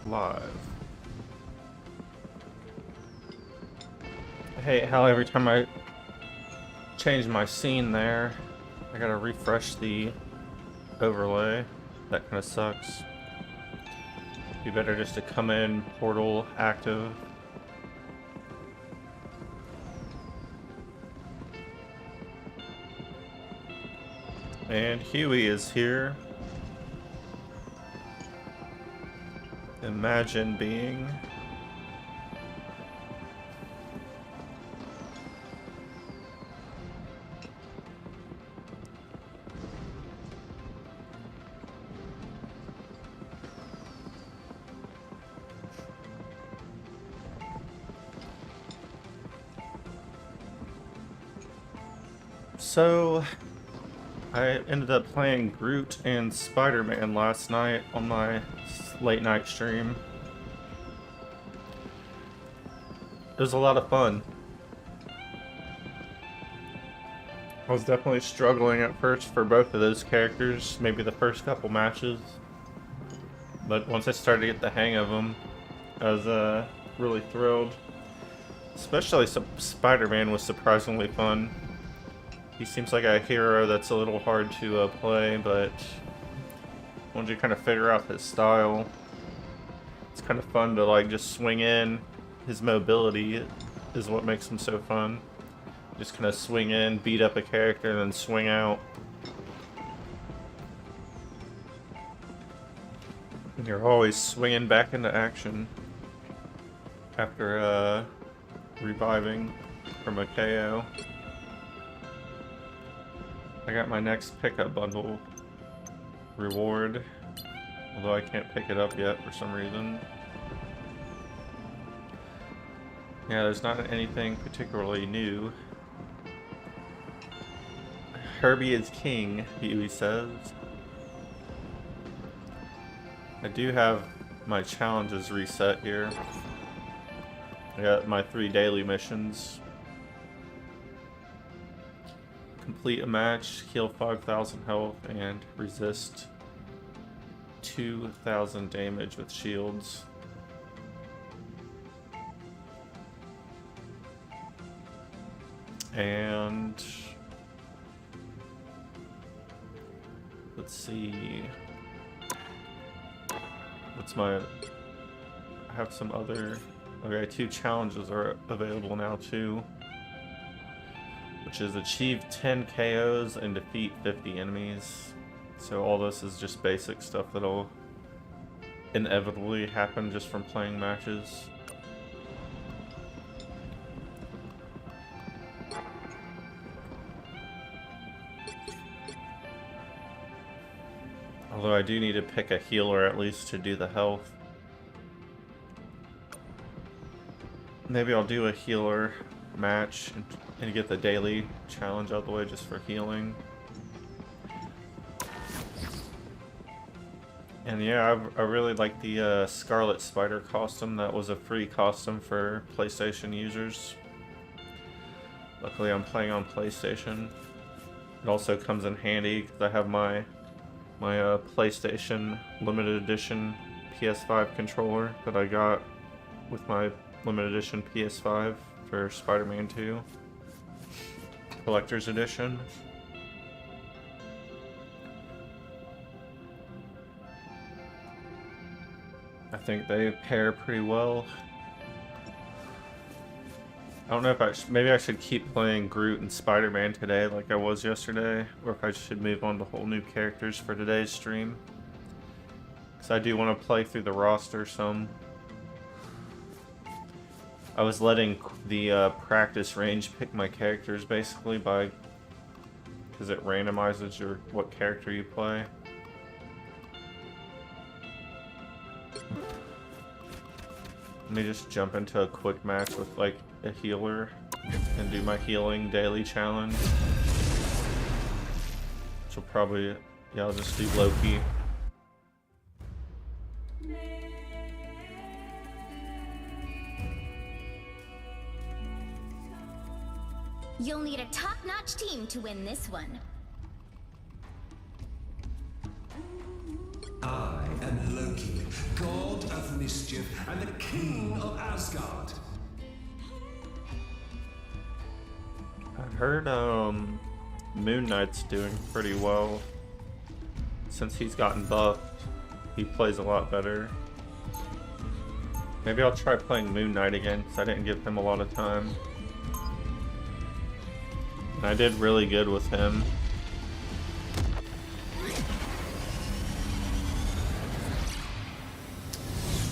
live. I hate how every time I change my scene there, I gotta refresh the overlay. That kind of sucks. Be better just to come in, portal active. And Huey is here. Imagine being. So, I ended up playing Groot and Spider-Man last night on my late night stream. It was a lot of fun. I was definitely struggling at first for both of those characters, maybe the first couple matches. But once I started to get the hang of them, I was really thrilled. Especially Spider-Man was surprisingly fun. He seems like a hero that's a little hard to play, but once you kind of figure out his style, it's kind of fun to like just swing in. His mobility is what makes him so fun. Just kind of swing in, beat up a character, and then swing out. And you're always swinging back into action after reviving from a KO. I got my next pickup bundle reward, although I can't pick it up yet for some reason. Yeah, there's not anything particularly new. Herbie is king, Huey says. I do have my challenges reset here. I got my 3 daily missions. Complete a match, heal 5,000 health, and resist 2,000 damage with shields. And let's see. What's my... I have some other... Okay, 2 challenges are available now too. Which is achieve 10 KOs and defeat 50 enemies. So all this is just basic stuff that'll inevitably happen just from playing matches. Although I do need to pick a healer at least to do the health. Maybe I'll do a healer match and get the daily challenge out of the way just for healing. And yeah, I really like the Scarlet Spider costume. That was a free costume for PlayStation users. Luckily I'm playing on PlayStation. It also comes in handy because I have my PlayStation limited edition PS5 controller that I got with my limited edition PS5 for Spider-Man 2 Collector's Edition. I think they pair pretty well. I don't know if maybe I should keep playing Groot and Spider-Man today like I was yesterday, or if I should move on to whole new characters for today's stream. Because I do want to play through the roster some. I was letting the practice range pick my characters basically because it randomizes what character you play. Let me just jump into a quick match with like a healer and do my healing daily challenge. Which will probably, yeah, I'll just do Loki. You'll need a top-notch team to win this one. I am Loki, god of mischief and the king of Asgard. I heard Moon Knight's doing pretty well. Since he's gotten buffed, he plays a lot better. Maybe I'll try playing Moon Knight again, because I didn't give him a lot of time. And I did really good with him.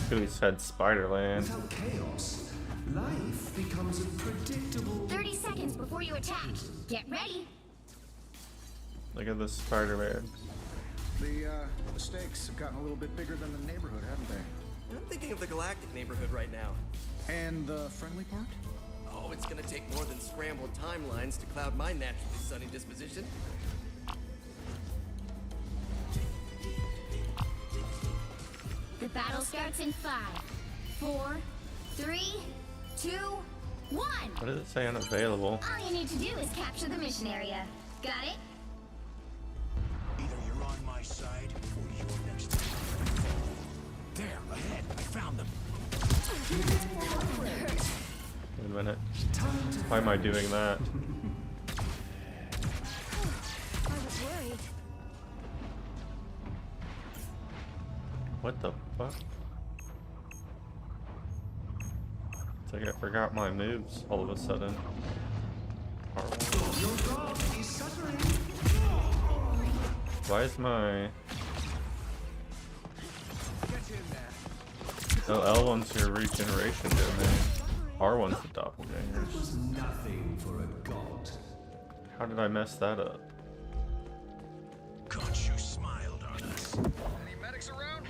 Who said Spider-Land? Without chaos, life becomes a predictable. 30 seconds before you attack. Get ready. Look at this Spider-Man. The stakes have gotten a little bit bigger than the neighborhood, haven't they? I'm thinking of the galactic neighborhood right now. And the friendly part? Oh, it's gonna take more than scrambled timelines to cloud my naturally sunny disposition. The battle starts in 5, 4, 3, 2, 1. What does it say unavailable? All you need to do is capture the mission area. Got it? Either you're on my side or you're next to me. There, ahead. I found them. Wait a minute. Why am I doing that? I was worried. What the fuck? It's like I forgot my moves all of a sudden. Why is my... Oh, L1's your regeneration domain. R1's the doppelganger. Was nothing for a god. How did I mess that up? Khonshu smiled on us. Any medics around?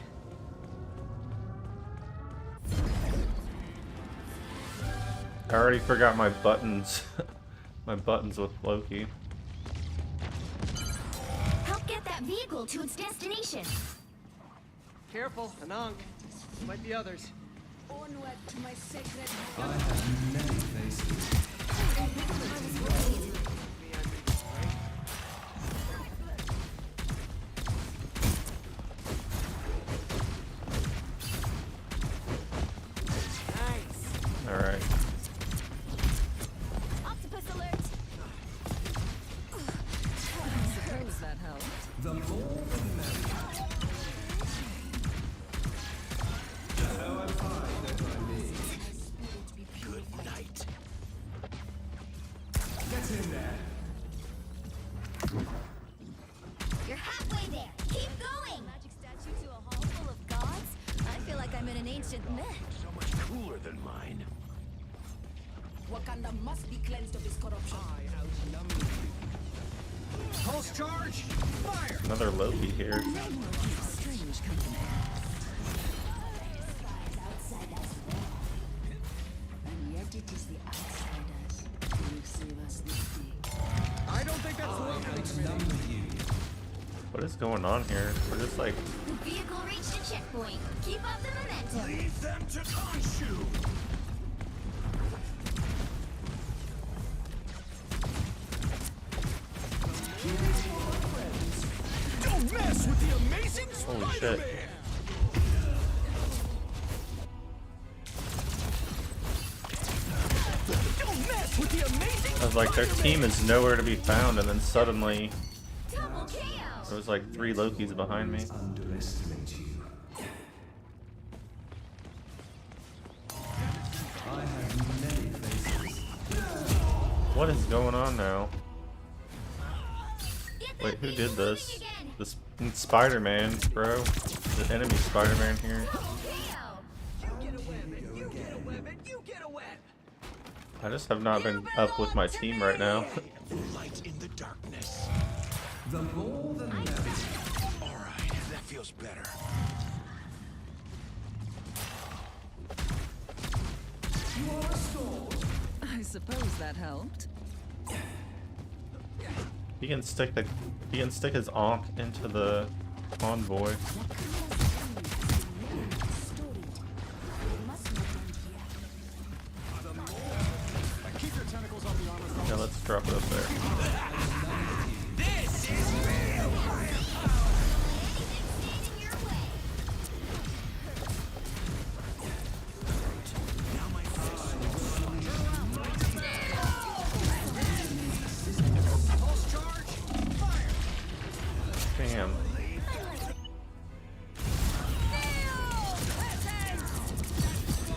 I already forgot my buttons. My buttons with Loki. Help get that vehicle to its destination. Careful, Anank. Might be others. Onward to my sacred I have many faces. Nice. Alright. Octopus alert. suppose that helped. The more the merrier. How I find that I need. Good night. Get in there. You're halfway there. Keep going. Magic statue to a hall full of gods? I feel like I'm in an ancient myth. So much cooler than mine. Wakanda must be cleansed of this corruption. Pulse charge! Fire! Another Loki here. Strange company. And yet it is the outsiders who save us this day. I don't think that's welcoming to me. What is going on here? We're just like... The vehicle reached a checkpoint. Keep up the momentum. Leave them to Khonshu. Don't mess with the amazing Holy Spider-Man. shit. Don't mess with the amazing I was like, their team is nowhere to be found, and then suddenly Double KO. there was like 3 Lokis behind me. Underestimate you. I have many faces. What is going on now? Get that Wait, who vehicle did this? moving again. This Spider-Man, bro. The enemy Spider-Man here. Double KO. You get a web, and you get a web, and you get a web. I just have not been up with my team right now. light in the darkness. The more the merrier. All right, that feels better. You are restored. I suppose that helped. He can stick his Ankh into the convoy. Keep your tentacles off the armor. Yeah, let's drop it up there. This is Anything standing in your way. Damn.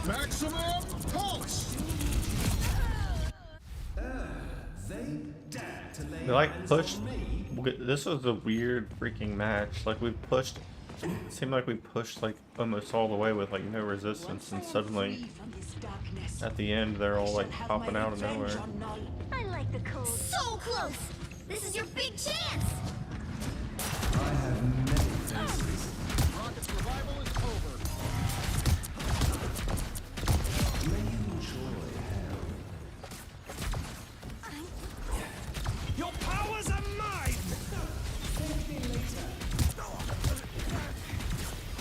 Maximum pulse! They dare to lay They like hands pushed. on me. This was a weird freaking match. Like we pushed. It seemed like we pushed like almost all the way with like no resistance, and suddenly at the end they're all like popping out of nowhere. I like the cold. So close! This is your big chance! I have many faces. Rocket's revival is over. May you enjoy hell. Your powers are mine!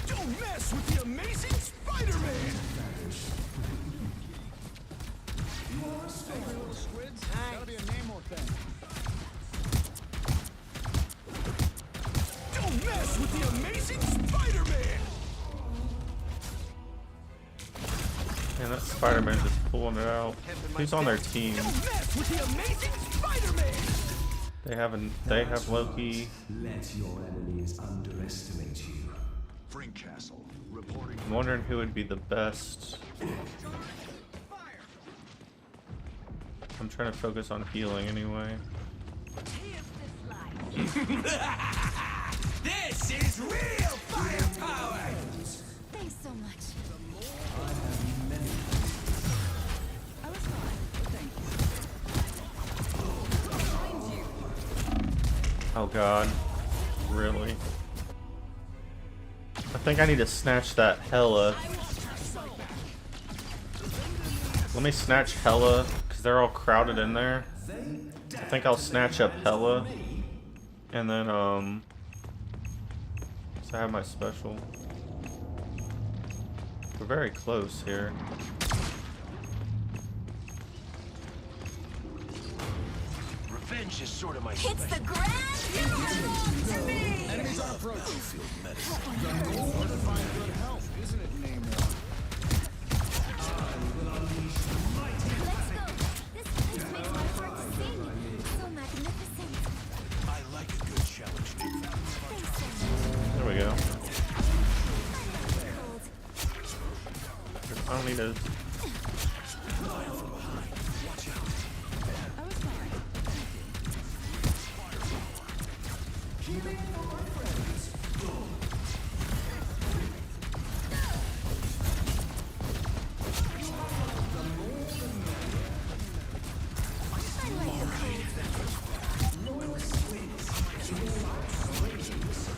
Don't mess with the amazing Spider-Man! Angry little squids. Gotta be a Namor thing. Don't mess with the amazing Spider-Man! And that Spider-Man just pulling it out. Who's on their team? Don't mess with the amazing Spider-Man! They have Loki. Let your enemies underestimate you. Frink Castle, reporting. I'm wondering who would be the best. I'm trying to focus on healing anyway. This is real firepower! Thanks so much. Oh god. Really? I think I need to snatch that Hela. Let me snatch Hela, because they're all crowded in there. I think I'll snatch up Hela. And then, so I have my special. We're very close here. Revenge is sort of my It's the grand finale! Enemies are approaching. The goal to find good health, isn't it, Namor? Let's go! This place makes my heart sing. So magnificent. I like a good challenge. Thanks so much. There we go. Cold. I don't need to.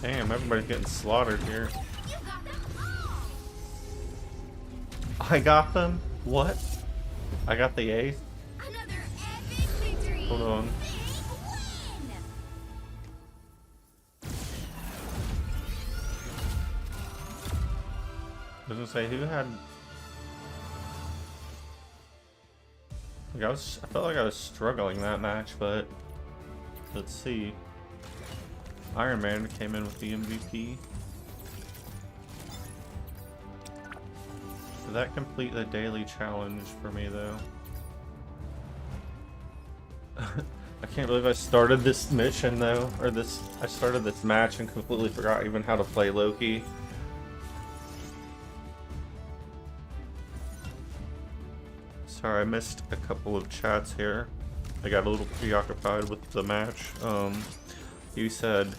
Damn, everybody's getting slaughtered here. You got them all! I got them? What? I got the ace? Another epic victory! Hold on. Big win! I was gonna say, who had... Like, I felt like I was struggling that match, but... Let's see. Iron Man came in with the MVP. Did that complete the daily challenge for me, though? I can't believe I started this mission, though. Or this... I started this match and completely forgot even how to play Loki. Sorry, I missed a couple of chats here. I got a little preoccupied with the match. You said,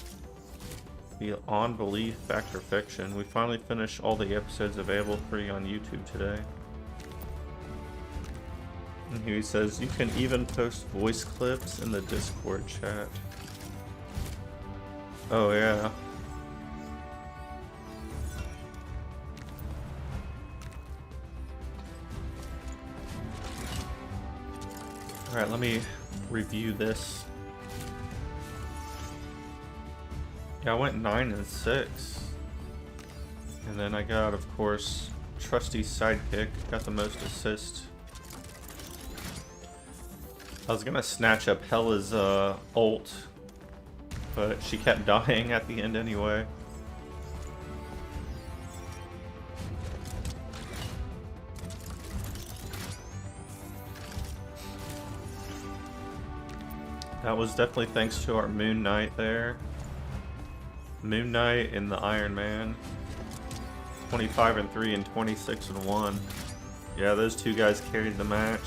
Beyond Belief, Fact or Fiction. We finally finished all the episodes available free on YouTube today. And he says, you can even post voice clips in the Discord chat. Oh yeah. Alright, let me review this. Yeah, I went 9 and 6. And then I got, of course, Trusty's sidekick. Got the most assists. I was gonna snatch up Hela's ult, but she kept dying at the end anyway. That was definitely thanks to our Moon Knight there. Moon Knight and the Iron Man. 25-3 and 26-1. Yeah, those two guys carried the match.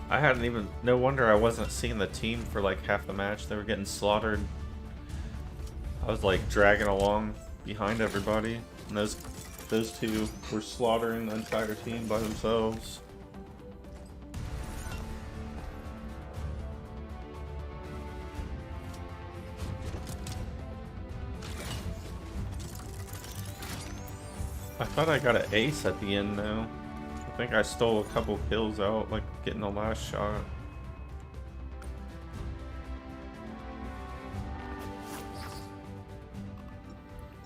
I hadn't even... No wonder I wasn't seeing the team for like half the match. They were getting slaughtered. I was like dragging along behind everybody. And those two were slaughtering the entire team by themselves. I thought I got an ace at the end though. I think I stole a couple kills out, like getting the last shot.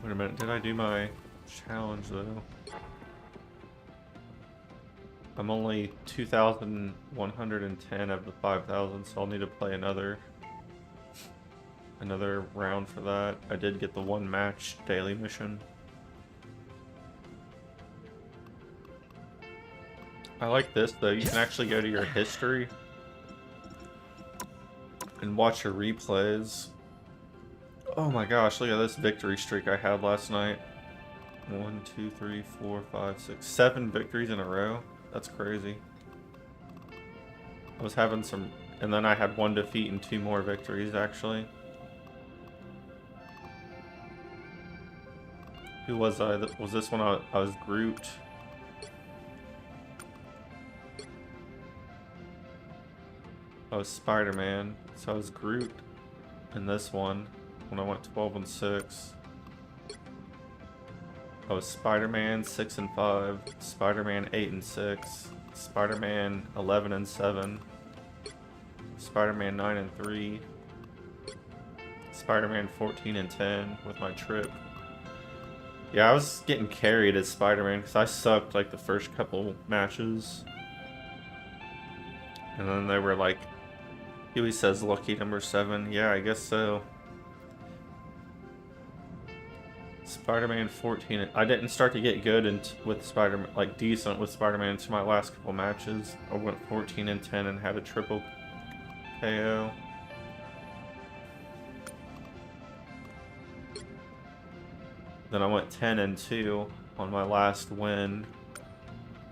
Wait a minute, did I do my challenge though? I'm only 2,110 of the 5,000, so I'll need to play another round for that. I did get the one match daily mission. I like this though, you can actually go to your history and watch your replays. Oh my gosh, look at this victory streak I had last night. 1, 2, 3, 4, 5, 6, 7 victories in a row. That's crazy. I was having some, and then I had 1 defeat and 2 more victories actually. Who was I? Was this one I was Groot? I was Spider-Man, so I was Groot in this one when I went 12-6. I was Spider-Man 6-5, Spider-Man 8-6, Spider-Man 11-7, Spider-Man 9-3, Spider-Man 14-10 with my trip. Yeah, I was getting carried as Spider-Man because I sucked like the first couple matches. And then they were like, Huey says lucky number 7. Yeah, I guess so. Spider-Man 14. I didn't start to get good with Spider-Man, like decent with Spider-Man until my last couple matches. I went 14-10 and had a triple KO. Then I went 10-2 on my last win,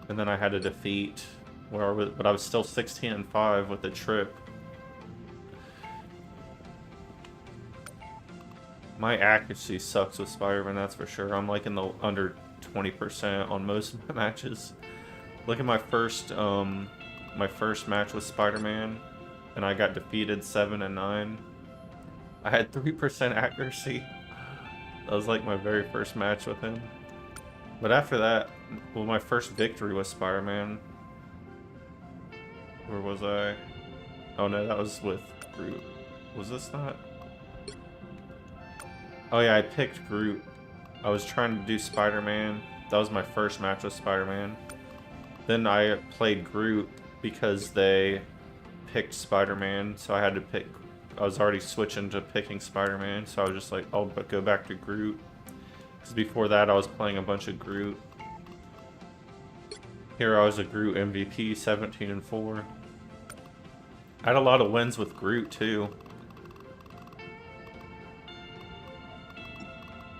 and then I had a defeat but I was still 16-5 with the trip. My accuracy sucks with Spider-Man, that's for sure. I'm like in the under 20% on most of my matches. Look at my first match with Spider-Man, and I got defeated 7-9. I had 3% accuracy. That was like my very first match with him. But after that, well, my first victory was Spider-Man. Where was I? Oh no, that was with Groot. Was this not? Oh yeah, I picked Groot. I was trying to do Spider-Man. That was my first match with Spider-Man. Then I played Groot because they picked Spider-Man, so I had to pick. I was already switching to picking Spider-Man, so I was just like, I'll go back to Groot. Because before that, I was playing a bunch of Groot. Here I was a Groot MVP, 17-4. I had a lot of wins with Groot too.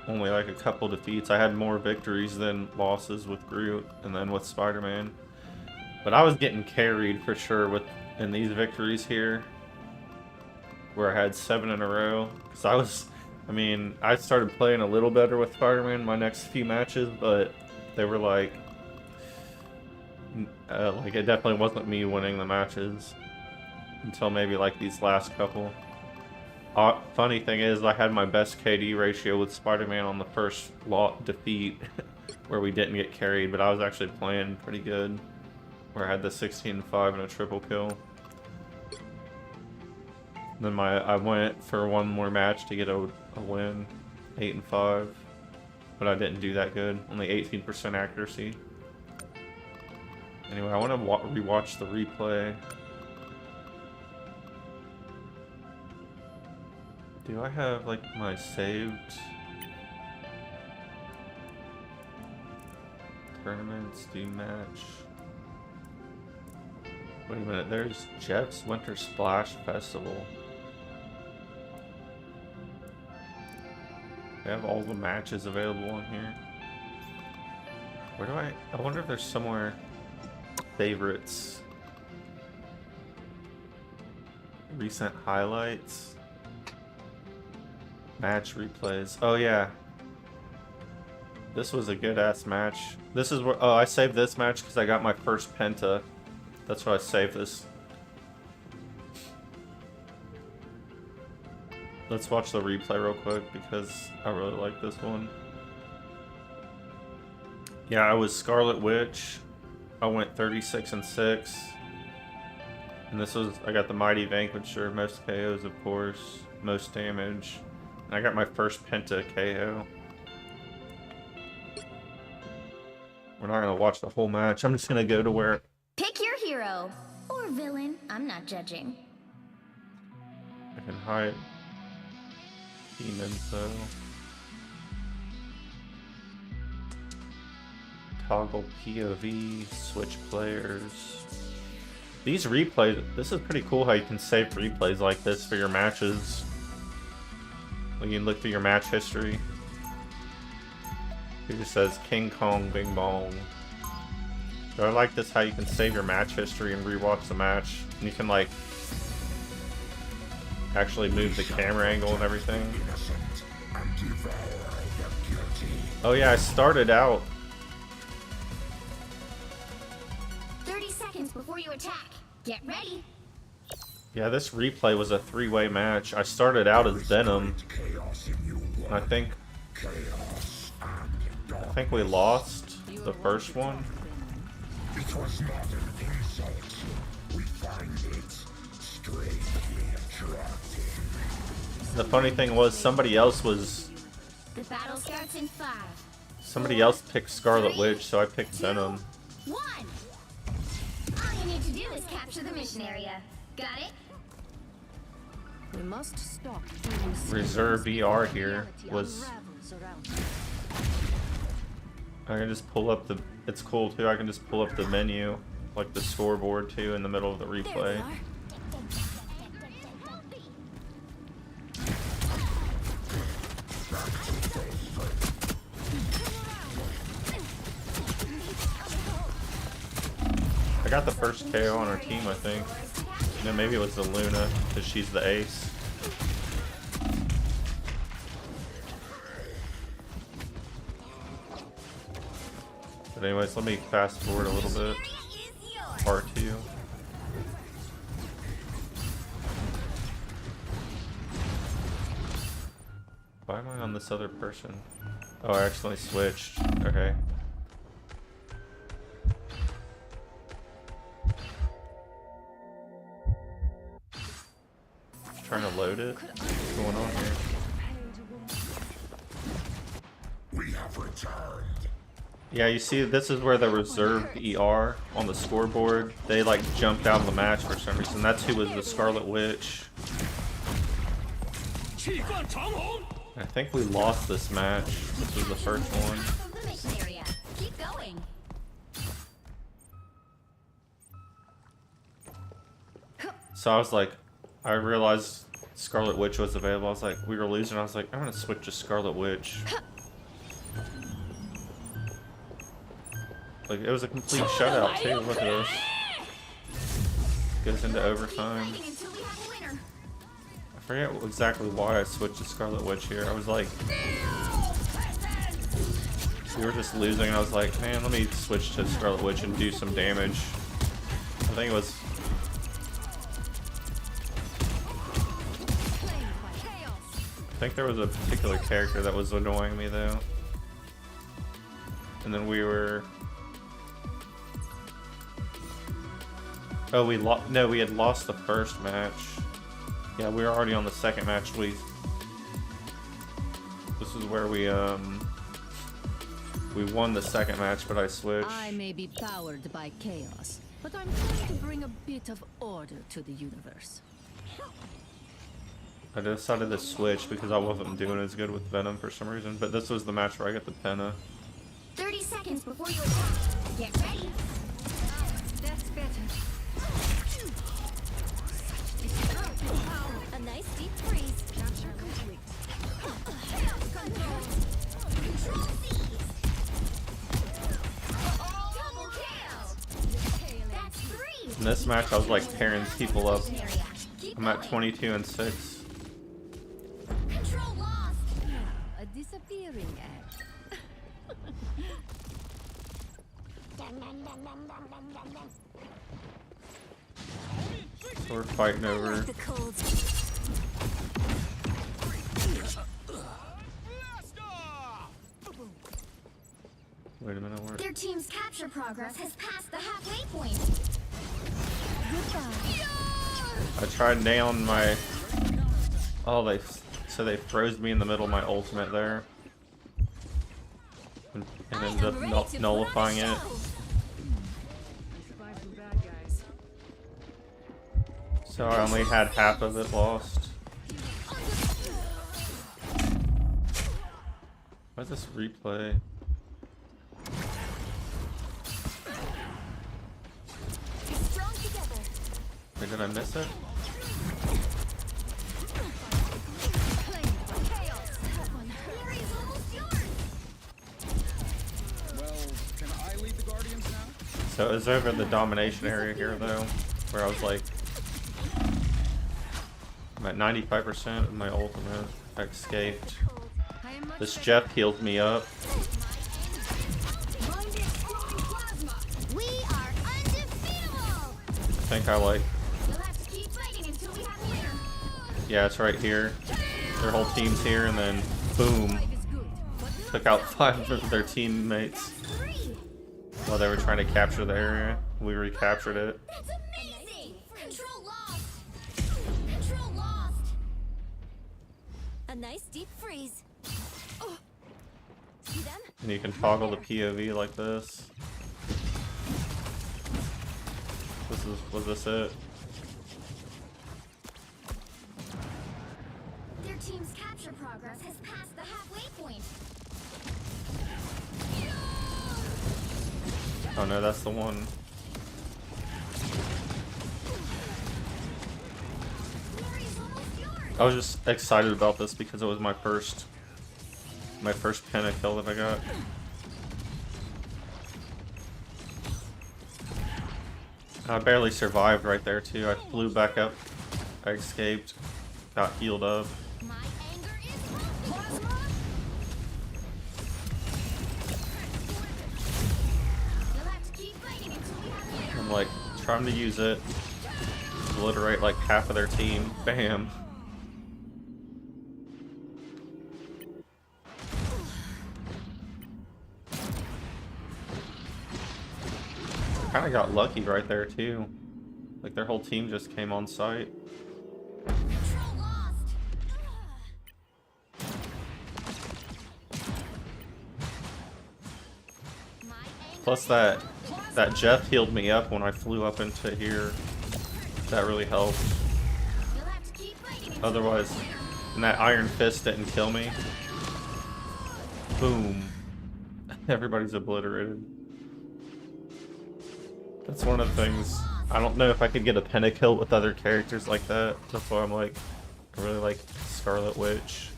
Only like a couple defeats. I had more victories than losses with Groot, and then with Spider-Man. But I was getting carried for sure in these victories here, where I had 7 in a row. Because I started playing a little better with Spider-Man my next few matches, but they were like it definitely wasn't me winning the matches until maybe like these last couple. Funny thing is, I had my best KD ratio with Spider-Man on the first defeat where we didn't get carried, but I was actually playing pretty good, where I had the 16-5 and a triple kill. Then I went for one more match to get a win, 8-5, but I didn't do that good, only 18% accuracy. Anyway, I want to rewatch the replay. Do I have like my saved tournaments? Do match? Wait a minute, there's Jeff's Winter Splash Festival. They have all the matches available on here. Where do I wonder if there's somewhere favorites. Recent highlights. Match replays. Oh yeah. This was a good ass match. This is where, oh, I saved this match because I got my first penta. That's why I saved this. Let's watch the replay real quick because I really like this one. Yeah, I was Scarlet Witch. I went 36-6. And this was, I got the Mighty Vanquisher, most KOs of course, most damage. And I got my first penta KO. We're not gonna watch the whole match. I'm just gonna go to where... Pick your hero. Or villain. I'm not judging. I can hide team info. Toggle POV, switch players. These replays, this is pretty cool how you can save replays like this for your matches. When you look through your match history. It just says King Kong Bing Bong. So I like this how you can save your match history and rewatch the match. And you can like actually move the camera angle and everything. Oh yeah, I started out 30 seconds before you attack. Get ready. Yeah, this replay was a three-way match. I started out as Venom. And I think we lost the first one. It was not an insult. We find it strangely attractive. The funny thing was somebody else The battle starts in 5. somebody else picked Scarlet Witch, so I picked Venom. 1. All you need to do is capture the mission area. Got it? We must stop. Reserve VR here was... I can just pull up the... It's cool too, I can just pull up the menu, like the scoreboard too, in the middle of the There replay. you are. I got the first KO on our team, I think. No, maybe it was the Luna, because she's the ace. But anyways, let me fast forward a little bit. Part 2. Why am I on this other person? Oh, I accidentally switched. Okay. Trying to load it. What's going on here? We have returned. Yeah, you see, this is where the reserved ER on the scoreboard, they like jumped out of the match for some reason. That's who was the Scarlet Witch. I think we lost this match. This was the first one. Of the mission area. Keep going. So I was like, I realized Scarlet Witch was available. I was like, we were losing. I was like, I'm gonna switch to Scarlet Witch. Like, it was a complete shutout too. Look at this. Goes into overtime. Keep fighting until we have a winner. I forget exactly why I switched to Scarlet Witch here. I was like, we were just losing, and I was like, man, let me switch to Scarlet Witch and do some damage. I think it was. I think there was a particular character that was annoying me though. And then we were. Oh, we had lost the first match. Yeah, we were already on the second match. This is where we won the second match, but I switched. I may be powered by chaos, but I'm trying to bring a bit of order to the universe. I decided to switch because I wasn't doing as good with Venom for some reason, but this was the match where I got the Penna. 30 seconds before you attack. Get ready. That's better. A nice deep freeze. Capture complete. this match, I was like tearing people up. Keep I'm at going. 22 and 6. Control lost. A disappearing act. We're fighting over. The cold. Wait a minute, where? Their team's capture progress has passed the halfway point. I tried down my. Oh, so they froze me in the middle of my ultimate there, and ended up nullifying it. So I only had half of it lost. What's this replay? Strong together. Wait, did I miss it? Glory is almost yours. Well, can I lead the Guardians now? So it was over the domination area here though, where I was like, I'm at 95% of my ultimate. I escaped. I am much This better. Jeff healed me up. We are undefeatable. I think I like, You'll have to keep fighting until we have winner. yeah, it's right here. Their whole team's here, and then boom, Five is good, but took out 5 of their teammates That's 3. while they were trying to capture the area. We recaptured it. That's amazing. Control lost. Control lost. A nice deep freeze. Oh. See them? And you can toggle the POV like this. Was this it? Their team's capture progress has passed the halfway point. Oh no, that's the one. Glory is almost yours. I was just excited about this because it was my first penta kill that I got. I barely survived right there too. I flew back up. I escaped. Got healed up. My anger is plasma. You'll have to keep fighting until we have winner. I'm like trying to use it. Obliterate like half of their team. Bam. Kind of got lucky right there too. Like their whole team just came on site. Control lost. My anger Plus that Jeff healed me up when I flew up into here. That really helped. You'll have to keep fighting until Otherwise, and that Iron Fist didn't kill me. Boom. Everybody's obliterated. That's one of the things. I don't know if I could get a pentakill with other characters like that. That's why I'm like, I really like Scarlet Witch.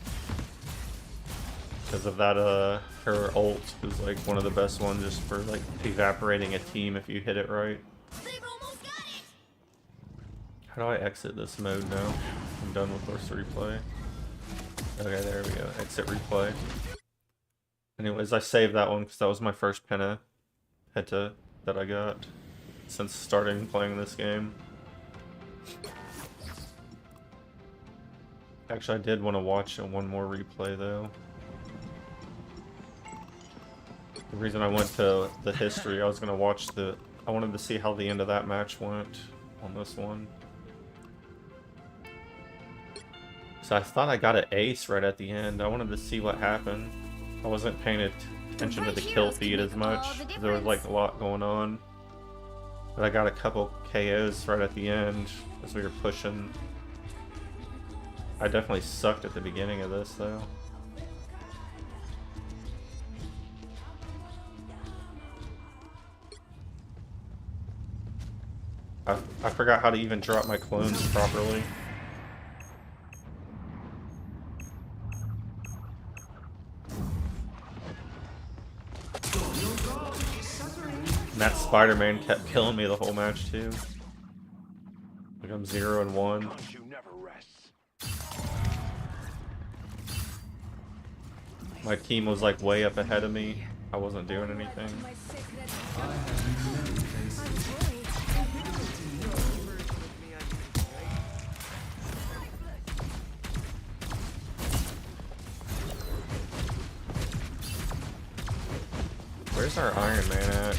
Because of that, her ult is like one of the best ones just for like evaporating a team if you hit it right. they've almost got it. How do I exit this mode now? I'm done with this replay. Okay, there we go. Exit replay. Anyways, I saved that one because that was my first penta that I got since starting playing this game. Actually, I did want to watch one more replay though. The reason I went to the history, I was gonna watch I wanted to see how the end of that match went on this one. So I thought I got an ace right at the end. I wanted to see what happened. I wasn't paying attention to the kill feed as much. 'Cause there was like a lot going on. But I got a couple KOs right at the end as we were pushing. I definitely sucked at the beginning of this though. I forgot how to even drop my clones properly. And that Spider-Man kept killing me the whole match too. I'm 0-1. Khonshu never rests. My team was like way up ahead of me. I wasn't doing anything. Where's our Iron Man at?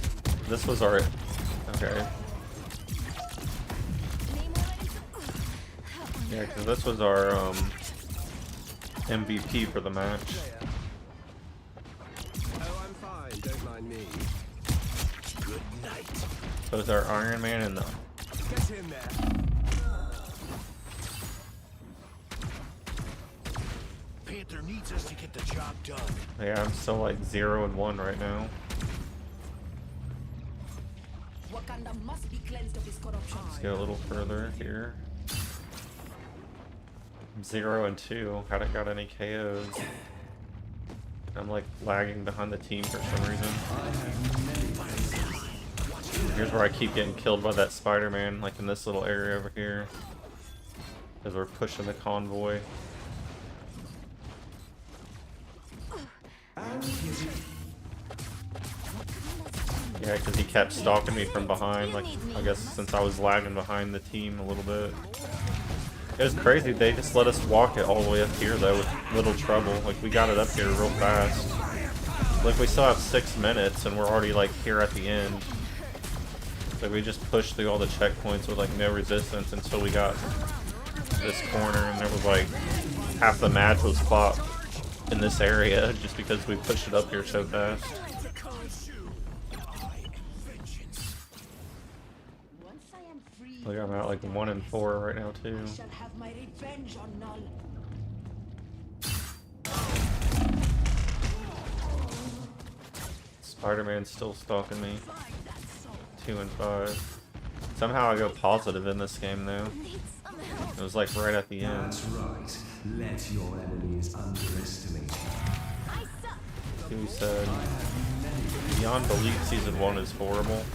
This was our... Okay. Yeah, because this was our MVP for the match. Oh, I'm fine. Don't mind me. Good night. So it's our Iron Man and the... Get in there. Panther needs us to get the job done. Yeah, I'm still like 0-1 right now. Wakanda must be cleansed of his corruption. Let's go a little further here. I'm 0-2. Haven't got any KOs. I'm like lagging behind the team for some reason. Here's where I keep getting killed by that Spider-Man, like in this little area over here. As we're pushing the convoy. Yeah, because he kept stalking me from behind, like, I guess since I was lagging behind the team a little bit. It was crazy, they just let us walk it all the way up here though with little trouble. Like, we got it up here real fast. Like, we still have 6 minutes and we're already like here at the end. Like, we just pushed through all the checkpoints with like no resistance until we got this corner, and there was like half the match was fought in this area just because we pushed it up here so fast. Once I am free, Like, I'm at like 1-4 right now too. I shall have my revenge on Null. Spider-Man's still stalking me. 2-5. Somehow I go positive in this game though. Need some help. It was like right at the end. That's right. Let your enemies underestimate you. I suck. Who said Beyond Belief Season 1 is horrible.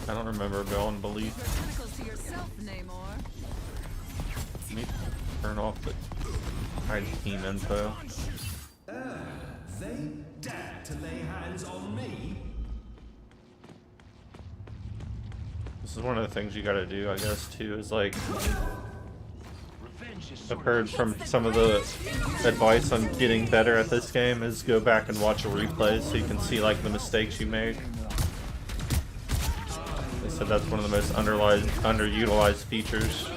I don't remember Beyond Belief. To yourself, Namor. Let me turn off the hide team info. They dare to lay hands on me? This is one of the things you gotta do, I guess, too, is like, Revenge is I've sort heard from some of the advice on getting better at this game is go back and watch a replay so you can see like the mistakes you made. They said that's one of the most underutilized features.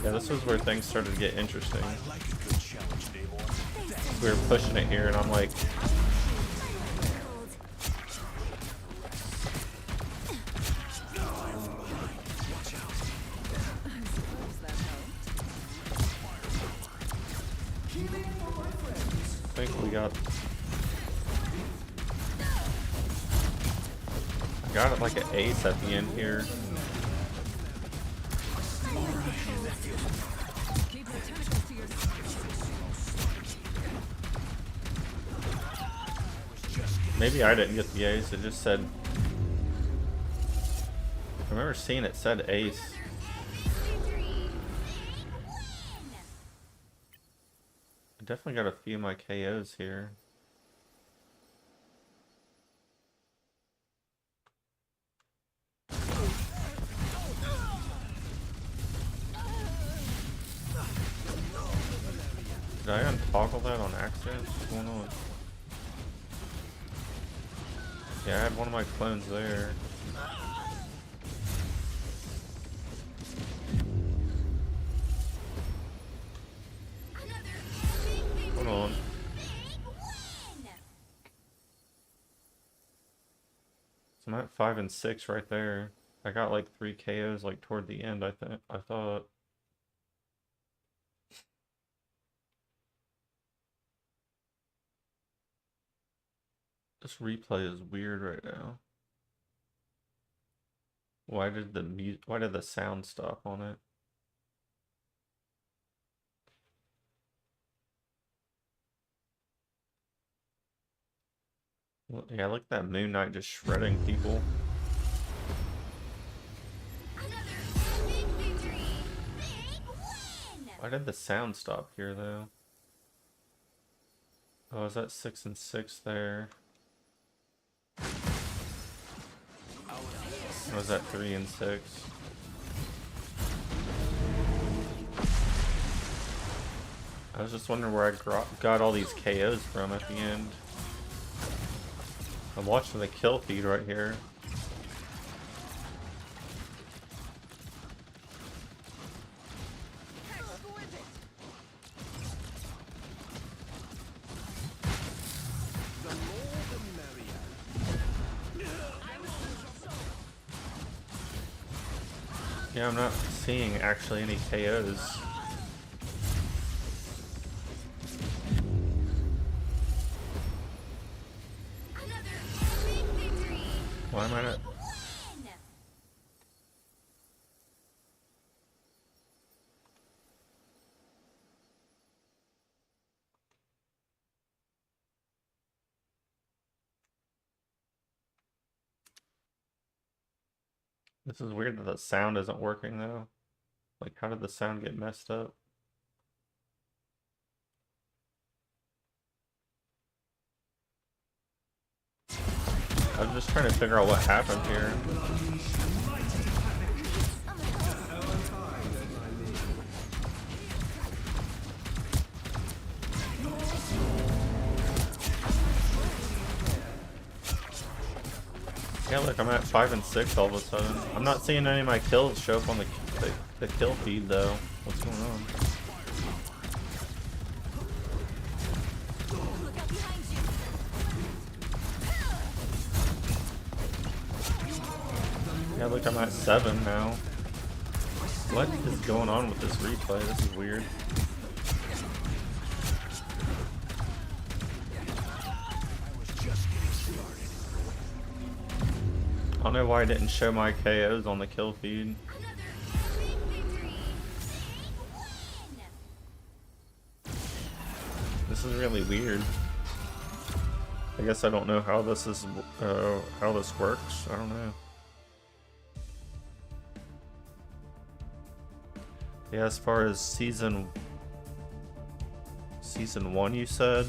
Yeah, this was where things started to get interesting. like a good challenge, Namor. We were pushing it here and I'm like, I think we got it like an ace at the end here. Keep your tentacles to yourself. Maybe I didn't get the ace, it just said, I remember seeing it said ace. I definitely got a few of my KOs here. Did I untoggle that on accident? What's going on? Yeah, I had one of my clones there. Hold on. So I'm at 5 and 6 right there. I got like 3 KOs like toward the end, I thought. This replay is weird right now. Why did the sound stop on it? Yeah, look at that Moon Knight just shredding people. Another big victory. Big win. Why did the sound stop here though? Oh, is that 6 and 6 there? Or was that 3 and 6? I was just wondering where I got all these KOs from at the end. I'm watching the kill feed right here. Yeah, I'm not seeing actually any KOs. Another big victory. Why am I not? Win. This is weird that the sound isn't working though. Like, how did the sound get messed up? I was just trying to figure out what happened here. Yeah, look, I'm at 5 and 6 all of a sudden. I'm not seeing any of my kills show up on the kill feed though. What's going on? Look out behind you. Yeah, look, I'm at 7 now. What is going on with this replay? This is weird. I don't know why I didn't show my KOs on the kill feed. Another big victory. Big win. This is really weird. I guess I don't know how this is how this works. I don't know. Yeah, as far as season 1, you said.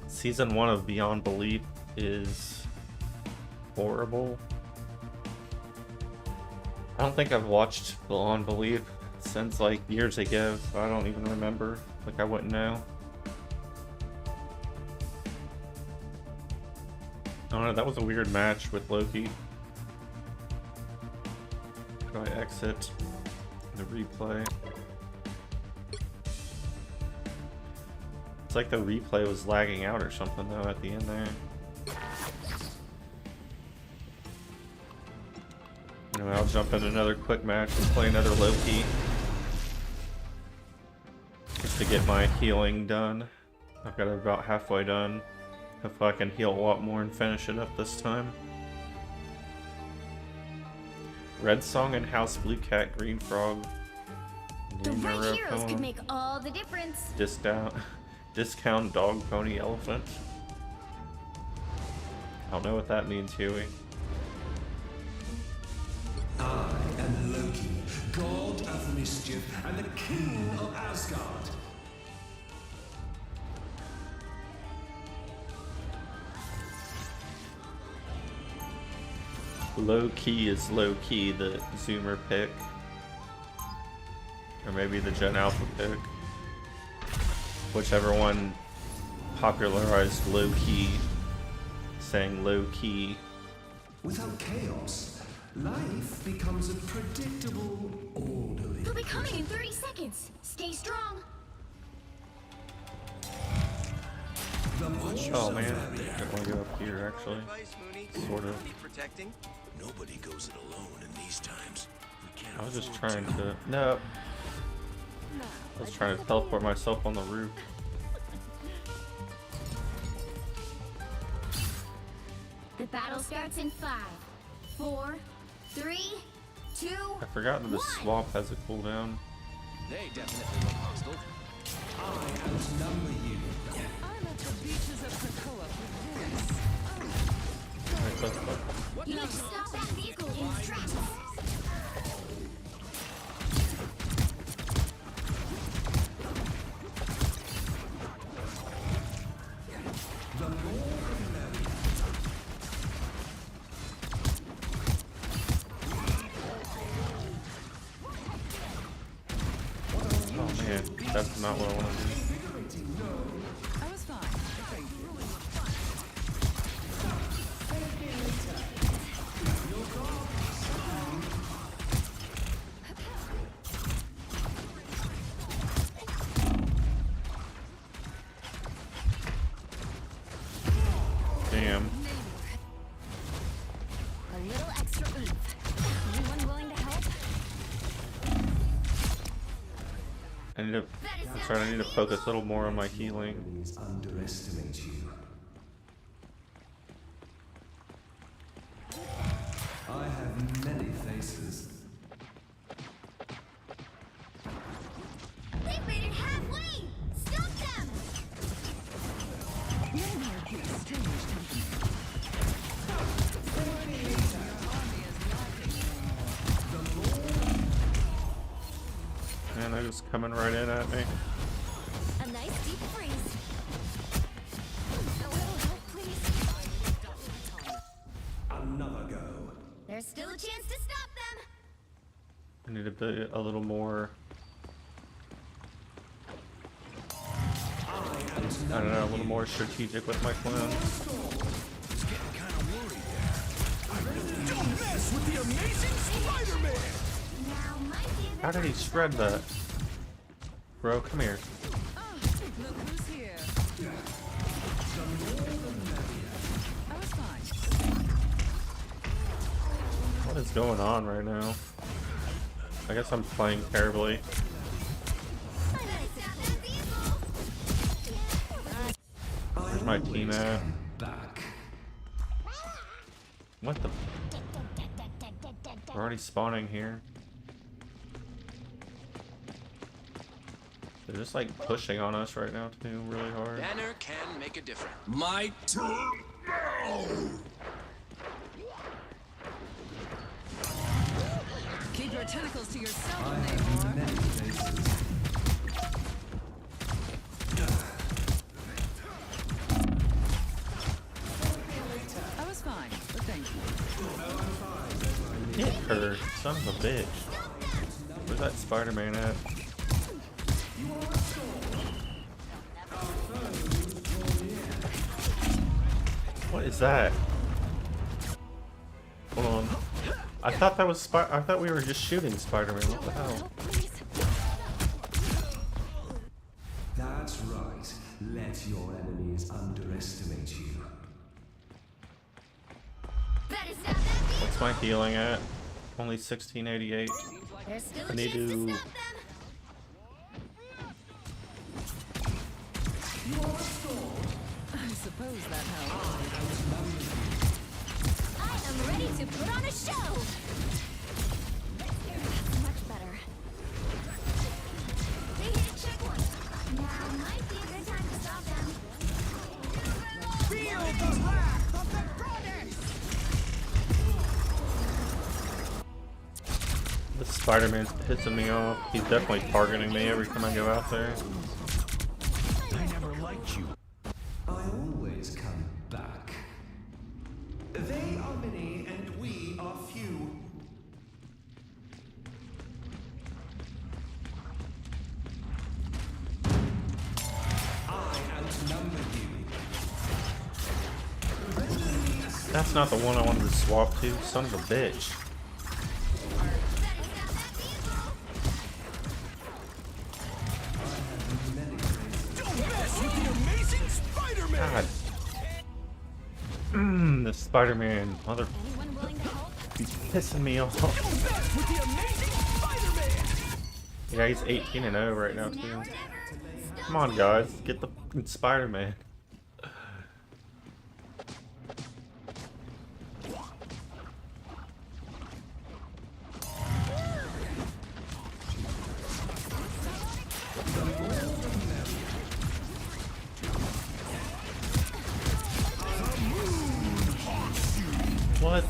Season 1 of Beyond Belief is horrible. I don't think I've watched Beyond Belief since like years ago, so I don't even remember. Like, I wouldn't know. I don't know, that was a weird match with Loki. Do I exit the replay? It's like the replay was lagging out or something though at the end there. Anyway, I'll jump in another quick match and play another Loki. Just to get my healing done. I've got it about halfway done. Hopefully I can heal a lot more and finish it up this time. Red Song and House Blue Cat Green Frog. The right Numero heroes poem. could make all the difference. Discount Dog Pony Elephant. I don't know what that means, Huey. I am Loki, god of mischief and the king of Asgard. Low Key is Low Key, the Zoomer pick. Or maybe the Gen Alpha pick. Whichever one popularized Low Key, saying Low Key. Without chaos, life becomes a predictable, orderly. They'll be coming in 30 seconds. Stay strong. Oh man, I want to go up here actually. Advice, Mooney. Sort of. Keep protecting. Nobody goes it alone in these times. We can't I was just afford trying to. No. I was trying to teleport myself on the roof. The battle starts in 5, 4, 3, 2. I forgot that the swap has a cooldown. They definitely look hostile. I outnumber you. I'm at the beaches of Krakoa with this. Alright, let's go. You need to stop that vehicle in its tracks. Oh man, that's not what I want to do. I was fine. Thank you. Damn. A little extra oomph. Anyone willing to help? I need to focus a little more on my healing. Enemies underestimate you. I have many faces. They've made it halfway! Stop them! Man, they're just coming right in at me. A nice deep freeze. A little help, please. Another go. There's still a chance to stop them. I need to be a little more, I don't know, a little more strategic with my clone. It's getting kind of worried there. Don't mess with the amazing Spider-Man! Now might be a How did he shred that? Bro, come here. Look who's here. I was fine. What is going on right now? I guess I'm playing terribly. Where's my team at? Back. What the? We're already spawning here. They're just like pushing on us right now too, really hard. Banner can make a difference. My turn now! Keep your tentacles to I yourself, have Namor. many faces. I was fine, but thank you. Hit her, son of a bitch. Where's that Spider-Man at? What is that? Hold on. I thought that was I thought we were just shooting Spider-Man. What the hell? That's right. Let your enemies underestimate you. Better stop that vehicle. What's my healing at? Only 1688. There's still I a need chance to to- stop them. I suppose that helps. I am ready to put on a show. Much better. They hit a checkpoint. Now might be a good time to stop them. Feel the wrath of the goddess! The Spider-Man's pissing me off. He's definitely targeting me every time I go out there. I never liked you. I always come back. They are many and we are few. I outnumber you. That's not the one I wanted to swap to. Son of a bitch. Don't mess with the amazing Spider-Man! God. The Spider-Man. Mother. Anyone willing to help? He's pissing me off. Don't mess with the amazing Spider-Man! Yeah, he's 18-0 right now Now or too. never. Come on, guys, get the fucking Spider-Man. What?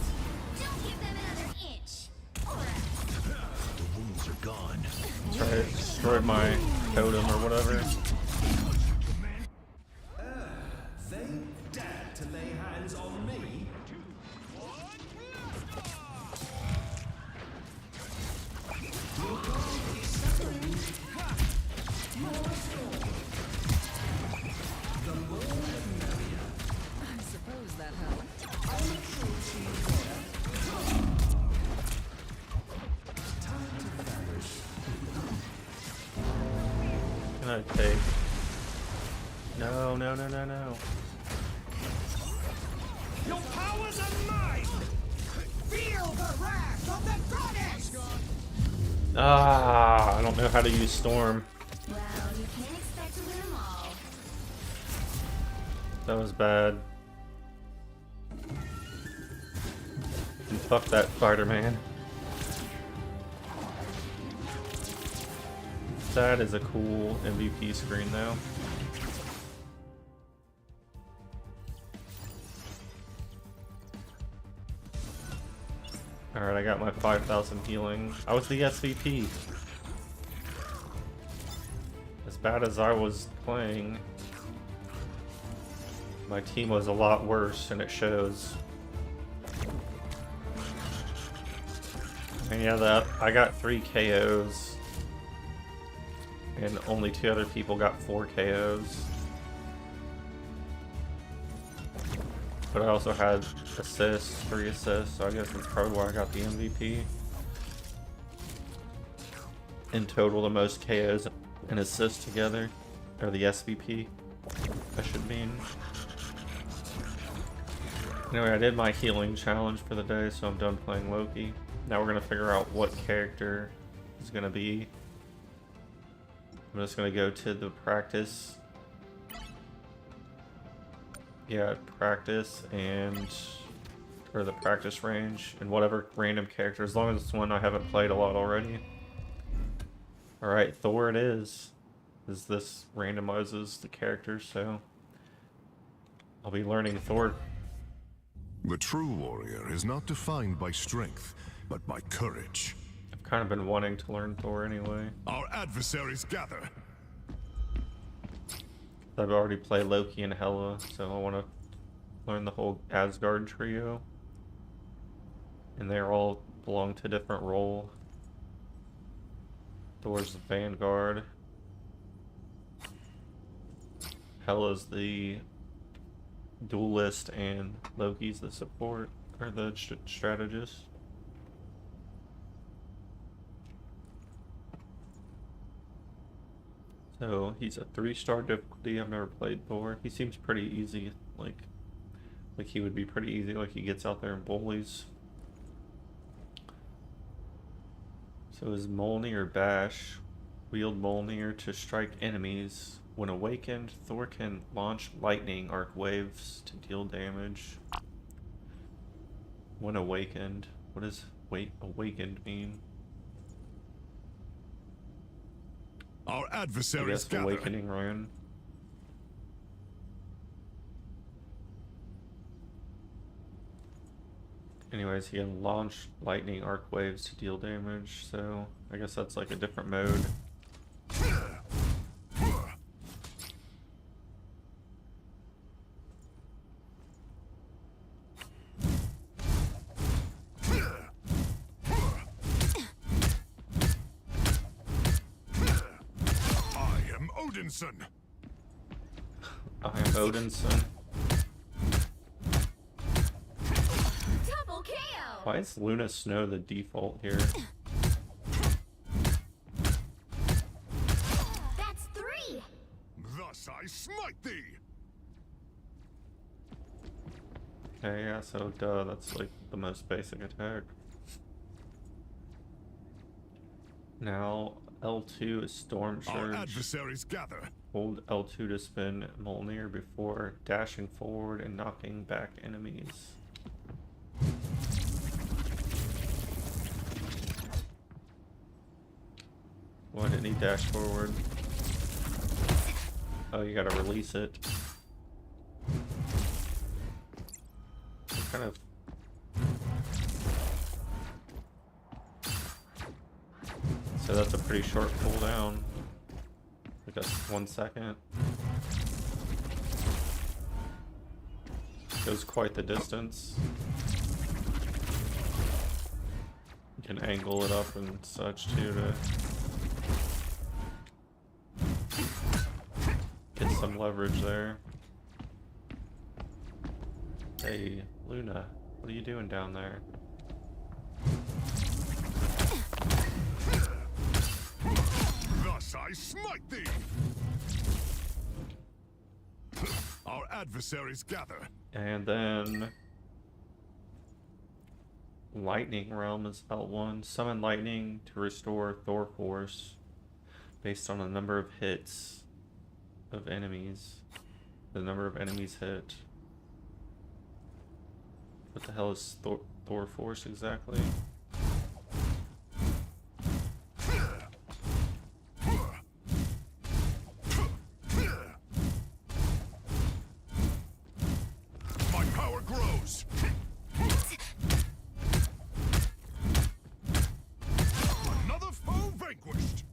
Don't give them another inch. The wounds are gone. Try to destroy my totem or whatever. They dare to lay hands on me? I suppose that helped. Can I take? No, no, no, no, no. Your powers are mine! Feel the wrath of the goddess! Ah, I don't know how to use Storm. Well, you can't expect to win them all. That was bad. And fuck that Spider-Man. That is a cool MVP screen though. Alright, I got my 5,000 healing. I was the SVP. As bad as I was playing, my team was a lot worse, and it shows. And yeah, I got 3 KOs, and only 2 other people got 4 KOs. But I also had assists, 3 assists, so I guess that's probably why I got the MVP. In total, the most KOs and assists together, or the SVP, I should mean. Anyway, I did my healing challenge for the day, so I'm done playing Loki. Now we're gonna figure out what character is gonna be. I'm just gonna go to the practice. Yeah, practice or the practice range, and whatever random character, as long as it's one I haven't played a lot already. Alright, Thor it is. This randomizes the characters, so I'll be learning Thor. The true warrior is not defined by strength, but by courage. I've kind of been wanting to learn Thor anyway. Our adversaries gather. I've already played Loki and Hela, so I want to learn the whole Asgard trio. And they all belong to a different role. Thor's the Vanguard. Hela's the duelist, and Loki's the support, or the strategist. So he's a 3-star difficulty. I've never played Thor. He seems pretty easy, like he would be pretty easy, like he gets out there and bullies. So is Mjolnir Bash. Wield Mjolnir to strike enemies. When awakened, Thor can launch lightning arc waves to deal damage. When awakened, what does awakened mean? Our I adversaries guess gather. awakening rune. Anyways, he can launch lightning arc waves to deal damage, so I guess that's like a different mode. I am Odinson. I am Odinson. Double KO! Why is Luna Snow the default here? That's 3! Thus I smite thee. Okay, yeah, so duh, that's like the most basic attack. Now L2 is Storm Our Surge. adversaries gather. Hold L2 to spin Mjolnir before dashing forward and knocking back enemies. Why didn't he dash forward? Oh, you gotta release it. What kind of pretty short cooldown. Like a 1 second. Goes quite the distance. You can angle it up and such too to get some leverage there. Hey, Luna, what are you doing down there? Thus I smite thee! Our adversaries gather. And then Lightning Realm is L1. Summon lightning to restore Thor Force based on a number of hits of enemies. The number of enemies hit. What the hell is Thor Force exactly? My power grows. Another foe vanquished.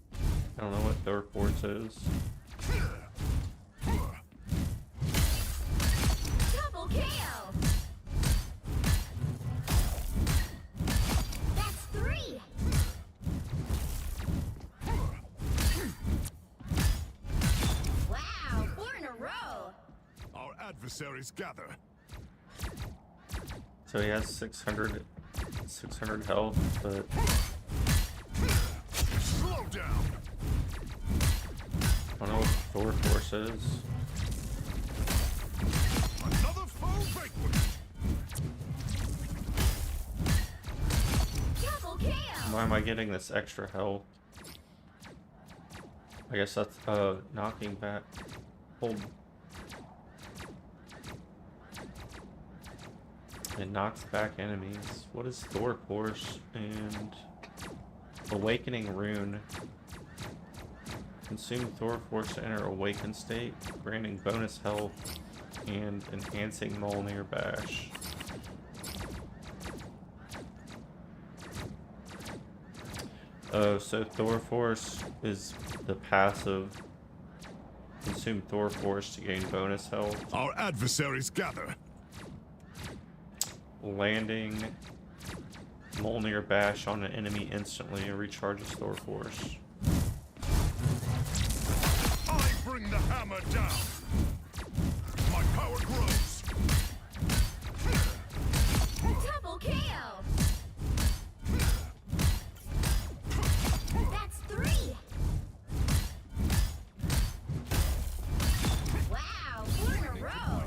I don't know what Thor Force is. Double KO! That's 3! Wow, 4 in a row! Our adversaries gather. So he has 600 health, but Slow down. I don't know what Thor Force is. Another foe vanquished. Double KO! Why am I getting this extra health? I guess that's knocking back. Hold. It knocks back enemies. What is Thor Force? And Awakening Rune. Consume Thor Force to enter Awakened state, granting bonus health and enhancing Mjolnir Bash. Oh, so Thor Force is the passive. Consume Thor Force to gain bonus health. Our adversaries gather. Landing Mjolnir Bash on an enemy instantly and recharges Thor Force. I bring the hammer down. My power grows. Double KO! That's 3! Wow, 4 in a row!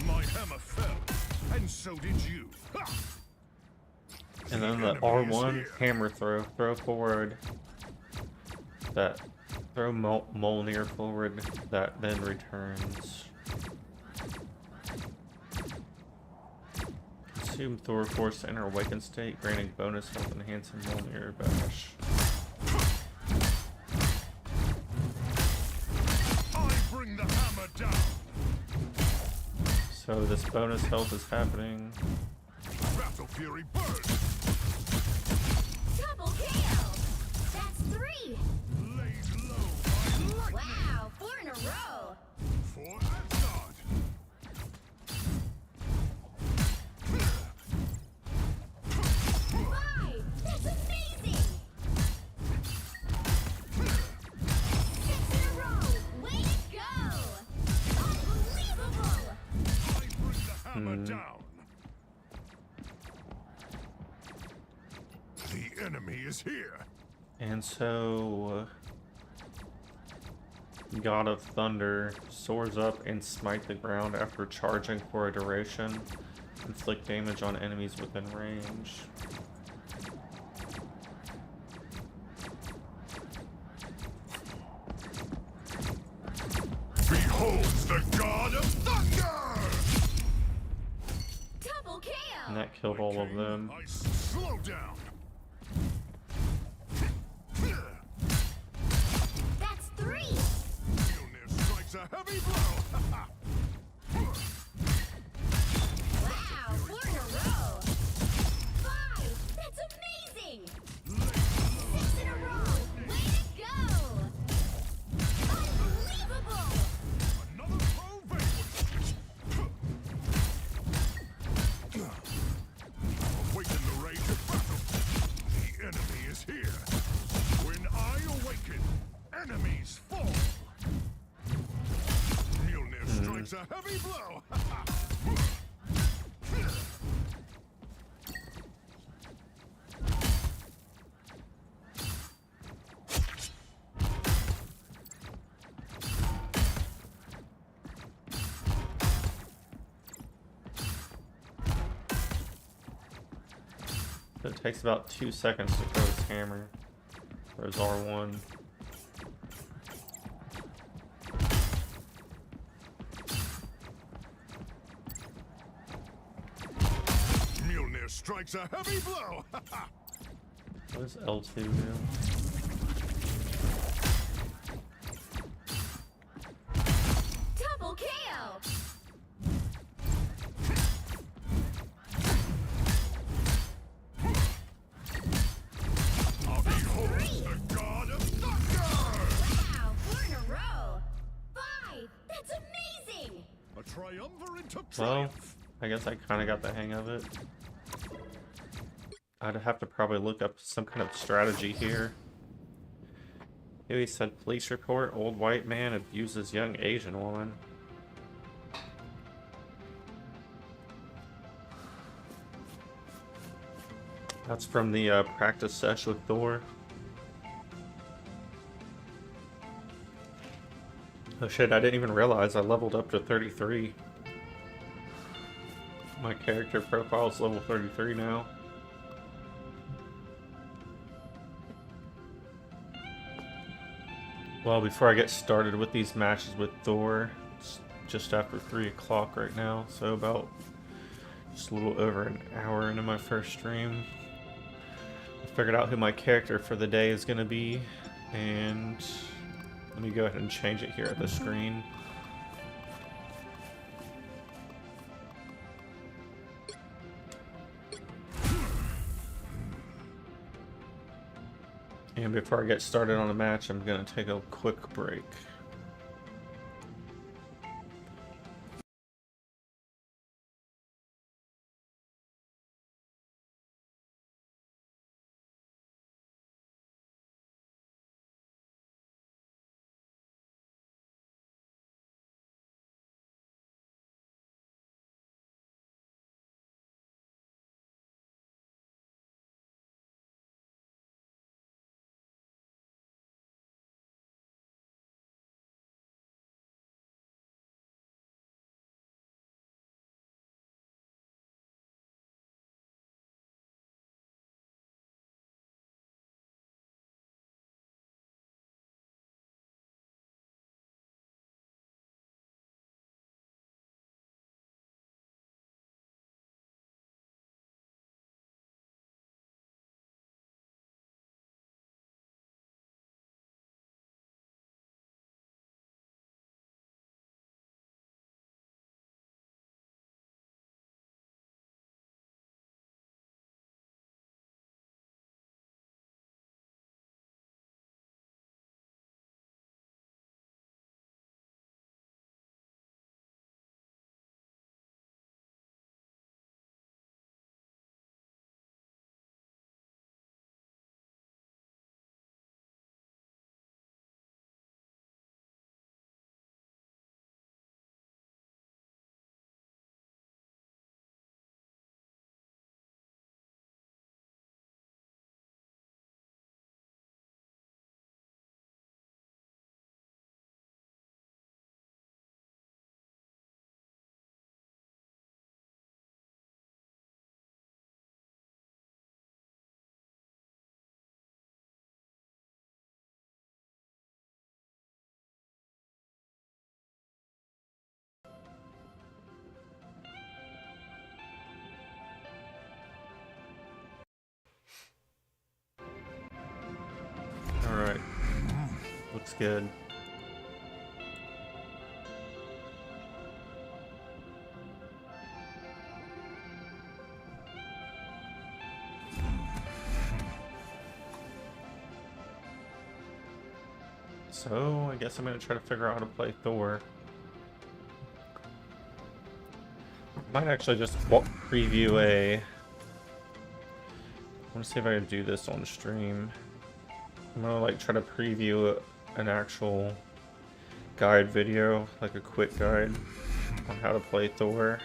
My hammer fell, and so did you. Ha! And then the enemy is R1 here. hammer throw. Throw forward. That throw Mjolnir forward. That then returns. Consume Thor Force to enter Awakened state, granting bonus health enhancing Mjolnir Bash. I bring the hammer down. So this bonus health is happening. Battle fury burns. Double KO! That's 3! Laid low by lightning. Wow, 4 in a row! For Asgard. Why? That's amazing! 6 in a row! Way to go! Unbelievable! I bring the hammer down. The enemy is here. And so God of Thunder soars up and smite the ground after charging for a duration. Inflict damage on enemies within range. Behold the god of thunder! And that killed all of them. Slow down. That's 3. Mjolnir strikes a heavy blow. Wow, 4 in a row. 5. That's amazing. 6 in a row. Way to go. Unbelievable. Another throw vanquished. Awaken the rage of battle. The enemy is here. When I awaken, enemies fall. Mjolnir strikes a heavy blow. It takes about 2 seconds to throw his hammer, or his R1. Mjolnir strikes a heavy blow. What does L2 do? Double KO. Behold the god of thunder! Wow, 4 in a row. 5. That's amazing. A triumvirate of Well, triumph. I guess I kind of got the hang of it. I'd have to probably look up some kind of strategy here. Here he said, police report, old white man abuses young Asian woman. That's from the practice sesh with Thor. Oh shit, I didn't even realize I leveled up to 33. My character profile is level 33 now. Well, before I get started with these matches with Thor, it's just after 3 o'clock right now, so about just a little over an hour into my first stream. I figured out who my character for the day is going to be, and let me go ahead and change it here at the screen. And before I get started on the match, I'm going to take a quick break. looks good. So, I guess I'm going to try to figure out how to play Thor. Might actually just preview a... I want to see if I can do this on stream. I'm going to like try to preview an actual guide video, like a quick guide on how to play Thor.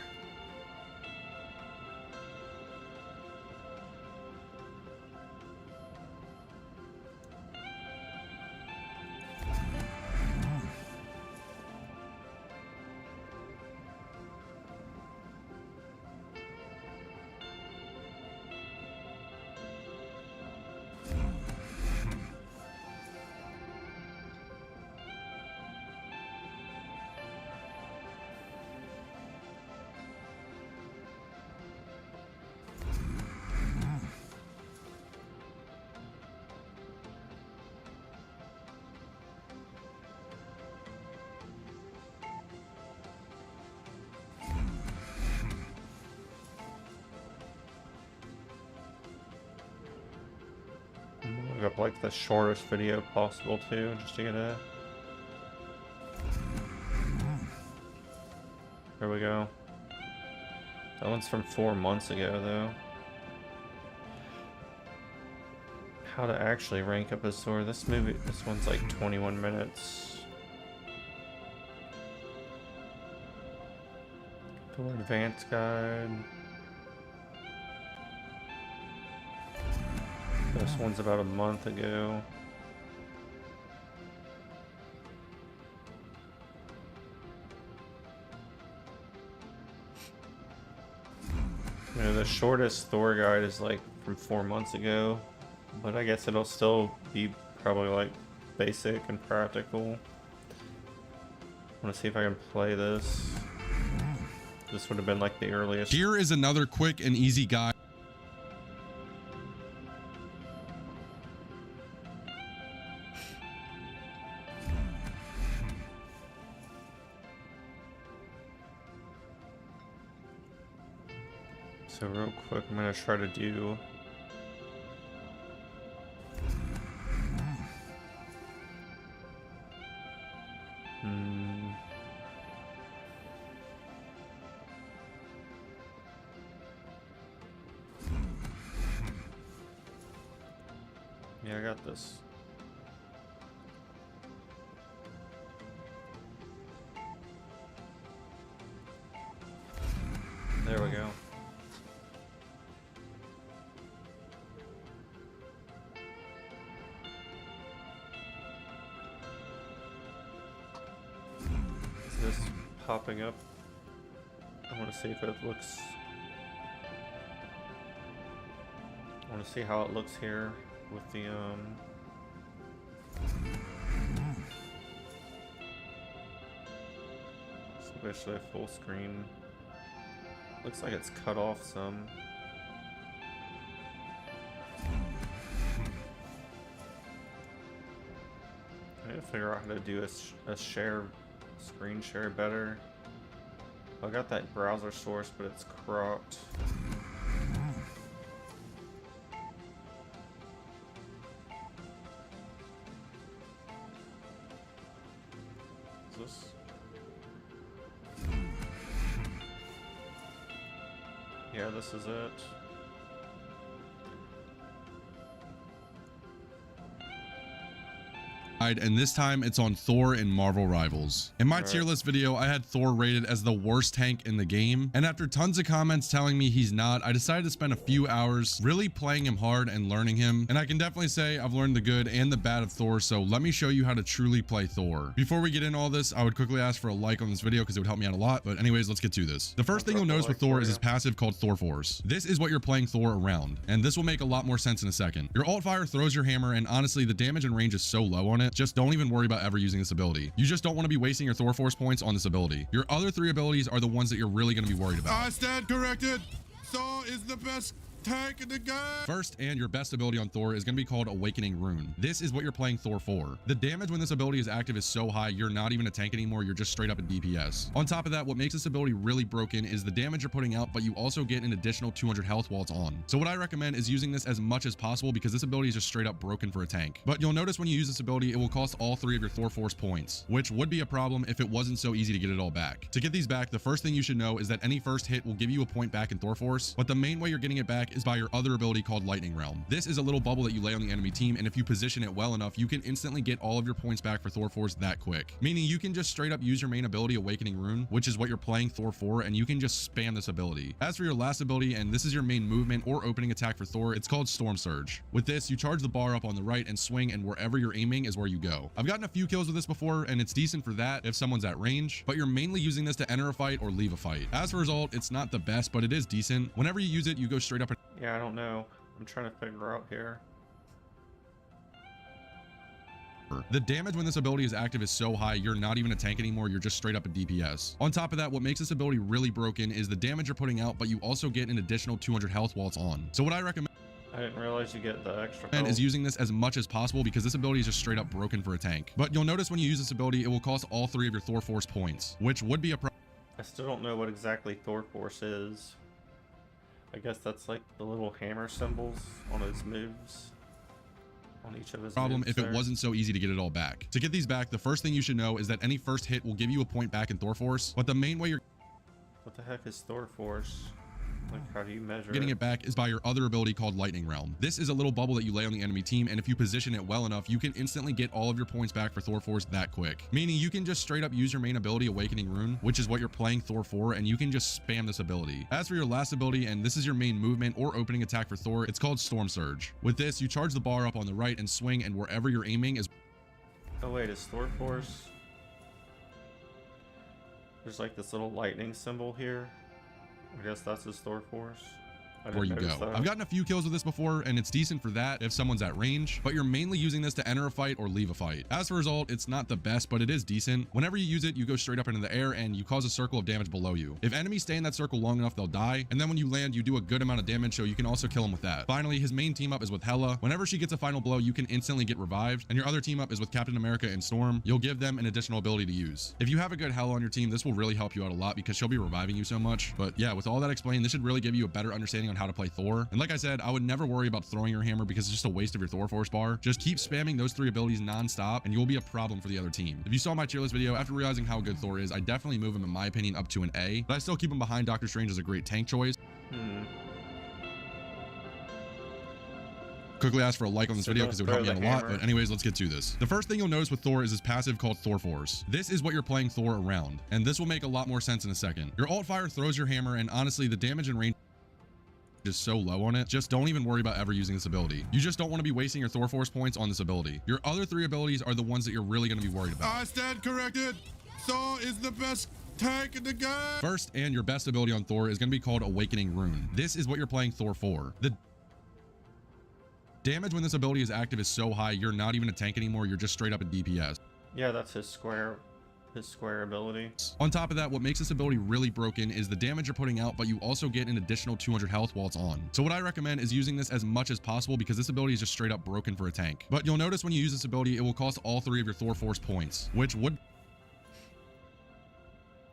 Look up like the shortest video possible too, just to get a... There we go. That one's from 4 months ago though. How to actually rank up a Thor. This one's like 21 minutes. Thor Advanced Guide. This one's about a month ago. You know, the shortest Thor guide is like from 4 months ago, but I guess it'll still be probably like basic and practical. I want to see if I can play this. This would have been like the earliest. Here is another quick and easy guide. So real quick, I'm gonna try to do... Yeah, I got this. There we go. Is this popping up? I want to see if it looks... I want to see how it looks here with the especially a full screen. Looks like it's cut off some. I need to figure out how to do a screen share better. I got that browser source, but it's cropped. Is this? Yeah, this is it. And this time it's on Thor in Marvel Rivals. In my tier list video, I had Thor rated as the worst tank in the game, and after tons of comments telling me he's not, I decided to spend a few hours really playing him hard and learning him, and I can definitely say I've learned the good and the bad of Thor, so let me show you how to truly play Thor. Before we get into all this, I would quickly ask for a like on this video because it would help me out a lot, but anyways, let's get to this. The first thing you'll notice with Thor is his passive called Thor Force. This is what you're playing Thor around, and this will make a lot more sense in a second. Your alt fire throws your hammer, and honestly, the damage and range is so low on it, just don't even worry about ever using this ability. You just don't want to be wasting your Thor Force points on this ability. Your other 3 abilities are the ones that you're really going to be worried about. I stand corrected. Thor is the best tank in the game. First and your best ability on Thor is going to be called Awakening Rune. This is what you're playing Thor for. The damage when this ability is active is so high, you're not even a tank anymore, you're just straight up a DPS. On top of that, what makes this ability really broken is the damage you're putting out, but you also get an additional 200 health while it's on. So what I recommend is using this as much as possible because this ability is just straight up broken for a tank. But you'll notice when you use this ability, it will cost all 3 of your Thor Force points, which would be a problem if it wasn't so easy to get it all back. To get these back, the first thing you should know is that any first hit will give you a point back in Thor Force, but the main way you're getting it back is by your other ability called Lightning Realm. This is a little bubble that you lay on the enemy team, and if you position it well enough, you can instantly get all of your points back for Thor Force that quick. Meaning you can just straight up use your main ability Awakening Rune, which is what you're playing Thor for, and you can just spam this ability. As for your last ability, and this is your main movement or opening attack for Thor, it's called Storm Surge. With this, you charge the bar up on the right and swing, and wherever you're aiming is where you go. I've gotten a few kills with this before, and it's decent for that if someone's at range, but you're mainly using this to enter a fight or leave a fight. As a result, it's not the best, but it is decent. Whenever you use it, you go straight up. Yeah, I don't know. I'm trying to figure out here. The damage when this ability is active is so high, you're not even a tank anymore, you're just straight up a DPS. On top of that, what makes this ability really broken is the damage you're putting out, but you also get an additional 200 health while it's on. So what I recommend I didn't realize you get the extra health. is using this as much as possible because this ability is just straight up broken for a tank. But you'll notice when you use this ability, it will cost all 3 of your Thor Force points, which would be a problem. I still don't know what exactly Thor Force is. I guess that's like the little hammer symbols on his moves. On each of his moves if it there. wasn't so easy to get it all back. To get these back, the first thing you should know is that any first hit will give you a point back in Thor Force, but the main way you're What the heck is Thor Force? Like, how do you measure getting it back is by your other ability called Lightning Realm. This is a little bubble that you lay on the enemy team, and if you position it well enough, you can instantly get all of your points back for Thor Force that quick. Meaning you can just straight up use your main ability Awakening Rune, which is what you're playing Thor for, and you can just spam this ability. As for your last ability, and this is your main movement or opening attack for Thor, it's called Storm Surge. With this, you charge the bar up on the right and swing, and wherever you're aiming is... Oh wait, is Thor Force? There's like this little lightning symbol here. I guess that's his Thor Force. I didn't where you notice go. that. I've gotten a few kills with this before, and it's decent for that if someone's at range, but you're mainly using this to enter a fight or leave a fight. As a result, it's not the best, but it is decent. Whenever you use it, you go straight up into the air and you cause a circle of damage below you. If enemies stay in that circle long enough, they'll die, and then when you land, you do a good amount of damage, so you can also kill them with that. Finally, his main team up is with Hela. Whenever she gets a final blow, you can instantly get revived, and your other team up is with Captain America and Storm. You'll give them an additional ability to use. If you have a good Hela on your team, this will really help you out a lot because she'll be reviving you so much. But yeah, with all that explained, this should really give you a better understanding on how to play Thor. And like I said, I would never worry about throwing your hammer because it's just a waste of your Thor Force bar. Just keep spamming those 3 abilities non-stop and you'll be a problem for the other team. If you saw my tier list video, after realizing how good Thor is, I definitely move him, in my opinion, up to an A, but I still keep him behind Doctor Strange as a great tank choice. Quickly ask for a like on this So video don't because it would help me throw out a the lot, hammer. but anyways, let's get to this. The first thing you'll notice with Thor is his passive called Thor Force. This is what you're playing Thor around, and this will make a lot more sense in a second. Your alt fire throws your hammer, and honestly, the damage and range is so low on it, just don't even worry about ever using this ability. You just don't want to be wasting your Thor Force points on this ability. Your other 3 abilities are the ones that you're really going to be worried about. I stand corrected. Thor is the best tank in the game. First and your best ability on Thor is going to be called Awakening Rune. This is what you're playing Thor for. The damage when this ability is active is so high, you're not even a tank anymore, you're just straight up a DPS. Yeah, that's his square ability. On top of that, what makes this ability really broken is the damage you're putting out, but you also get an additional 200 health while it's on. So what I recommend is using this as much as possible because this ability is just straight up broken for a tank. But you'll notice when you use this ability, it will cost all 3 of your Thor Force points, which would...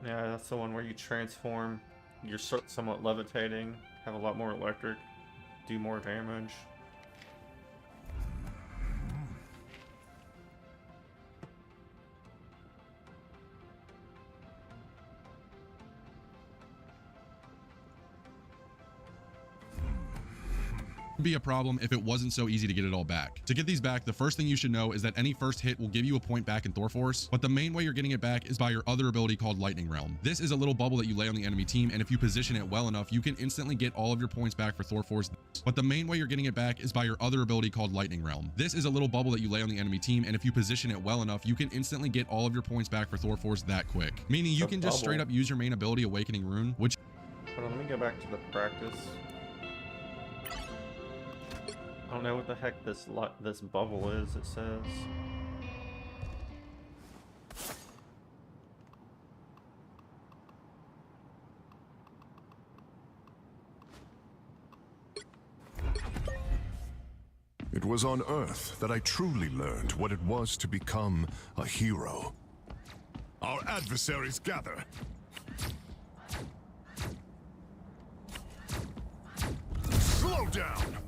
Yeah, that's the one where you transform. You're somewhat levitating, have a lot more electric, do more damage. be a problem if it wasn't so easy to get it all back. To get these back, the first thing you should know is that any first hit will give you a point back in Thor Force, but the main way you're getting it back is by your other ability called Lightning Realm. This is a little bubble that you lay on the enemy team, and if you position it well enough, you can instantly get all of your points back for Thor Force. But the main way you're getting it back is by your other ability called Lightning Realm. This is a little bubble that you lay on the enemy team, and if you position it well enough, you can instantly get all of your points back for Thor Force that quick. Meaning you can just straight up use your main ability Awakening Rune, which... Hold on, let me go back to the practice. I don't know what the heck this bubble is, it says. It was on Earth that I truly learned what it was to become a hero. Our adversaries gather. Slow down!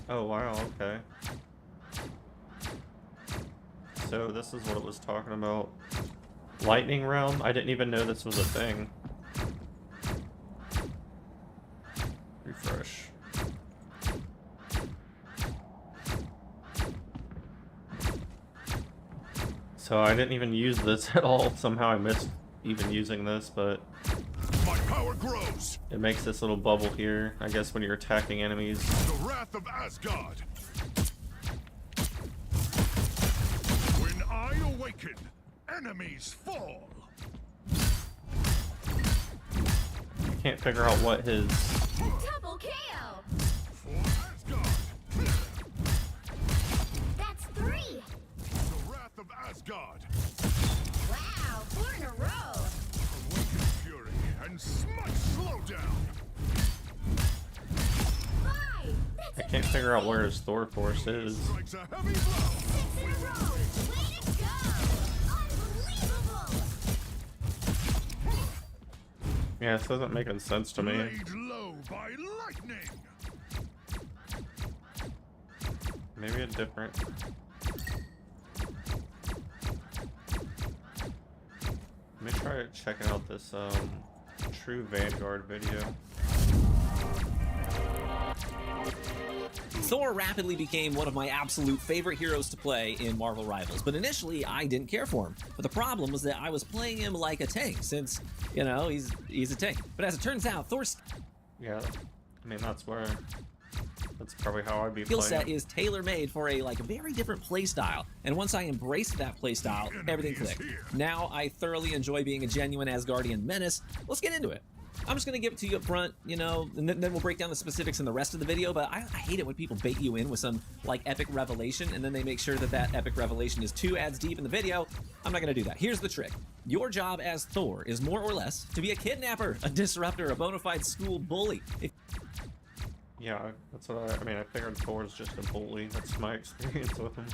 Oh wow, okay. So this is what it was talking about. Lightning Realm? I didn't even know this was a thing. Refresh. So I didn't even use this at all. Somehow I missed even using this, but My power grows! it makes this little bubble here, I guess, when you're attacking enemies. The wrath of Asgard! When I awaken, enemies fall! I can't figure out what his... Double KO. For Asgard! That's 3. The wrath of Asgard! Wow, 4 in a row. Awaken fury and smite slow down! 5. That's I can't figure out where his Thor Force is. Strikes a heavy blow! 6 in a row. Way to go. Unbelievable. Yeah, this isn't making sense to me. Laid low by lightning! Maybe a different... Let me try checking out this True Vanguard video. Thor rapidly became one of my absolute favorite heroes to play in Marvel Rivals, but initially I didn't care for him. But the problem was that I was playing him like a tank, since, you know, he's a tank. But as it turns out, Thor's Yeah, I mean, that's probably how I'd be skill playing. set is tailor-made for a very different playstyle, and once I embraced that playstyle, everything clicked. Now I thoroughly enjoy being a genuine Asgardian menace. Let's get into it. I'm just gonna give it to you up front, you know, and then we'll break down the specifics in the rest of the video, but I hate it when people bait you in with some, epic revelation, and then they make sure that epic revelation is 2 ads deep in the video. I'm not gonna do that. Here's the trick. Your job as Thor is more or less to be a kidnapper, a disruptor, a bona fide school bully. Yeah, that's what I mean, I figured Thor's just a bully. That's my experience with him.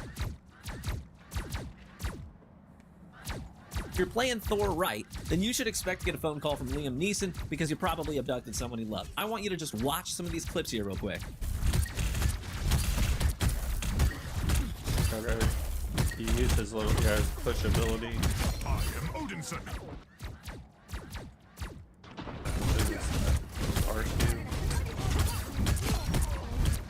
If you're playing Thor right, then you should expect to get a phone call from Liam Neeson because you probably abducted someone he loved. I want you to just watch some of these clips here real quick. Okay. He used his little guy's push ability. I am Odinson! R2.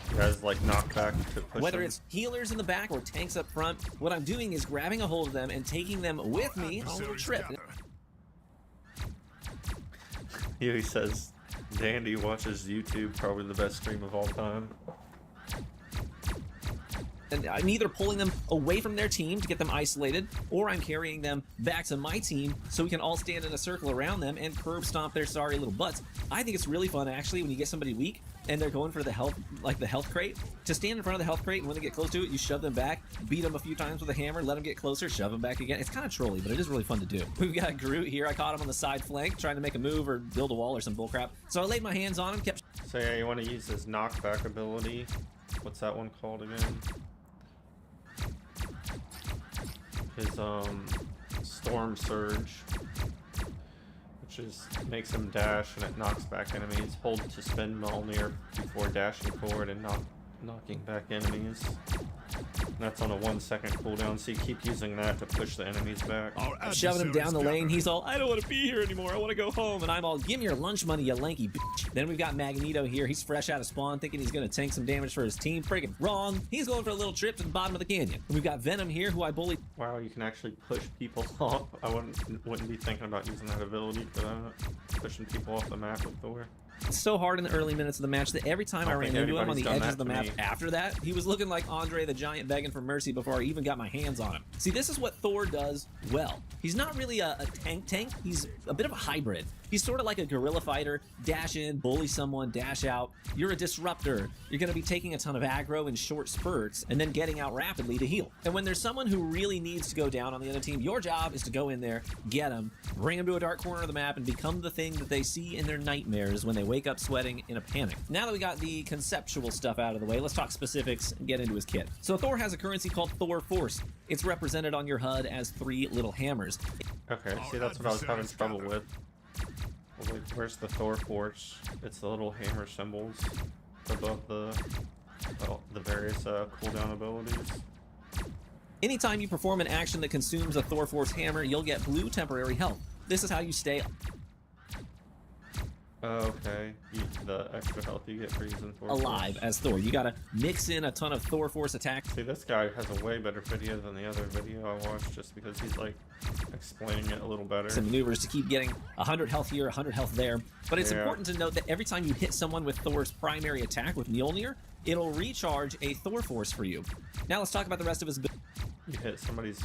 He has knockback to push Whether him. it's healers in the back or tanks up front, what I'm doing is grabbing a hold of them and taking them with me on a little trip. He says, Dandy watches YouTube, probably the best stream of all time. And I'm either pulling them away from their team to get them isolated, or I'm carrying them back to my team so we can all stand in a circle around them and curb stomp their sorry little butts. I think it's really fun, actually, when you get somebody weak and they're going for the health, the health crate, to stand in front of the health crate, and when they get close to it, you shove them back, beat them a few times with a hammer, let them get closer, shove them back again. It's kind of trolly, but it is really fun to do. We've got Groot here. I caught him on the side flank, trying to make a move or build a wall or some bullcrap. So I laid my hands on him, kept... So yeah, you want to use his knockback ability. What's that one called again? His Storm Surge, which makes him dash and it knocks back enemies. Hold to spin Mjolnir before dashing forward and knocking back enemies. And that's on a 1-second cooldown, so you keep using that to push the enemies back. I'm shoving him down the lane. He's all, I don't want to be here anymore. I want to go home. And I'm all, give me your lunch money, you lanky bitch. Then we've got Magneto here. He's fresh out of spawn, thinking he's going to tank some damage for his team. Friggin' wrong. He's going for a little trip to the bottom of the canyon. And we've got Venom here, who I bullied. Wow, you can actually push people off. I wouldn't be thinking about using that ability for that. Pushing people off the map with Thor. So hard in the early minutes of the match that every time I ran into him on the edges of the map after that, he was looking like Andre the Giant begging for mercy before I even got my hands on him. See, this is what Thor does well. He's not really a tank. He's a bit of a hybrid. He's sort of like a guerrilla fighter, dash in, bully someone, dash out. You're a disruptor. You're going to be taking a ton of aggro in short spurts and then getting out rapidly to heal. And when there's someone who really needs to go down on the other team, your job is to go in there, get them, bring them to a dark corner of the map, and become the thing that they see in their nightmares when they wake up sweating in a panic. Now that we got the conceptual stuff out of the way, let's talk specifics and get into his kit. So Thor has a currency called Thor Force. It's represented on your HUD as 3 little hammers. Okay, see, that's what I was having trouble with. Well, wait, where's the Thor Force? It's the little hammer symbols above the various cooldown abilities. Anytime you perform an action that consumes a Thor Force hammer, you'll get blue temporary health. This is how you stay Okay, the extra health you get for using Thor alive Force. as Thor. You gotta mix in a ton of Thor Force attacks. See, this guy has a way better video than the other video I watched just because he's like explaining it a little better. Some maneuvers to keep getting 100 health here, 100 health there. But it's important to note that every time you hit someone with Thor's primary attack with Mjolnir, it'll recharge a Thor Force for you. Now let's talk about the rest of his ability. You hit somebody's...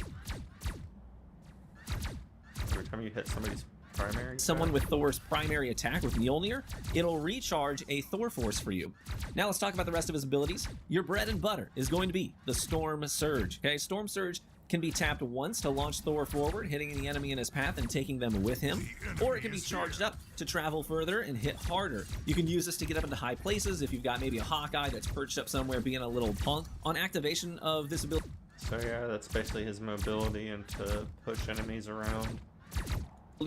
Every time you hit somebody's primary Someone attack? with Thor's primary attack with Mjolnir, it'll recharge a Thor Force for you. Now let's talk about the rest of his abilities. Your bread and butter is going to be the Storm Surge. Okay, Storm Surge can be tapped once to launch Thor forward, hitting the enemy in his path and taking them with him, or it can be charged up to travel further and hit harder. You can use this to get up into high places if you've got maybe a Hawkeye that's perched up somewhere being a little punk. On activation of this ability, So yeah, that's basically his mobility and to push enemies around.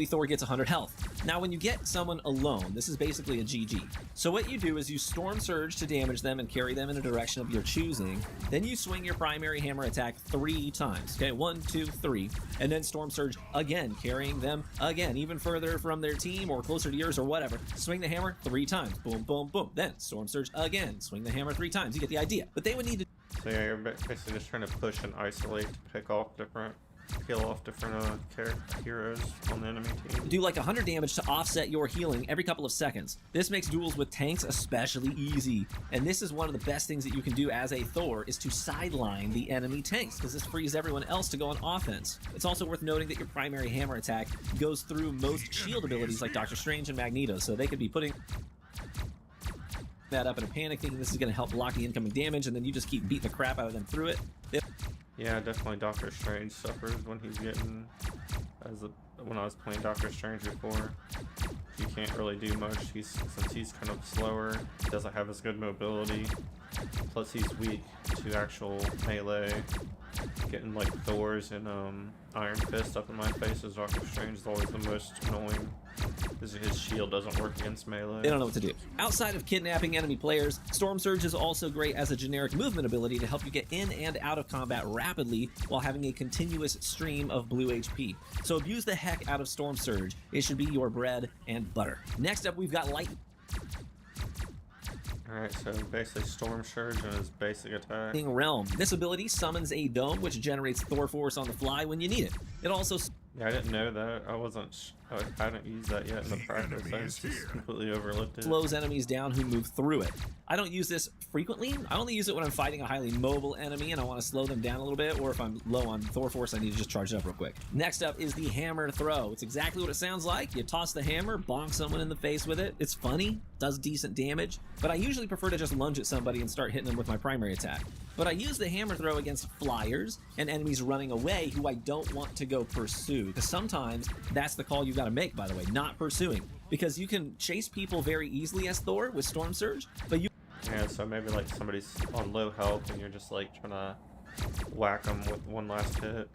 Thor gets 100 health. Now when you get someone alone, this is basically a GG. So what you do is you Storm Surge to damage them and carry them in a direction of your choosing. Then you swing your primary hammer attack 3 times. Okay, 1, 2, 3. And then Storm Surge again, carrying them again, even further from their team or closer to yours or whatever. Swing the hammer 3 times. Boom, boom, boom. Then Storm Surge again. Swing the hammer 3 times. You get the idea. But they would need to... So yeah, you're basically just trying to push and isolate to pick off different... kill off different heroes on the enemy team. do like 100 damage to offset your healing every couple of seconds. This makes duels with tanks especially easy. And this is one of the best things that you can do as a Thor is to sideline the enemy tanks because this frees everyone else to go on offense. It's also worth noting that your primary hammer attack goes through most shield abilities like Doctor Strange and Magneto, so they could be putting that up in a panic thinking this is going to help block the incoming damage, and then you just keep beating the crap out of them through it. Yeah, definitely Doctor Strange suffers when he's getting... when I was playing Doctor Strange before, he can't really do much. Since he's kind of slower, he doesn't have as good mobility. Plus he's weak to actual melee. Getting like Thor's and Iron Fist up in my face as Doctor Strange is always the most annoying. Because his shield doesn't work against melee. They don't know what to do. Outside of kidnapping enemy players, Storm Surge is also great as a generic movement ability to help you get in and out of combat rapidly while having a continuous stream of blue HP. So abuse the heck out of Storm Surge. It should be your bread and butter. Next up, we've got Lightning Alright, so basically Storm Surge and his basic attack. Realm. This ability summons a dome which generates Thor Force on the fly when you need it. It also... Yeah, I didn't know that. I hadn't used that yet in the practice. I just completely overlooked it. slows enemies down who move through it. I don't use this frequently. I only use it when I'm fighting a highly mobile enemy and I want to slow them down a little bit, or if I'm low on Thor Force, I need to just charge it up real quick. Next up is the Hammer Throw. It's exactly what it sounds like. You toss the hammer, bonk someone in the face with it. It's funny, does decent damage, but I usually prefer to just lunge at somebody and start hitting them with my primary attack. But I use the Hammer Throw against flyers and enemies running away who I don't want to go pursue, because sometimes that's the call you got to make, by the way, not pursuing, because you can chase people very easily as Thor with Storm Surge, but you... Yeah, so maybe like somebody's on low health and you're just like trying to whack them with one last hit.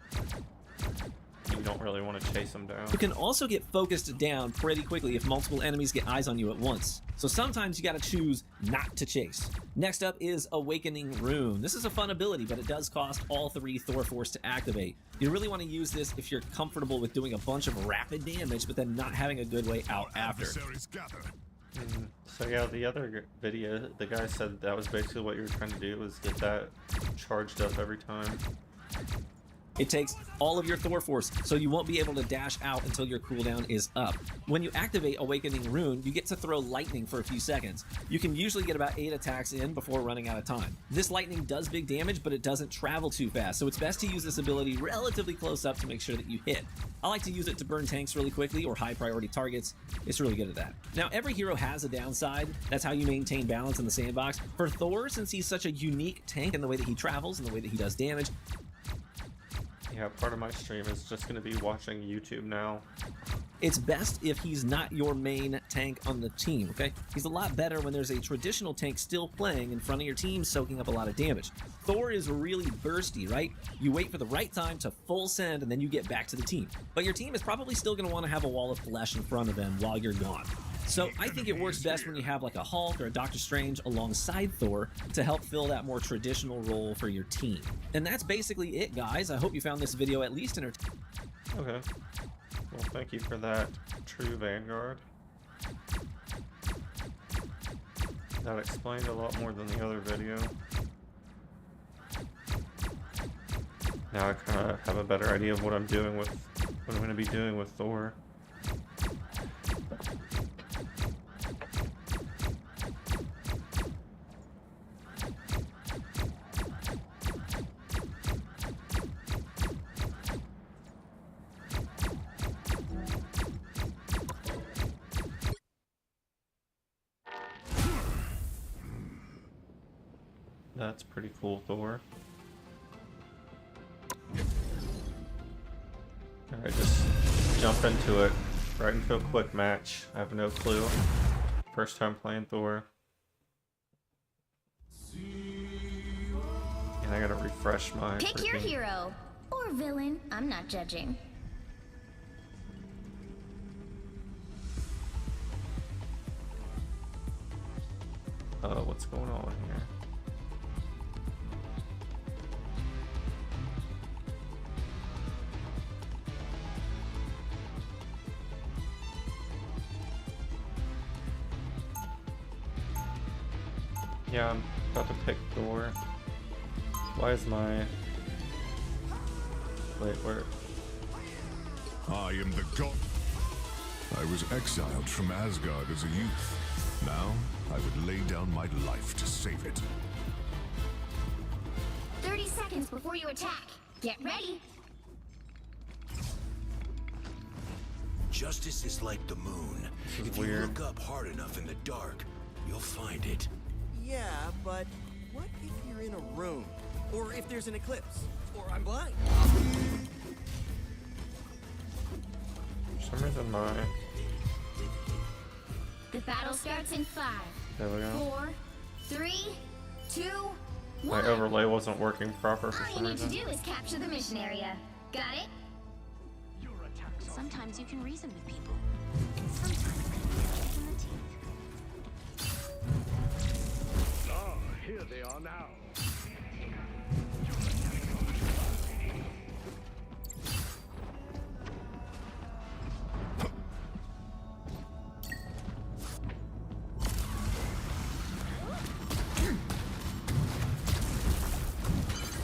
You don't really want to chase them down. You can also get focused down pretty quickly if multiple enemies get eyes on you at once. So sometimes you gotta choose not to chase. Next up is Awakening Rune. This is a fun ability, but it does cost all 3 Thor Force to activate. You really want to use this if you're comfortable with doing a bunch of rapid damage, but then not having a good way out after. So yeah, the other video, the guy said that was basically what you were trying to do, was get that charged up every time. It takes all of your Thor force, so you won't be able to dash out until your cooldown is up. When you activate Awakening Rune, you get to throw lightning for a few seconds. You can usually get about 8 attacks in before running out of time. This lightning does big damage, but it doesn't travel too fast, so it's best to use this ability relatively close up to make sure that you hit. I like to use it to burn tanks really quickly or high priority targets. It's really good at that. Now, every hero has a downside. That's how you maintain balance in the sandbox. For Thor, since he's such a unique tank in the way that he travels and the way that he does damage, Yeah, part of my stream is just going to be watching YouTube now. it's best if he's not your main tank on the team, okay? He's a lot better when there's a traditional tank still playing in front of your team, soaking up a lot of damage. Thor is really bursty, right? You wait for the right time to full send, and then you get back to the team. But your team is probably still going to want to have a wall of flesh in front of them while you're gone. So I think it works best when you have like a Hulk or a Doctor Strange alongside Thor to help fill that more traditional role for your team. And that's basically it, guys. I hope you found this video at least entertaining. Okay. Well, thank you for that, True Vanguard. That explained a lot more than the other video. Now I kind of have a better idea of what I'm doing with, what I'm going to be doing with Thor. That's pretty cool, Thor. Alright, just jump into it. Right into a quick match. I have no clue. First time playing Thor. And I gotta refresh my... Pick your hero. Or villain. I'm not judging. What's going on here? Yeah, I'm about to pick Thor. Why is my... Wait, where... I am the god. I was exiled from Asgard as a youth. Now, I would lay down my life to save it. 30 seconds before you attack. Get ready. Justice is like the moon. If you weird. look up hard enough in the dark, you'll find it. Yeah, but what if you're in a room? Or if there's an eclipse? Or I'm blind? For some reason my... The battle starts in 5, There we go. 4, 3, 2, 1. My overlay wasn't working proper for All you some need to reason. do is capture the mission area. Got it? Sometimes you can reason with people. And sometimes they can kick in the teeth. Ah, here they are now.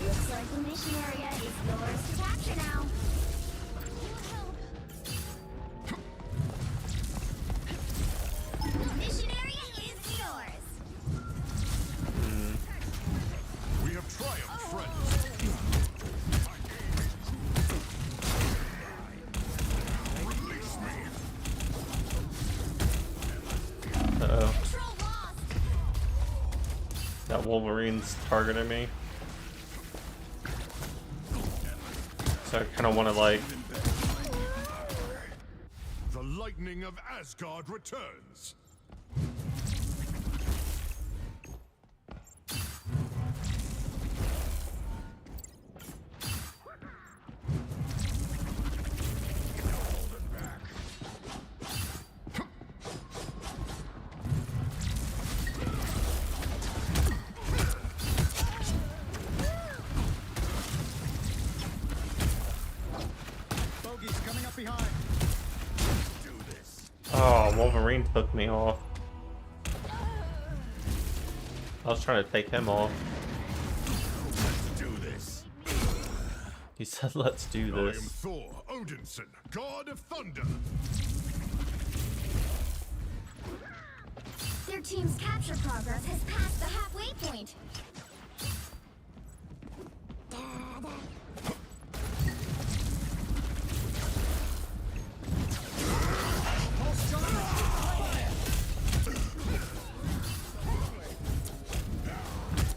Looks like the mission area is yours to capture now. The mission area is yours. We have triumphed, friends. Release me. Uh-oh. Control lost. That Wolverine's targeting me. So I kind of want to like... The lightning of Asgard returns. Bogey's coming up behind. Oh, Wolverine took me off. I was trying to take him off. Do this. He said, let's do I am this. Thor Odinson, god of thunder. Their team's capture progress has passed the halfway point.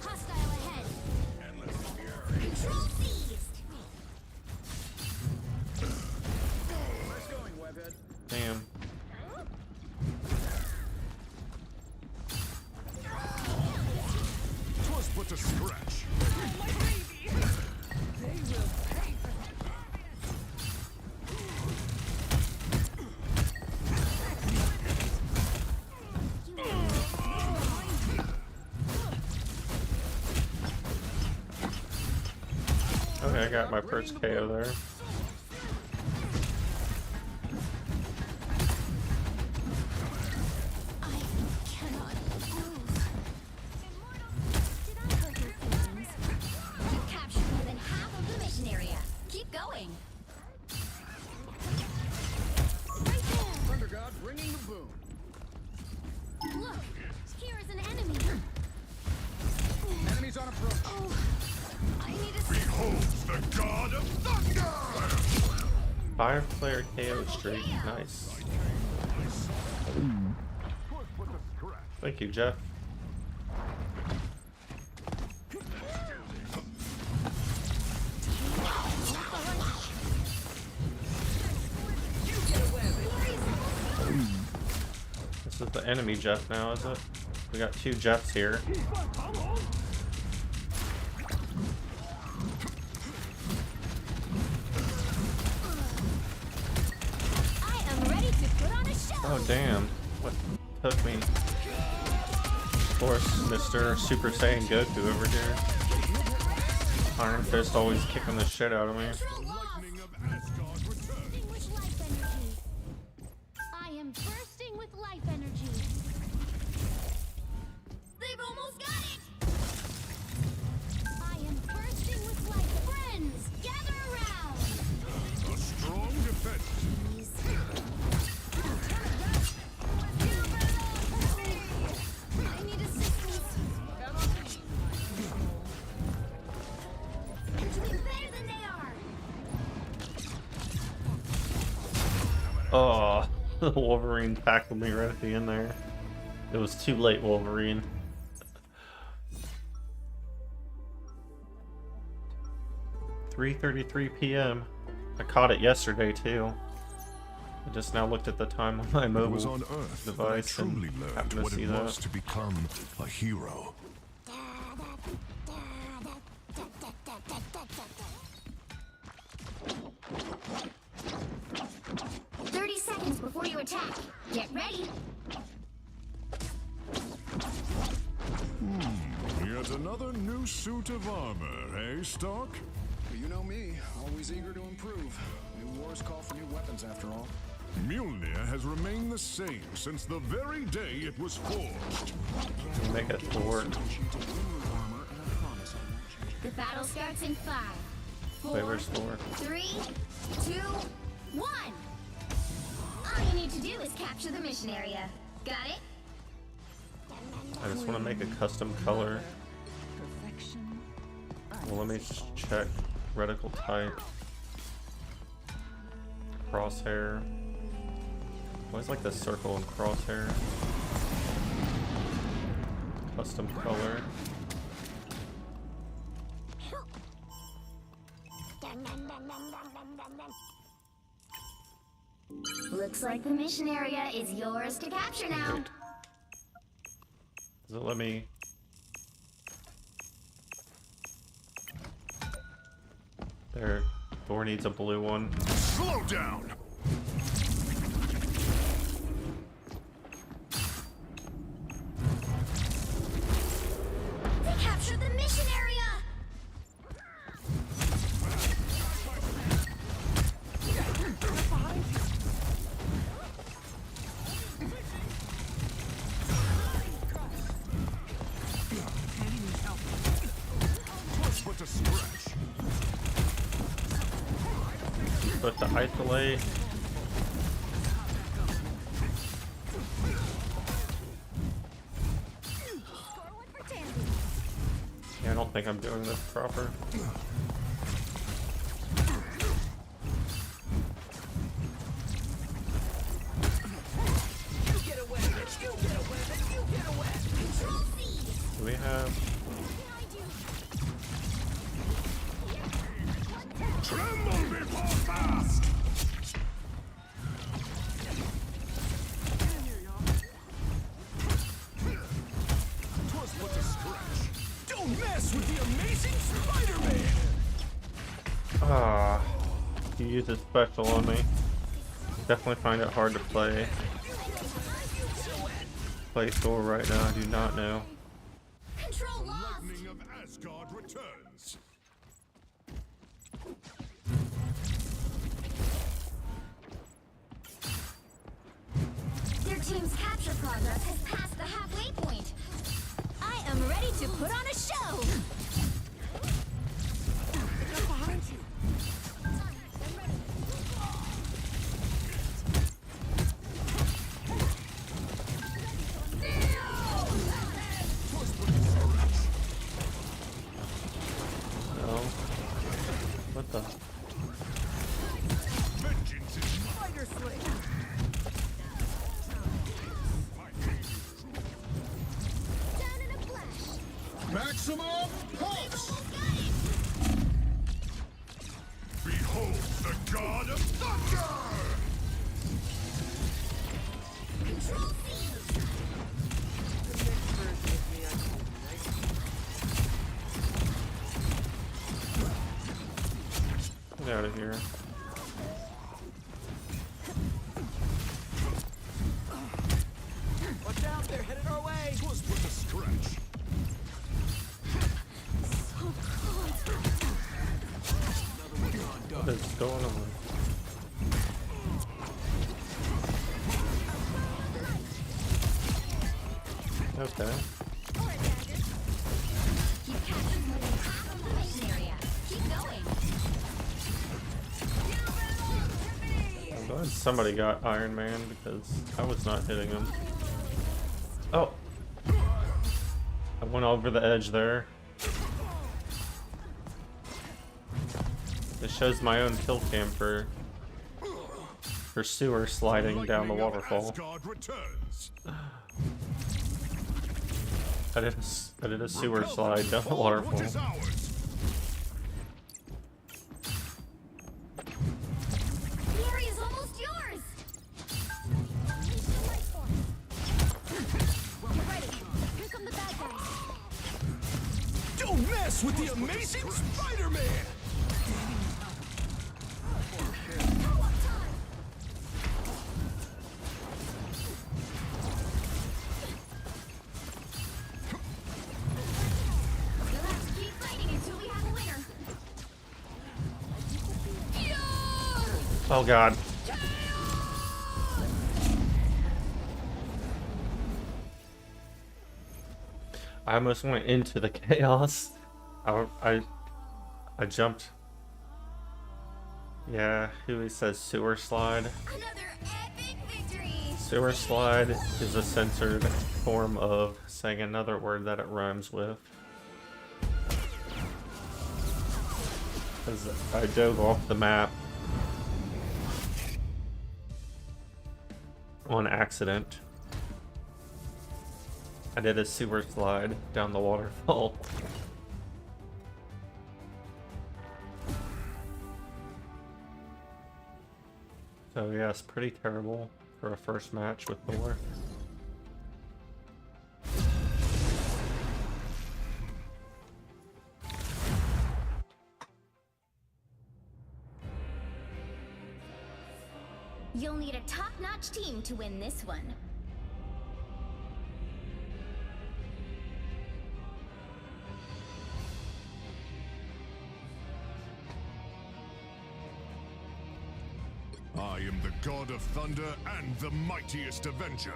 Hostile ahead. Control seized. Nice going, Webhead. Damn. Twas but a scratch. Okay, I got my first KO there. I cannot move. Did I hurt your feelings? You captured more than half of the mission area. Keep going. Right there. Thunder God bringing the boom. Look, here is an enemy. Enemies on approach. Oh, I need a Behold the god of thunder! Fire Flare KO streak. Nice. Thank you, Jeff. This is the enemy Jeff now, is it? We got two Jeffs here. I am ready to put on a show. Oh damn. What took me? Of course, Mr. Super Saiyan Goku over here. Iron Fist always kicking the shit out of me. Lightning of Asgard returns. Distinguish life energy. I am bursting with life energy. They've almost got it. I am bursting with life. Friends, gather around. A strong defense. I need assistance. You're doing better than they are. Oh, the Wolverine tackled me right at the end there. It was too late, Wolverine. "3:33 p.m. I caught it yesterday too. I just now looked at the time on my It mobile was on Earth that I device and truly learned happened to what see it that. was to become a hero. 30 seconds before you attack. Get ready. Yet another new suit of armor, eh, Stark? You know me, always eager to improve. New wars call for new weapons after all. Mjolnir has remained the same since the very day it was forged. Make it Thor. The battle starts in 5, 4, Wait, where's Thor? 3, 2, 1. All you need to do is capture the mission area. Got it? I just want to make a custom color. Perfection. Well, let me just check reticle type. Crosshair. Always like the circle and crosshair. Custom color. Looks like the mission area is yours to capture now. Wait. Does it let me? There. Thor needs a blue one. Slow down! They captured the mission area! Twas but a scratch. supposed to isolate. Yeah, I don't think I'm doing this proper. Do we have... Tremble before fast! Twas but a scratch. Don't mess with the amazing Spider-Man! Ah, he uses special on me. Definitely find it hard to play Thor right now. I do not know. Control lost. Lightning of Asgard returns. Their team's capture progress has passed the halfway point. I am ready to put on a show. Look behind you. No. What the? Vengeance is Spider Sling! Down in a flash. Maximum pulse! behold the god of thunder! Control C. The next version of me, I can be nice. Get out of here. Watch out, they're headed our way! Twas but a scratch. What is going on? Okay. You've captured more than half of the mission area. Keep going. I'm glad somebody got Iron Man because I was not hitting him. Oh! I went over the edge there. It shows my own kill cam for sewer sliding down the Lightning of waterfall. Asgard returns. I did a sewer slide down the All what waterfall. is ours. The area's almost yours. We're ready. Here come the bad guys. Don't mess with the amazing Spider-Man! You'll have to keep fighting until we have a winner. Oh god. I almost went into the chaos. I jumped. Yeah, Huey says sewer slide. Another epic victory. Sewer slide is a censored form of saying another word that it rhymes with. Because I dove off the map on accident. I did a sewer slide down the waterfall. So yes, pretty terrible for a first match with Thor. You'll need a top-notch team to win this one. I am the god of thunder and the mightiest avenger.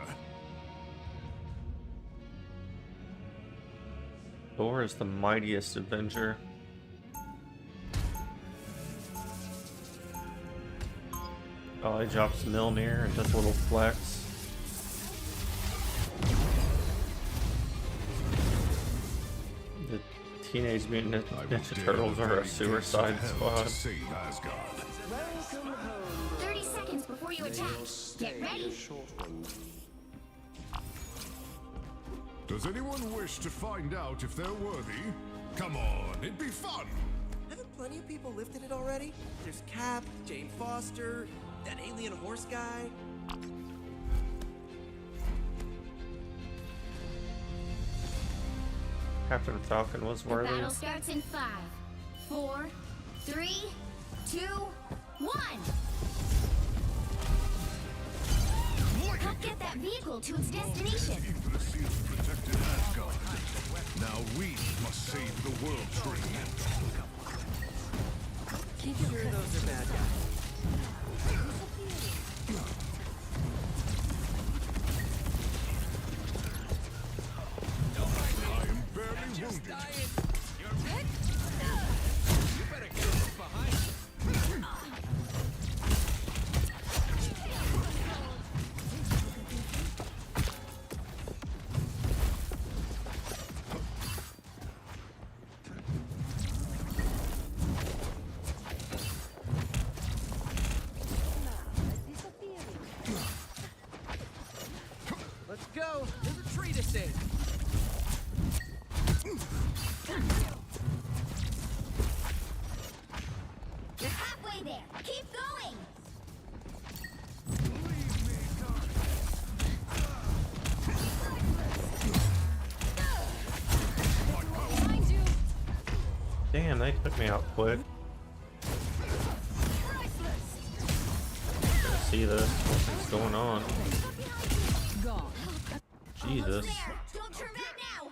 Thor is the mightiest avenger. Oh, he drops Milner and does a little flex. The Teenage Mutant Ninja Turtles are a suicide squad. 30 seconds before you attack. Get ready. Does anyone wish to find out if they're worthy? Come on, it'd be fun! Haven't plenty of people lifted it already? There's Cap, Jane Foster, that alien horse guy. Captain Falcon was The worthy. battle starts in 5, 4, 3, 2, 1. Help get that vehicle to its destination. Now we must save the world tree. Keep sure those are bad guys. I am barely wounded. Let's go. There's a tree to save. You're halfway there. Keep going. Behind you. Damn, they took me out quick. I see this. What's going on? Gone. Jesus. There. Don't turn back now.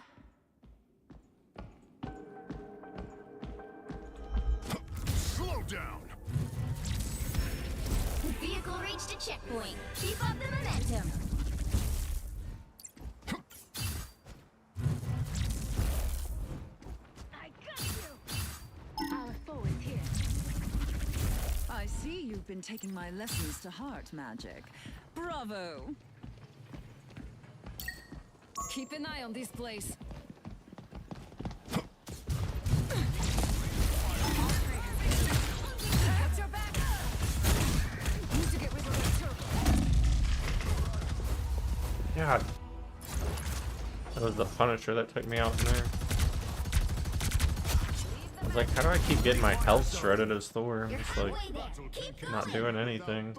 Slow down! The vehicle reached a checkpoint. Keep up the momentum. I got you. Our foe is here. I see you've been taking my lessons to heart, Magic. Bravo! Keep an eye on this place. Got your back. Need to get rid of that turtle. God. That was the Punisher that took me out in there. I was like, how do I keep getting my health shredded as Thor? I'm just like, Halfway there. Keep going. not doing anything.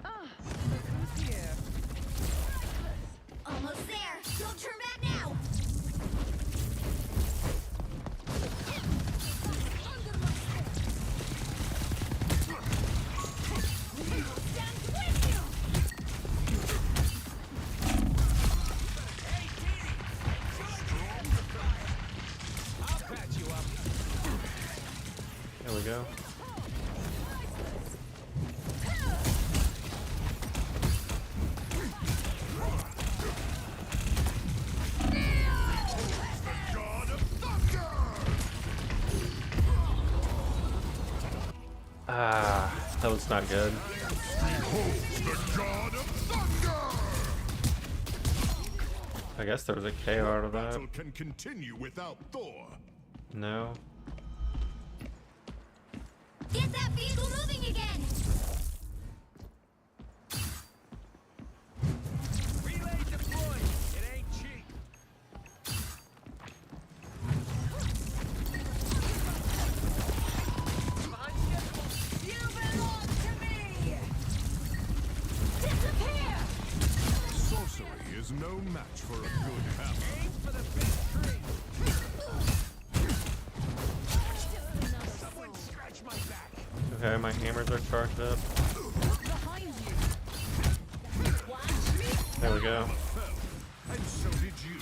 Ah, look who's here. Almost there. Don't turn back now. There we go. Ah, that was not good. I guess there was a KO out of that. Battle can continue without Thor. No. Get that vehicle moving again. Relay deployed. It ain't cheap. You belong to me. Disappear. Sorcery is no match for a good hammer. Aim for the big tree. Someone scratch my back. Okay, my hammers are charged up. Behind you. There we go. And so did you.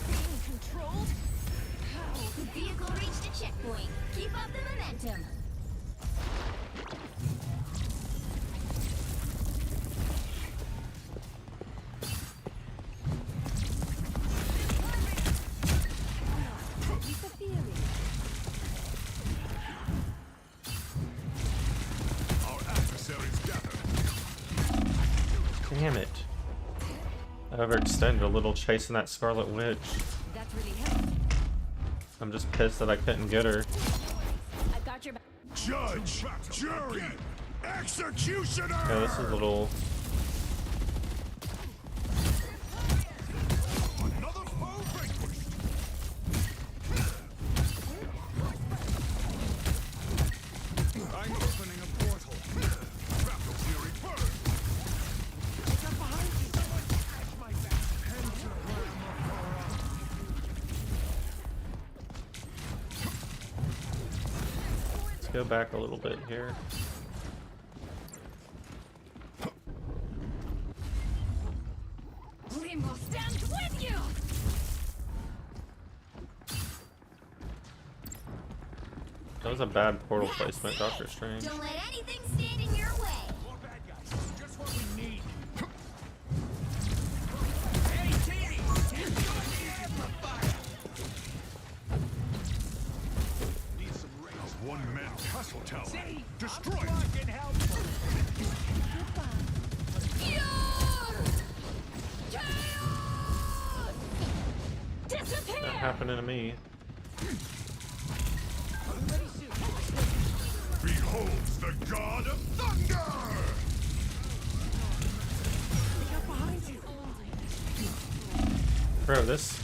Being controlled? The vehicle reached a checkpoint. Keep up the momentum. Damn it. I overextended a little chasing that Scarlet Witch. That really helped. I'm just pissed that I couldn't get her. I got your back. Judge, jury, executioner! Yeah, this is a little... Another foe vanquished. I'm opening a portal. Battle Fury first. Get behind you. Catch my back. Pentagram of horror. Let's go back a little bit here. Limbo stands with you! That was a bad portal placement, Doctor Strange. Don't let anything stand in your way. More bad guys. Just what we need. Hey, Teeny! Enjoy the amplifier! Need some rays. One-man castle tower. Destroy it. Fucking helpful! Disappear! That happening to me. Beholds the god of thunder! Bro, this...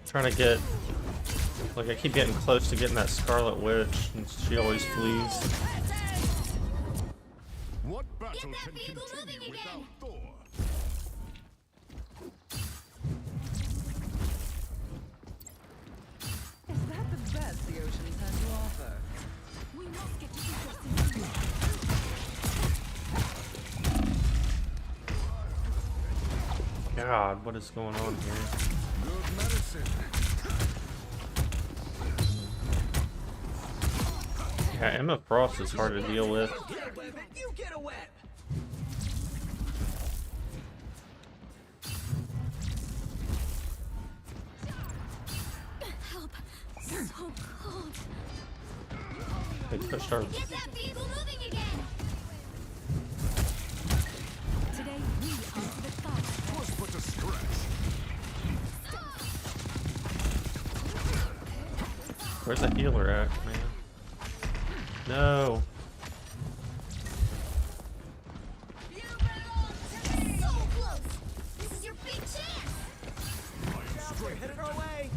Trying to get... Like, I keep getting close to getting that Scarlet Witch, and she always flees. What battle Get that can vehicle moving continue again. without Thor? Is that the best the oceans has to offer? We must get to the destination. God, what is going on here? Good medicine. Yeah, Emma Frost is hard to deal with. You get a web! Help! So cold. They pushed our... Get that vehicle moving again! Today we are the thought. Was but a scratch. Where's the healer at, man? No. You belong to me! So close! This is your big chance! We're headed our way!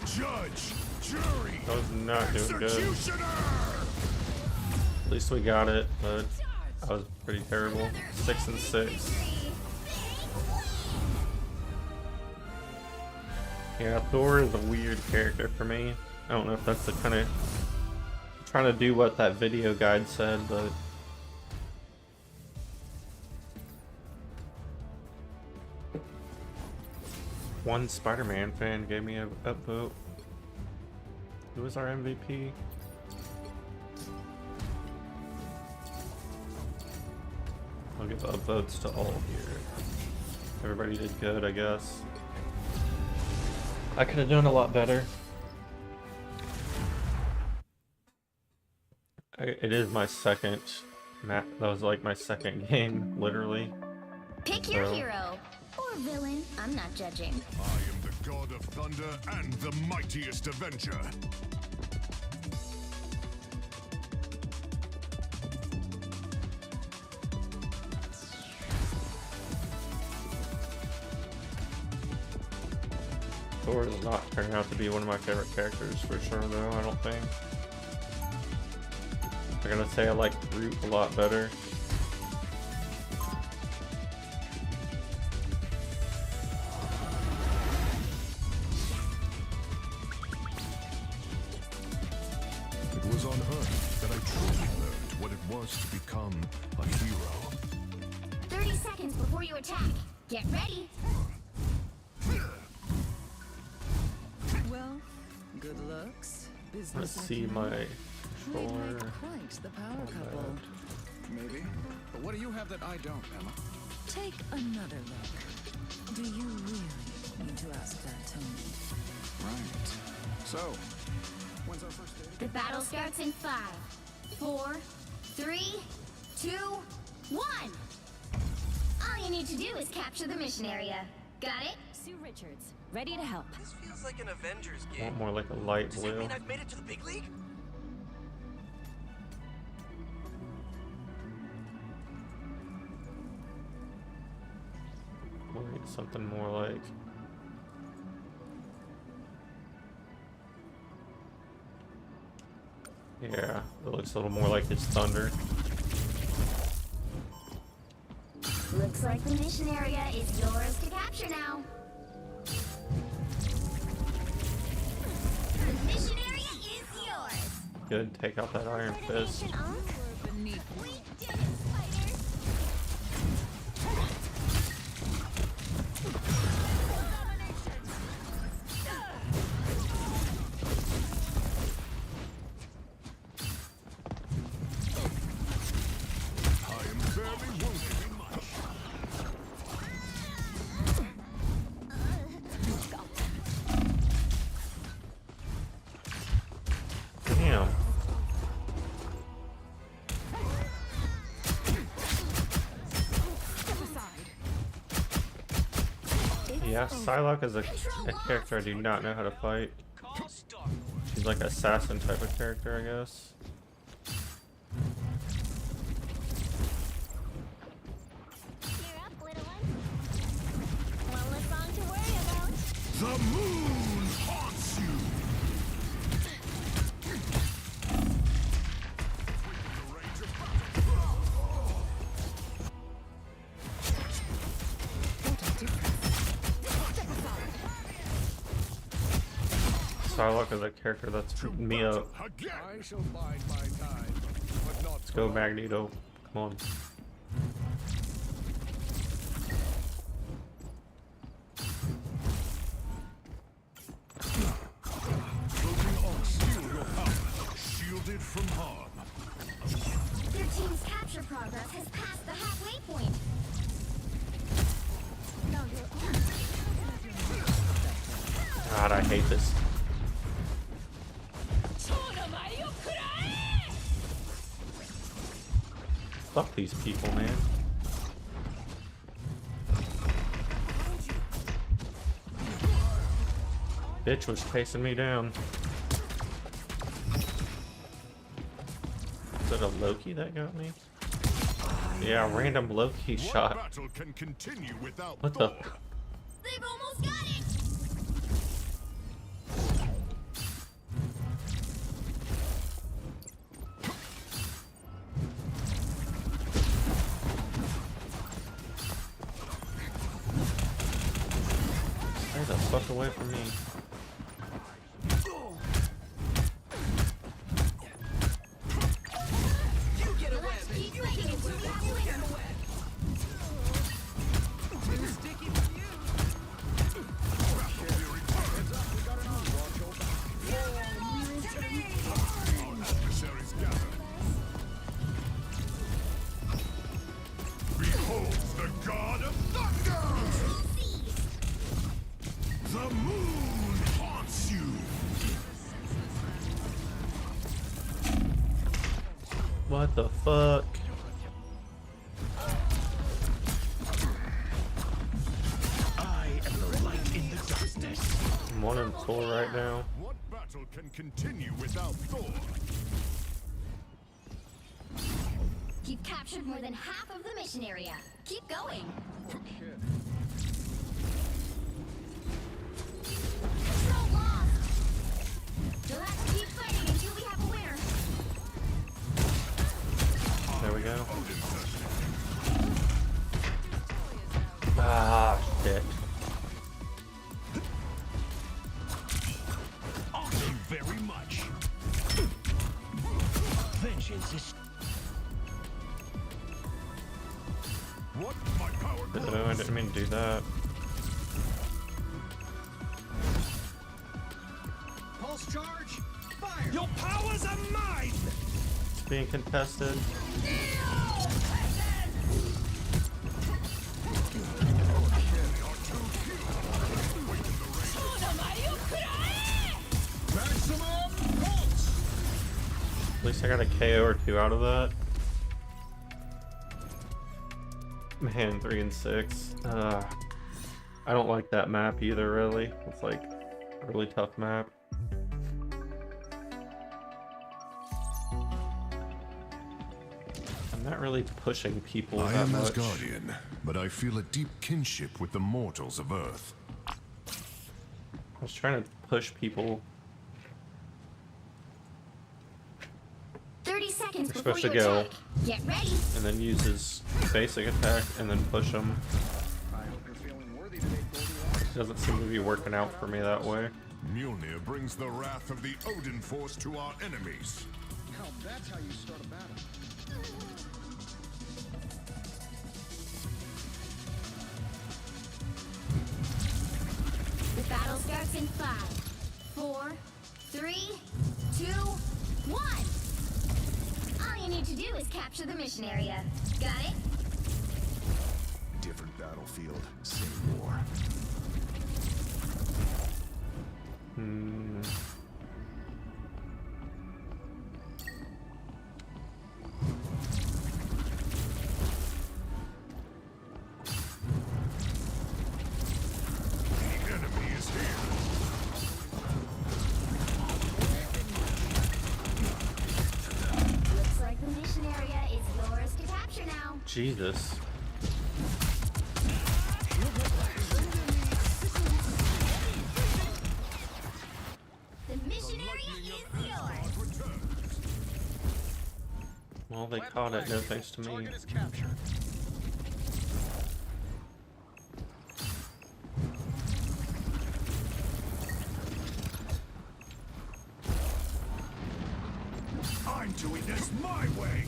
Judge, jury, That was not doing good. executioner! At least we got it, but that was pretty terrible. 6 and 6. Yeah, Thor is a weird character for me. I don't know if that's the kind of... trying to do what that video guide said, but... One Spider-Man fan gave me a upvote. Who was our MVP? I'll give upvotes to all here. Everybody did good, I guess. I could have done a lot better. It is my second map. That was like my second game, literally. Pick your So- hero. Or villain. I'm not judging. I am the god of thunder and the mightiest avenger. Thor does not turn out to be one of my favorite characters for sure, though. I don't think. I'm gonna say I like Groot a lot better. It was on Earth that I truly learned what it was to become a hero. 30 seconds before you attack. Get ready. Well, good looks. Business Let's like see you. my We'd make controller. quite the power Not couple. bad. Maybe. But what do you have that I don't, Emma? Take another look. Do you really need to ask that, Tony? Right. So, when's our first date? The battle starts in 5, 4, 3, 2, 1. All you need to do is capture the mission area. Got it? Sue Richards, ready to help. This feels like an Avengers game. Want more like a light Does that blue. mean I've made it to the big league? Or something more like. Yeah, it looks a little more like it's thunder. Looks like the mission area is yours to capture now. The mission area is yours. Good, take out that iron fist. Beneath We did it, Spider. I am barely wounded much. Damn. Yeah, Psylocke is a character I do not know how to fight. She's like an assassin type of character, I guess. Cheer up, little one. One less song to worry about. The moon haunts you. Psylocke is a character that's me up. Again. I shall bide my time, but not Let's go, Magneto. Come on. Floating on, steal your power. Shielded from harm. Your team's capture progress has passed the halfway point. God, I hate this. Fuck these people, man. Bitch was chasing me down. Is it a Loki that got me? Yeah, random Loki What shot. battle can continue without What the? Thor? They've almost got it. Stay the fuck away from me. You get a web, Let's and keep you fighting get a until web, we and have you a get a winner. web. Too sticky for you. Our adversaries gather. Behold the god of thunder! The moon haunts you! What the fuck? I am the light in the darkness. I'm one and four right now. What battle can continue without Thor? You've captured more than half of the mission area. Keep going. Control lost. You'll have to keep fighting until we have a winner. There we go. Ah, shit. Thank you very much. Vengeance is. What? My power Oh, I didn't mean to do that. Pulse charge. Your powers are mine! It's being contested. At least I got a KO or 2 out of that. Man, 3 and 6. I don't like that map either, really. It's like a really tough map. I'm not really pushing people I that am much. Asgardian, but I feel a deep kinship with the mortals of Earth. I was trying to push people. 30 seconds You're before supposed you to go. attack. Get ready. And then use his basic attack and then push him. I hope you're feeling worthy today, Goldilocks. Doesn't seem to be working out for me that way. Mjolnir brings the wrath of the Odin Force to our enemies. Now that's how you start a battle. The battle starts in 5, 4, 3, 2, 1. All you need to do is capture the mission area. Got it? Different battlefield, same war. The enemy is here. Looks like the mission area is yours to capture now. Jesus. The mission area is yours. Well, they caught it, no thanks to me. Target is captured. I'm doing this my way.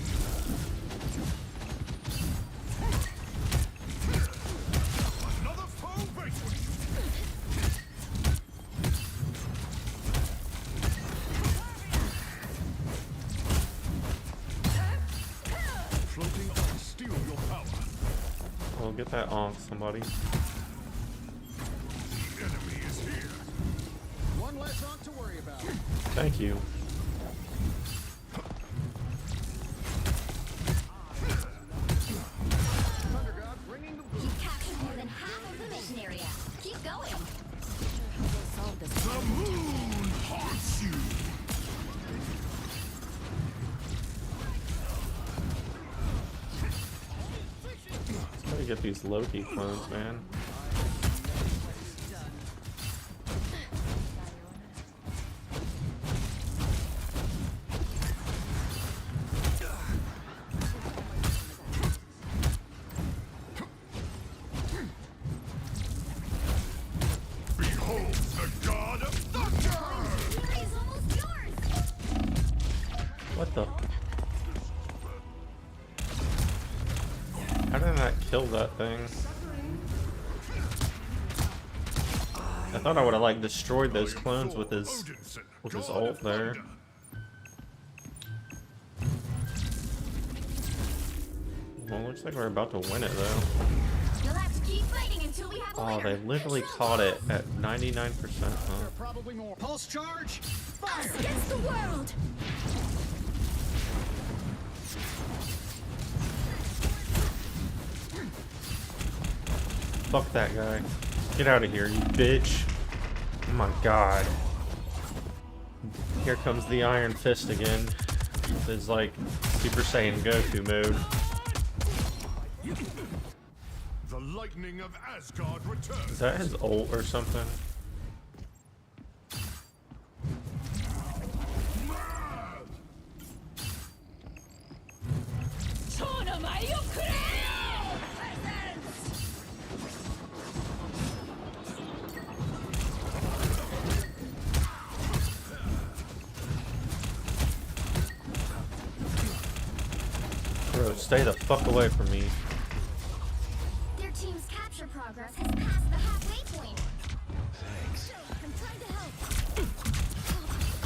Another foe vanquished. Floating on, steal your power. Well, get that onk, somebody. The enemy is here. One less on to worry about. Thank you. Thunder God bringing the boom. You've captured more than half of the mission area. Keep going. The moon haunts you. Gotta get these Loki clones, man. Behold the god of thunder. Area's almost yours. What the? How did I not kill that thing? I thought I would have like destroyed those clones with his ult there. Well, looks like we're about to win it though. You'll have to keep fighting until we have a Oh, winner. they literally caught it at 99%, huh? Probably more. Pulse charge. Us against the world. Fuck that guy. Get out of here, you bitch. Oh my god. Here comes the Iron Fist again. It's like Super Saiyan Goku mode. The lightning of Asgard returns. Is that his ult or something? Bro, stay the fuck away from me. Their team's capture progress has passed the halfway point. Thanks. I'm trying to help.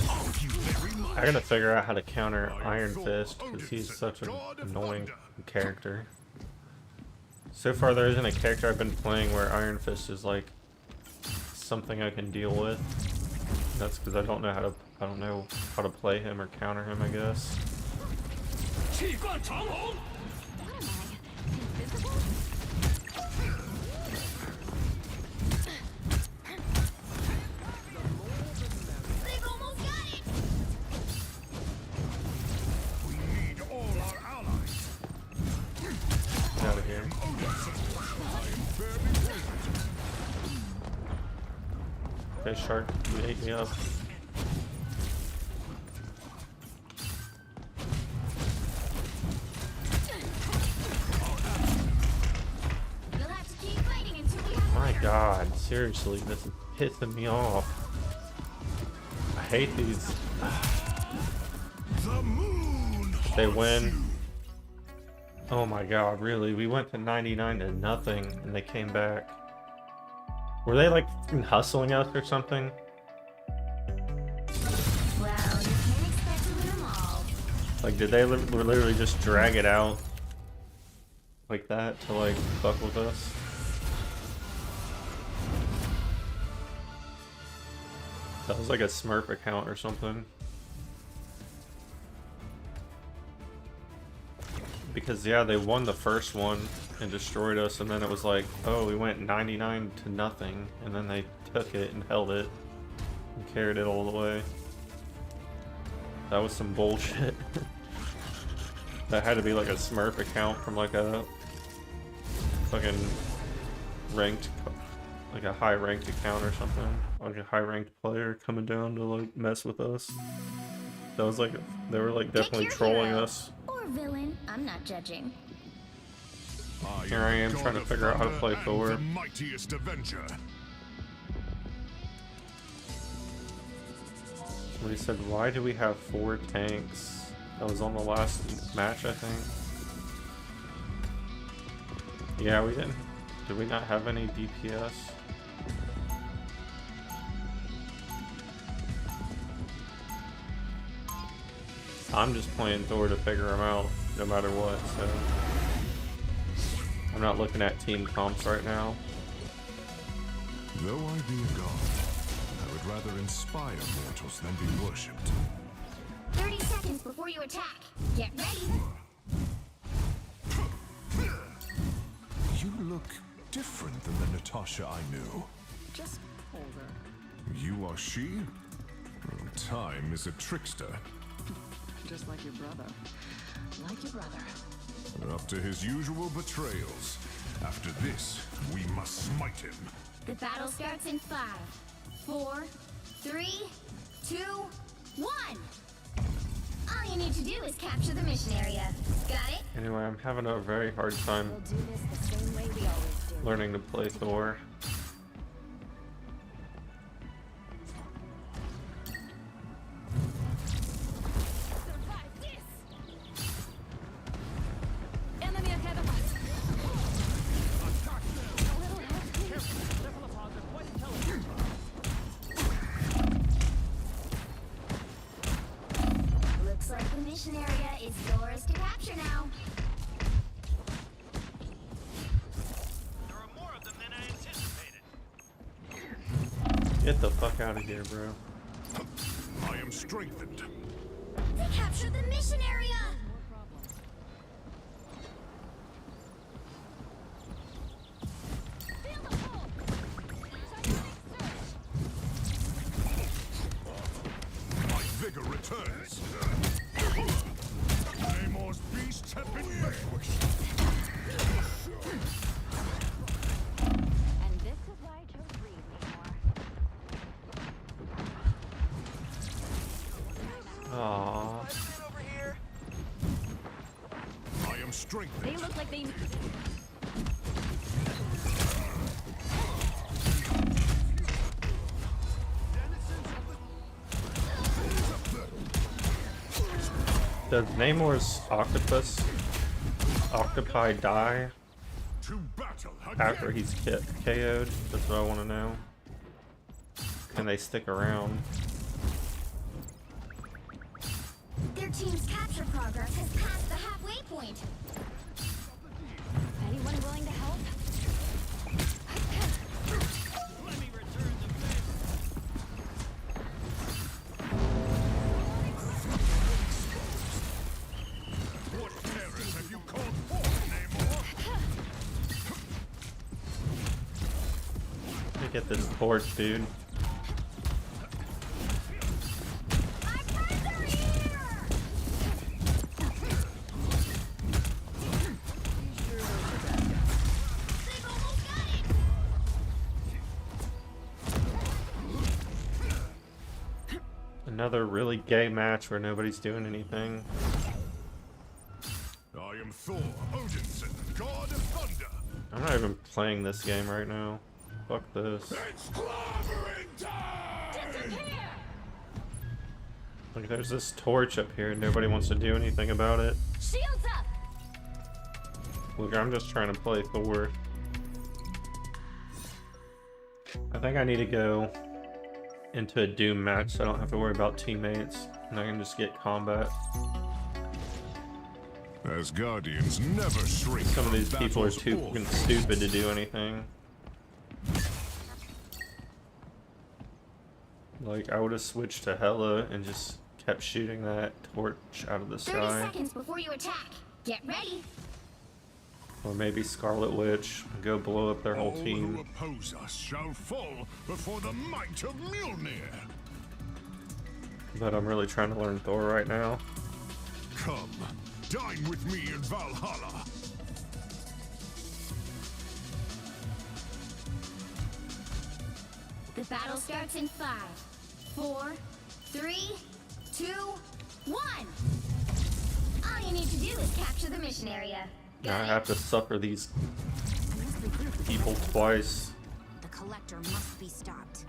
Oh, you I gotta figure out how to counter Iron Fist because he's such an annoying character. So far, there isn't a character I've been playing where Iron Fist is like something I can deal with. That's because I don't know how to play him or counter him, I guess. They've almost got it. We need all our allies. Get out of here. Okay, Shark, you ate me up. You'll have to keep fighting until we have My God, seriously, this is pissing me off. I hate these. The moon. They win. Oh my God, really? We went to 99 to nothing, and they came back. Were they like hustling us or something? Well, you can't expect to win them all. Like, did they literally just drag it out like that to like fuck with us? That was like a Smurf account or something. Because yeah, they won the first one and destroyed us, and then it was like, oh, we went 99 to nothing, and then they took it and held it and carried it all the way. That was some bullshit. That had to be like a Smurf account from like a fucking ranked, like a high ranked account or something, like a high ranked player coming down to like mess with us. That was like, they were like definitely trolling us. Or villain, I'm not judging. Here I am trying to figure out how to play Thor. The mightiest Avenger. Somebody said, why do we have 4 tanks? That was on the last match, I think. Yeah, we didn't. Did we not have any DPS? I'm just playing Thor to figure him out, no matter what, so... I'm not looking at team comps right now. Though I be a god, I would rather inspire mortals than be worshipped. 30 seconds before you attack. Get ready. You look different than the Natasha I knew. Just older. You are she? Well, time is a trickster. Just like your brother. Like your brother. Up to his usual betrayals. After this, we must smite him. The battle starts in 5, 4, 3, 2, 1. All you need to do is capture the mission area. Got it? Anyway, I'm having a very hard time We'll do this the same way we always do. learning to play Thor. Survive this. Enemy ahead of us. Looks like the mission area is yours to capture now. There are more of them than I anticipated. Get the fuck out of here, bro. I am strengthened. They captured the mission area. My vigor returns. Namor's beasts have been vanquished. And this is why I chose Reed, Namor. Aww. Over here. I am strengthened. They look like they... Does Namor's octopi die To battle after he's KO'd? That's what I want to know. Can they stick around? Their team's capture progress has passed the halfway point. Anyone willing to help? Let me return the favor. What terrors have you called forth, Namor? Let me get this torch, dude. Another really gay match where nobody's doing anything. I am Thor Odinson, god of thunder. I'm not even playing this game right now. Fuck this. It's clobbering time! Like, there's this torch up here and nobody wants to do anything about it. Shields up! Look, I'm just trying to play Thor. I think I need to go into a Doom match so I don't have to worry about teammates and I can just get combat. Asgardians never shrink. Some of from these people are battle's too war. fucking stupid to do anything. Like, I would have switched to Hela and just kept shooting that torch out of the 30 sky. seconds before you attack. Get ready. Or maybe Scarlet Witch and go blow up their whole All who team. oppose us shall fall before the might of Mjolnir. But I'm really trying to learn Thor right now. Come, dine with me in Valhalla. The battle starts in 5, 4, 3, 2, 1. All you need to do is capture the mission area. Now I have to suffer these people twice. The collector must be stopped.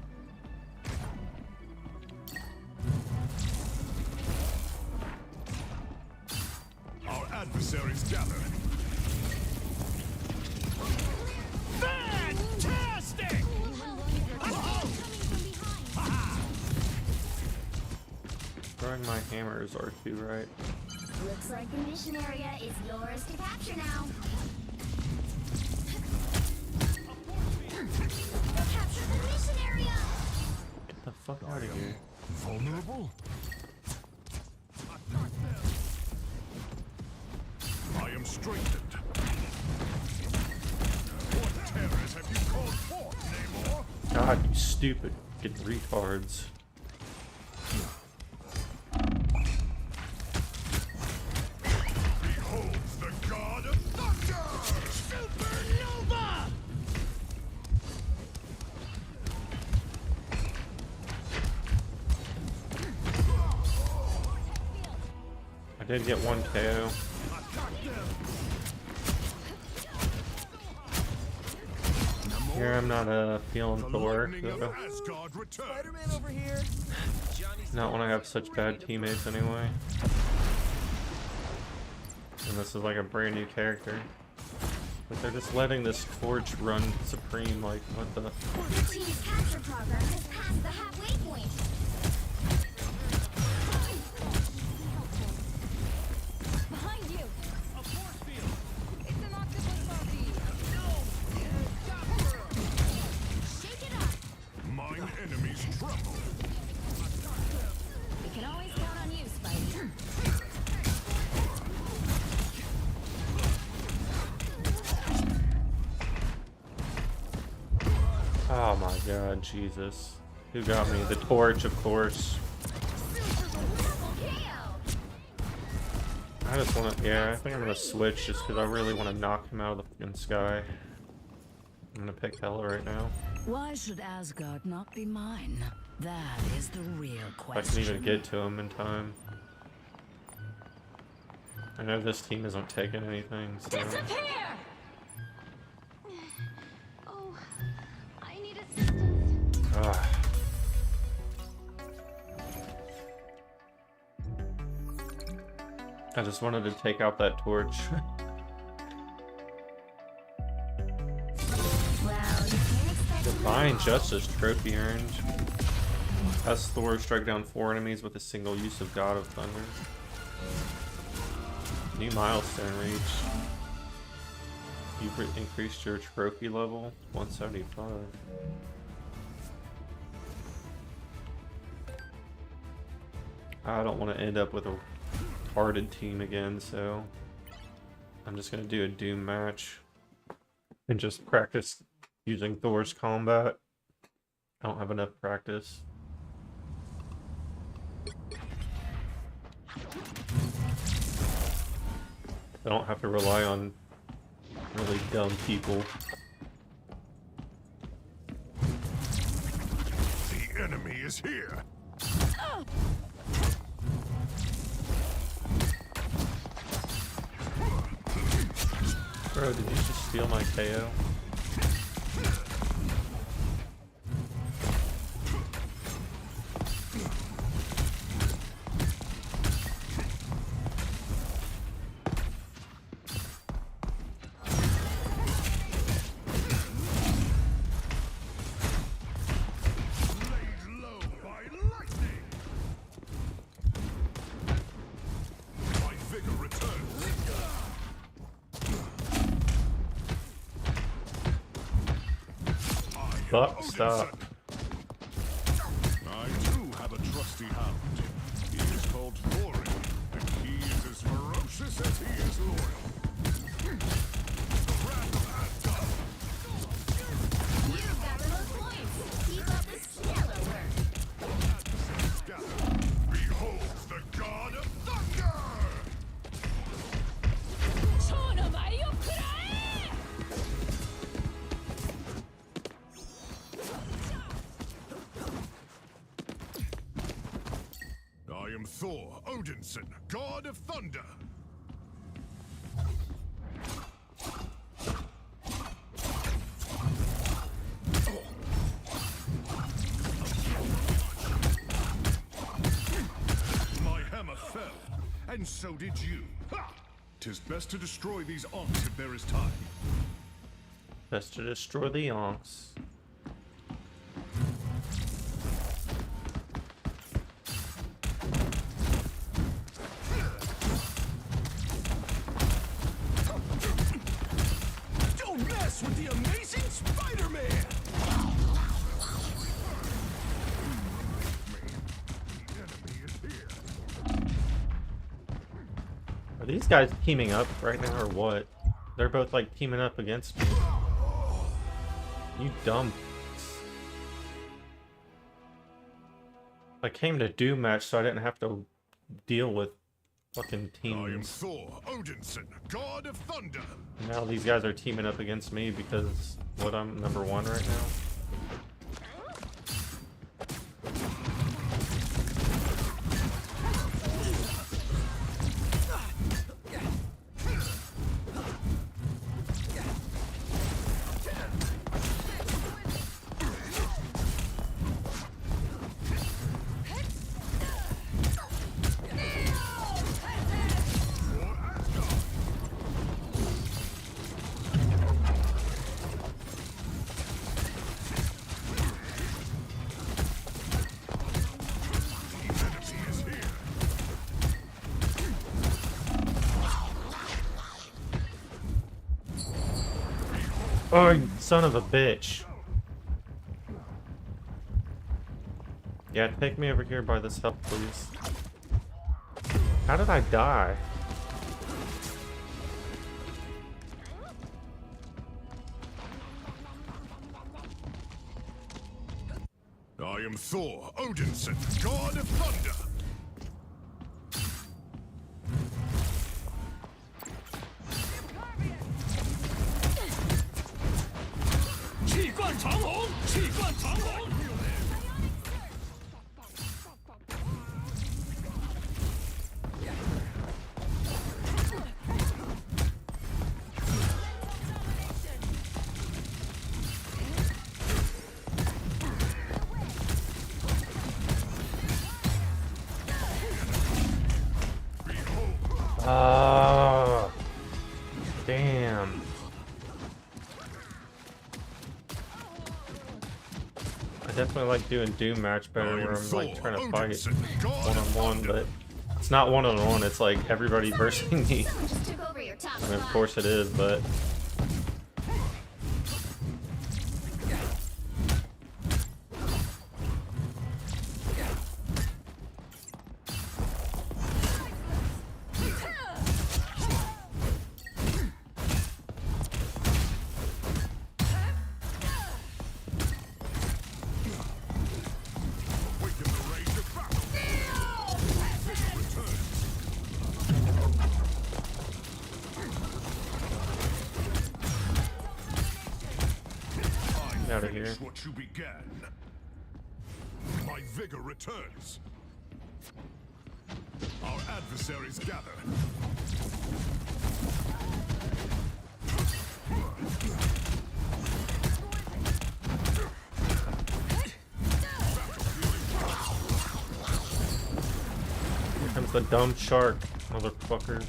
Our adversaries gather. Fantastic! Throwing my hammers R2, right? Looks like the mission area is yours to capture now. Capture the mission area! Get the fuck out of here. Vulnerable? I am strengthened. What terrors have you called forth, Namor? God, you stupid fucking retards. Behold the god of thunder! Supernova! I did get one KO. Here I'm not feeling Thor. So. Asgard returns. Spider-Man over here. Not when I have such bad teammates anyway. And this is like a brand new character. But they're just letting this torch run supreme, like, what the... Your team's capture progress has passed the halfway point. Behind you! A force field! It's an octopus party. Shake it up! Mine enemies tremble. We can always count on you, Spidey. Oh my god, Jesus. Who got me? The torch, of course. I just want to, yeah, I think I'm going to switch just because I really want to knock him out of the fucking sky. I'm going to pick Hela right now. Why should Asgard not be mine? That is the real If I question. can even get to him in time. I know this team isn't taking anything, so... Oh, I need assistance. Ah. I just wanted to take out that torch. Divine Justice trophy earned. Has Thor strike down 4 enemies with a single use of God of Thunder. New milestone reached. You've increased your trophy level 175. I don't want to end up with a retarded team again, so I'm just gonna do a Doom match and just practice using Thor's combat. I don't have enough practice. I don't have to rely on really dumb people. The enemy is here. Bro, did you just steal my KO? Fuck, stop. I too have a trusty hound. He is called Thorin, and he is as ferocious as he is loyal. The wrath of Asgard. You've got the most points. Keep up the stellar work. Behold the god of thunder! I am Thor Odinson, god of thunder. My hammer fell, and so did you. Ha! 'Tis best to destroy these onks if there is time. Best to destroy the onks. Don't mess with the amazing Spider-Man! Are these guys teaming up right now or what? They're both like teaming up against me. You dumb. I came to Doom match so I didn't have to deal with fucking I am teams. Thor Odinson, god of thunder. Now these guys are teaming up against me because what, I'm number 1 right now? Oh, you son of a bitch. Yeah, take me over here by this help, please. How did I die? I am Thor Odinson, god of thunder. Damn. I definitely like doing Doom match better where I'm like trying to fight one-on-one, but It's not one-on-one, it's like everybody versus me. Someone just took over your top I mean, of spot. course it is, but Awaken the rage of battle. Vigor returns. get out of here. Finish what you began. My vigor returns. Our adversaries gather. Here comes the dumb shark, motherfucker.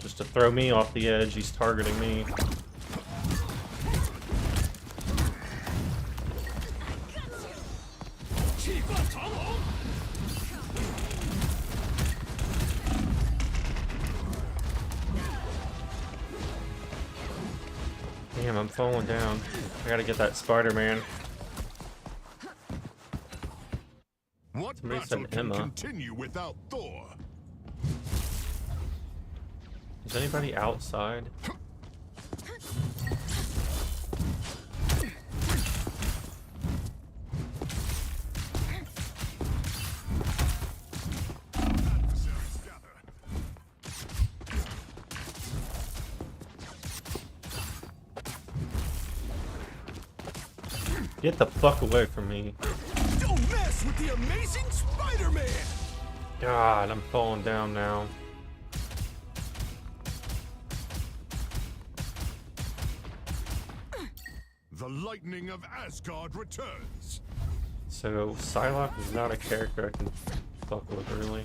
Just to throw me off the edge, he's targeting me. Damn, I'm falling down. I gotta get that Spider-Man. What Somebody battle said can Emma. continue without Thor? Is anybody outside? Adversaries gather. Get the fuck away from me. Don't mess with the amazing Spider-Man! God, I'm falling down now. The lightning of Asgard returns. So, Psylocke is not a character I can fuck with, really.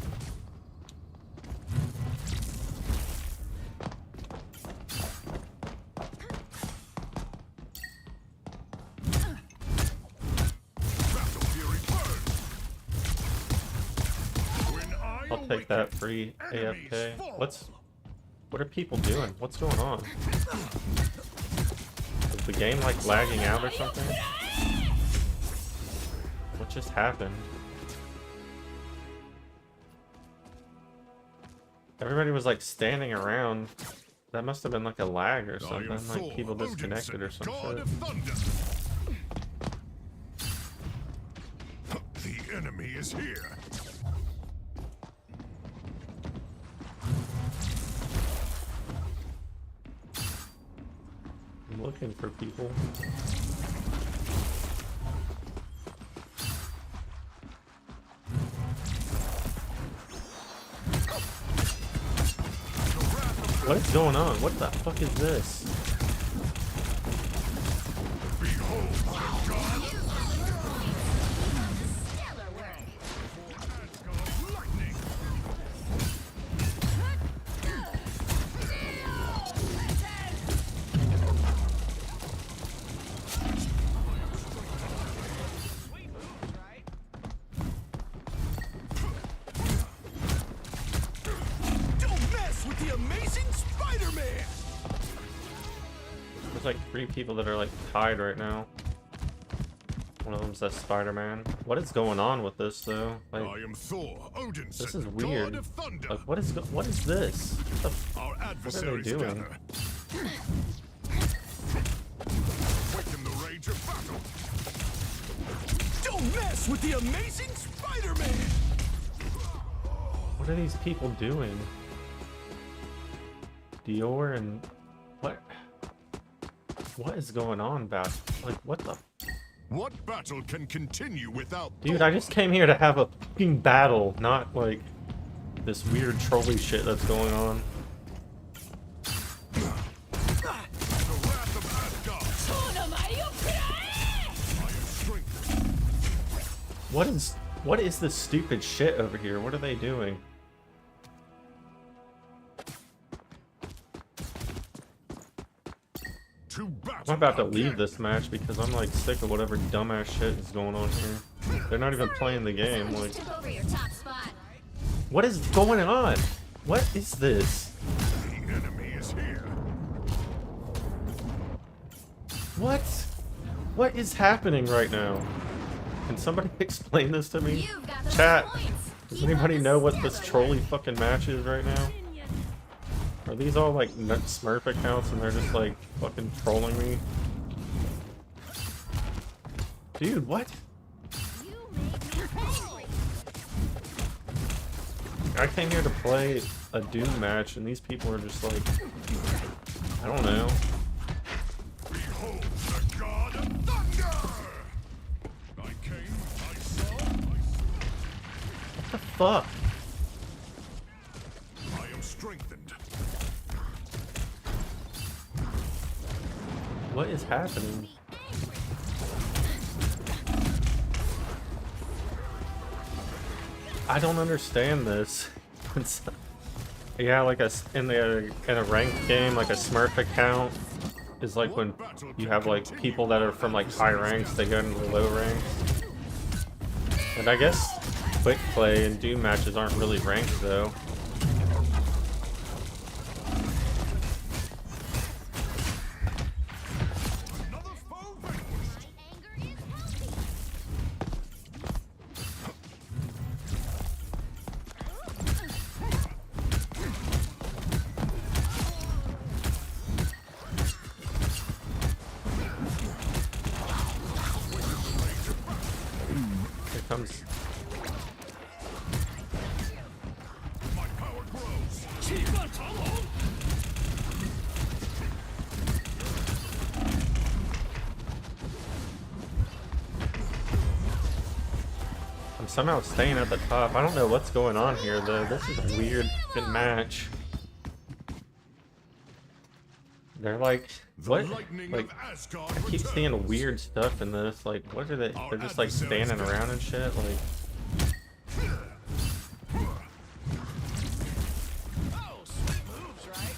Battle fury burns. When I I'll take that free enemies AFK. fall. What are people doing? What's going on? Is the game like lagging out or something? What just happened? Everybody was like standing around. That must have been like a lag or I something. am Like Thor, people disconnected or Odinson, some God shit. of thunder. The enemy is here. I'm looking for people. What is going on? What the fuck is this? Behold the god Stellar work. Asgard lightning. Don't mess with the amazing Spider-Man! There's like 3 people that are like tied right now. One of them's that Spider-Man. What is going on with this though? Like, I am Thor, Odinson, this is God weird. of thunder. Like, what is this? What the f Our adversaries doing? gather. Awaken the rage of battle. Don't mess with the amazing Spider-Man! What are these people doing? Dior and what? What is going on about? Like, what the? What battle can continue without Dude, Thor? I just came here to have a fucking battle, not like this weird trolley shit that's going on. The wrath of Asgard. I am strengthened. What is this stupid shit over here? What are they doing? To battle I'm about to again. leave this match because I'm like sick of whatever dumbass shit is going on here. They're not even playing the game. Someone Like, just took over your top spot. what is going on? What is this? The enemy is here. What? What is happening right now? Can somebody explain this to me? You've got the Chat. most points. Does Keep anybody up the know what stellar this work. trolley fucking match is right now? Are these all like nut Smurf accounts and they're just like fucking trolling me? Dude, what? You made me angry. I came here to play a Doom match and these people are just like, I don't know. Behold the god of thunder! I came, I saw, What the fuck? I am strengthened. What is happening? I don't understand this. Yeah, like in a ranked game, like a Smurf account is like when you have like people that are from like high ranks, they go into the low ranks. And I guess quick play and Doom matches aren't really ranked though. Another foe vanquished. My anger is healthy. Here comes. My power grows. I'm somehow staying at the top. I don't know what's going on here though. This is a weird good match. They're like, what? Like, I keep seeing weird stuff in this. Like, what are they? They're just like standing around and shit. Like, Oh, sweet moves, right?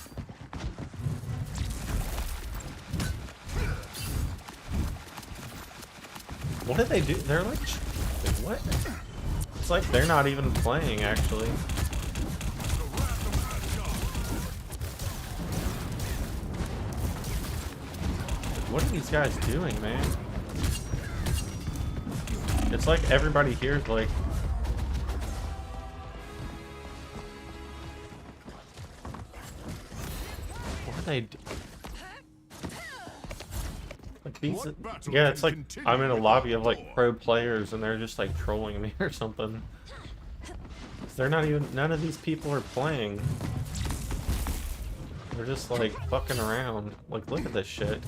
what do they do? They're like, what? It's like they're not even playing actually. What are these guys doing, man? It's like everybody here is like, what are they do? Like these, yeah, it's like I'm in a lobby of like pro players and they're just like trolling me or something. They're not even, none of these people are playing. They're just like fucking around. Like, look at this shit.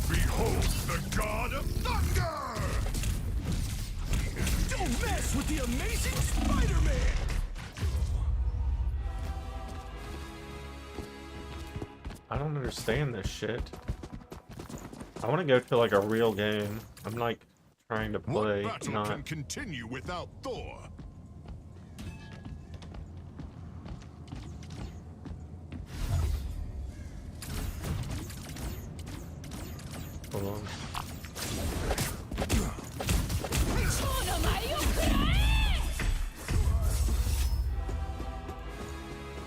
Behold the god of thunder! Don't mess with the amazing Spider-Man! I don't understand this shit. I want to go to like a real game. I'm like trying to play, What battle not. can continue without Thor? Hold on.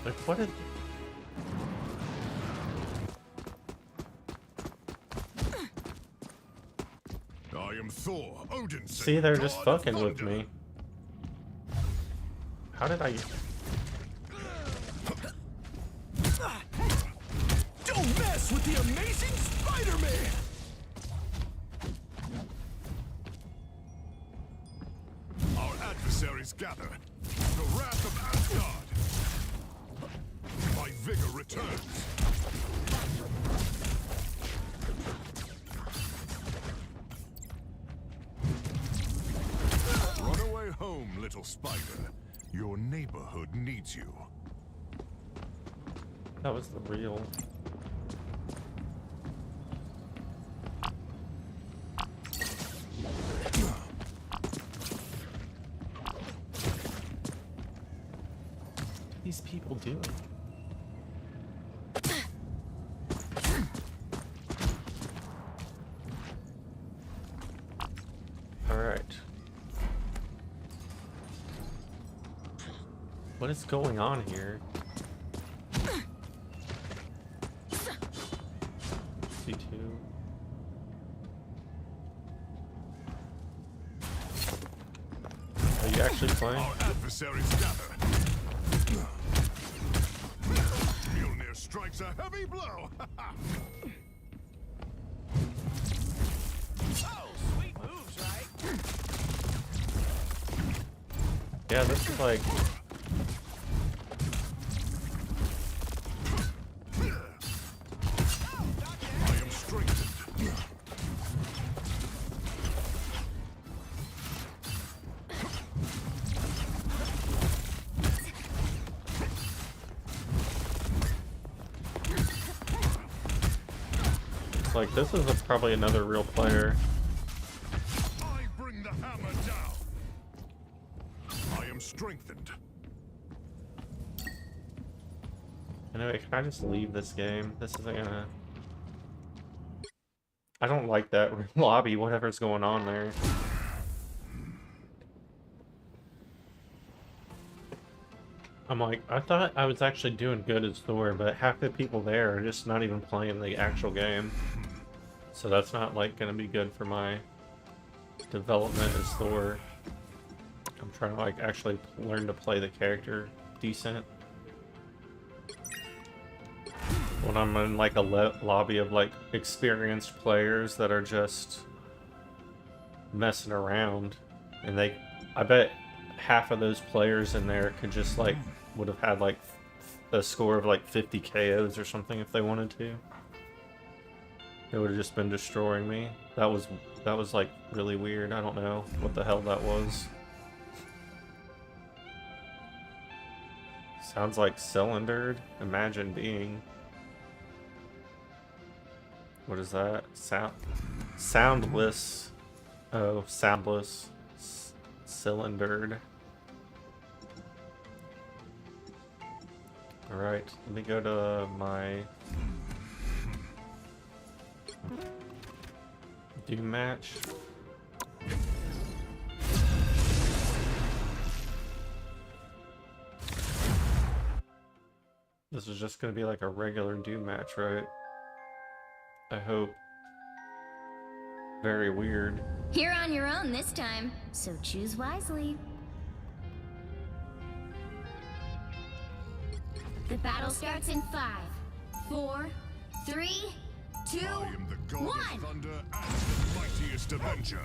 Like, what is... I am Thor, Odinson. See, they're just god of fucking with thunder. me. How did I... Don't mess with the amazing Spider-Man! Our adversaries gather. The wrath of Asgard. My vigor returns. Run away home, little spider. Your neighborhood needs you. That was the real... What are these people doing? What is going on here? C2. Are you actually playing? Our adversaries gather. Mjolnir strikes a heavy blow. Yeah, this is like... I am strengthened. It's like, this is probably another real player. I bring the hammer down. I am strengthened. Anyway, can I just leave this game? This isn't gonna... I don't like that lobby, whatever's going on there. I'm like, I thought I was actually doing good as Thor, but half the people there are just not even playing the actual game. So that's not, like, gonna be good for my development as Thor. I'm trying to, like, actually learn to play the character decent. When I'm in, like, a lobby of, like, experienced players that are just messing around, and I bet half of those players in there could just, like, would have had, like, a score of, like, 50 KOs or something if they wanted to. It would have just been destroying me. That was, like, really weird. I don't know what the hell that was. Sounds like cylindered. Imagine being... What is that? Soundless. Oh, soundless. Cylindered. Alright, let me go to my Doom match. This is just gonna be like a regular Doom match, right? I hope. Very weird. You're on your own this time, so choose wisely. The battle starts in 5, 4, 3, 2, I am the god 1. of thunder and the mightiest avenger.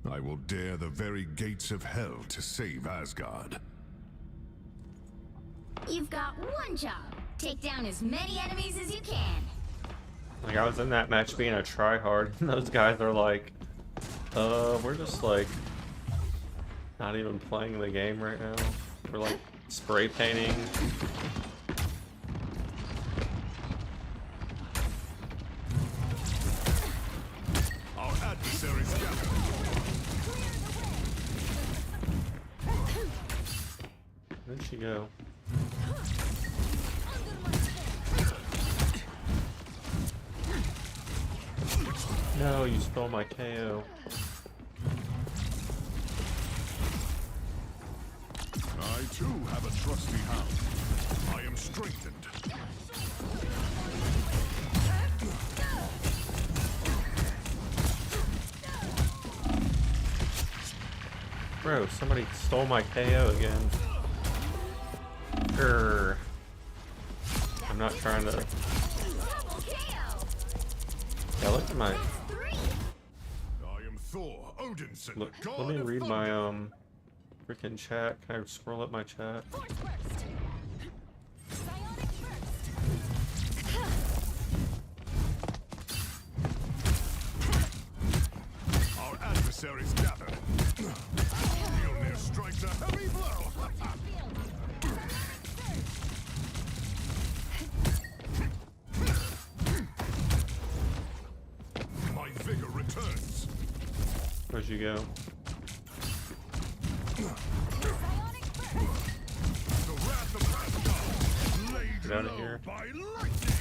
I will dare the very gates of hell to save Asgard. You've got one job. Take down as many enemies as you can. Like, I was in that match being a tryhard, and those guys are like, we're just like not even playing the game right now. We're like spray painting. Our adversaries gather. Where'd she go? No, you stole my KO. I too have a trusty hound. I am strengthened. Bro, somebody stole my KO again. Grr. I'm not trying to... Yeah, look at my... I am Thor, Odinson, Look, god let me of read thunder. my, freaking chat. Can I scroll up my chat? Our adversaries gather. Mjolnir strikes a heavy blow. My vigor returns. Where'd you go? The wrath of Asgard laid Get out of low here. by lightning.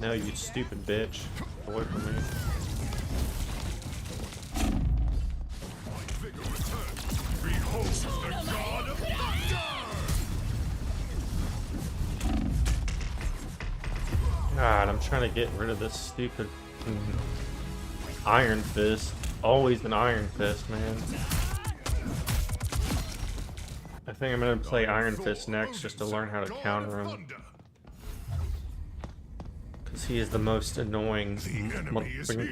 No, you stupid bitch. Away from me. Behold the god of thunder! God, I'm trying to get rid of this stupid Iron Fist. Always an Iron Fist, man. I think I'm gonna play Iron Fist next just to learn how to counter him. Because he is the most annoying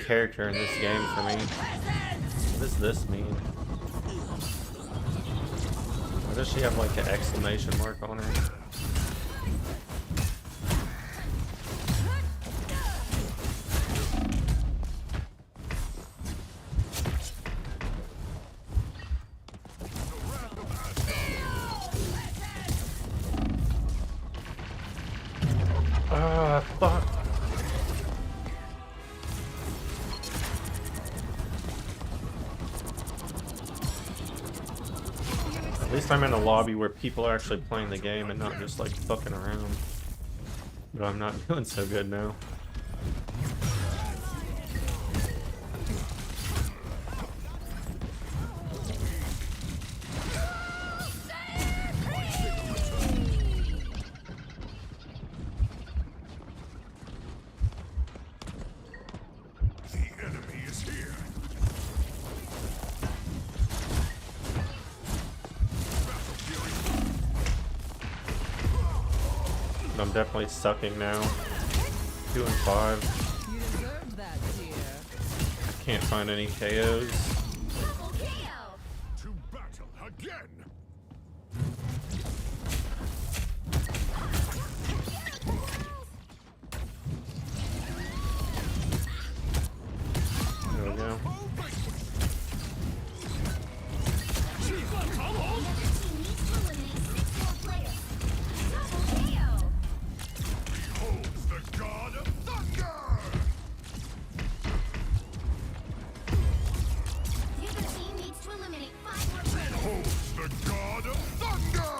character in this game for me. What does this mean? Why does she have like an exclamation mark on her? Ah, fuck. At least I'm in a lobby where people are actually playing the game and not just like fucking around. But I'm not doing so good now. I'm definitely sucking now. 2 and 5. You deserved that, dear. Can't find any KOs. To battle again! There we go.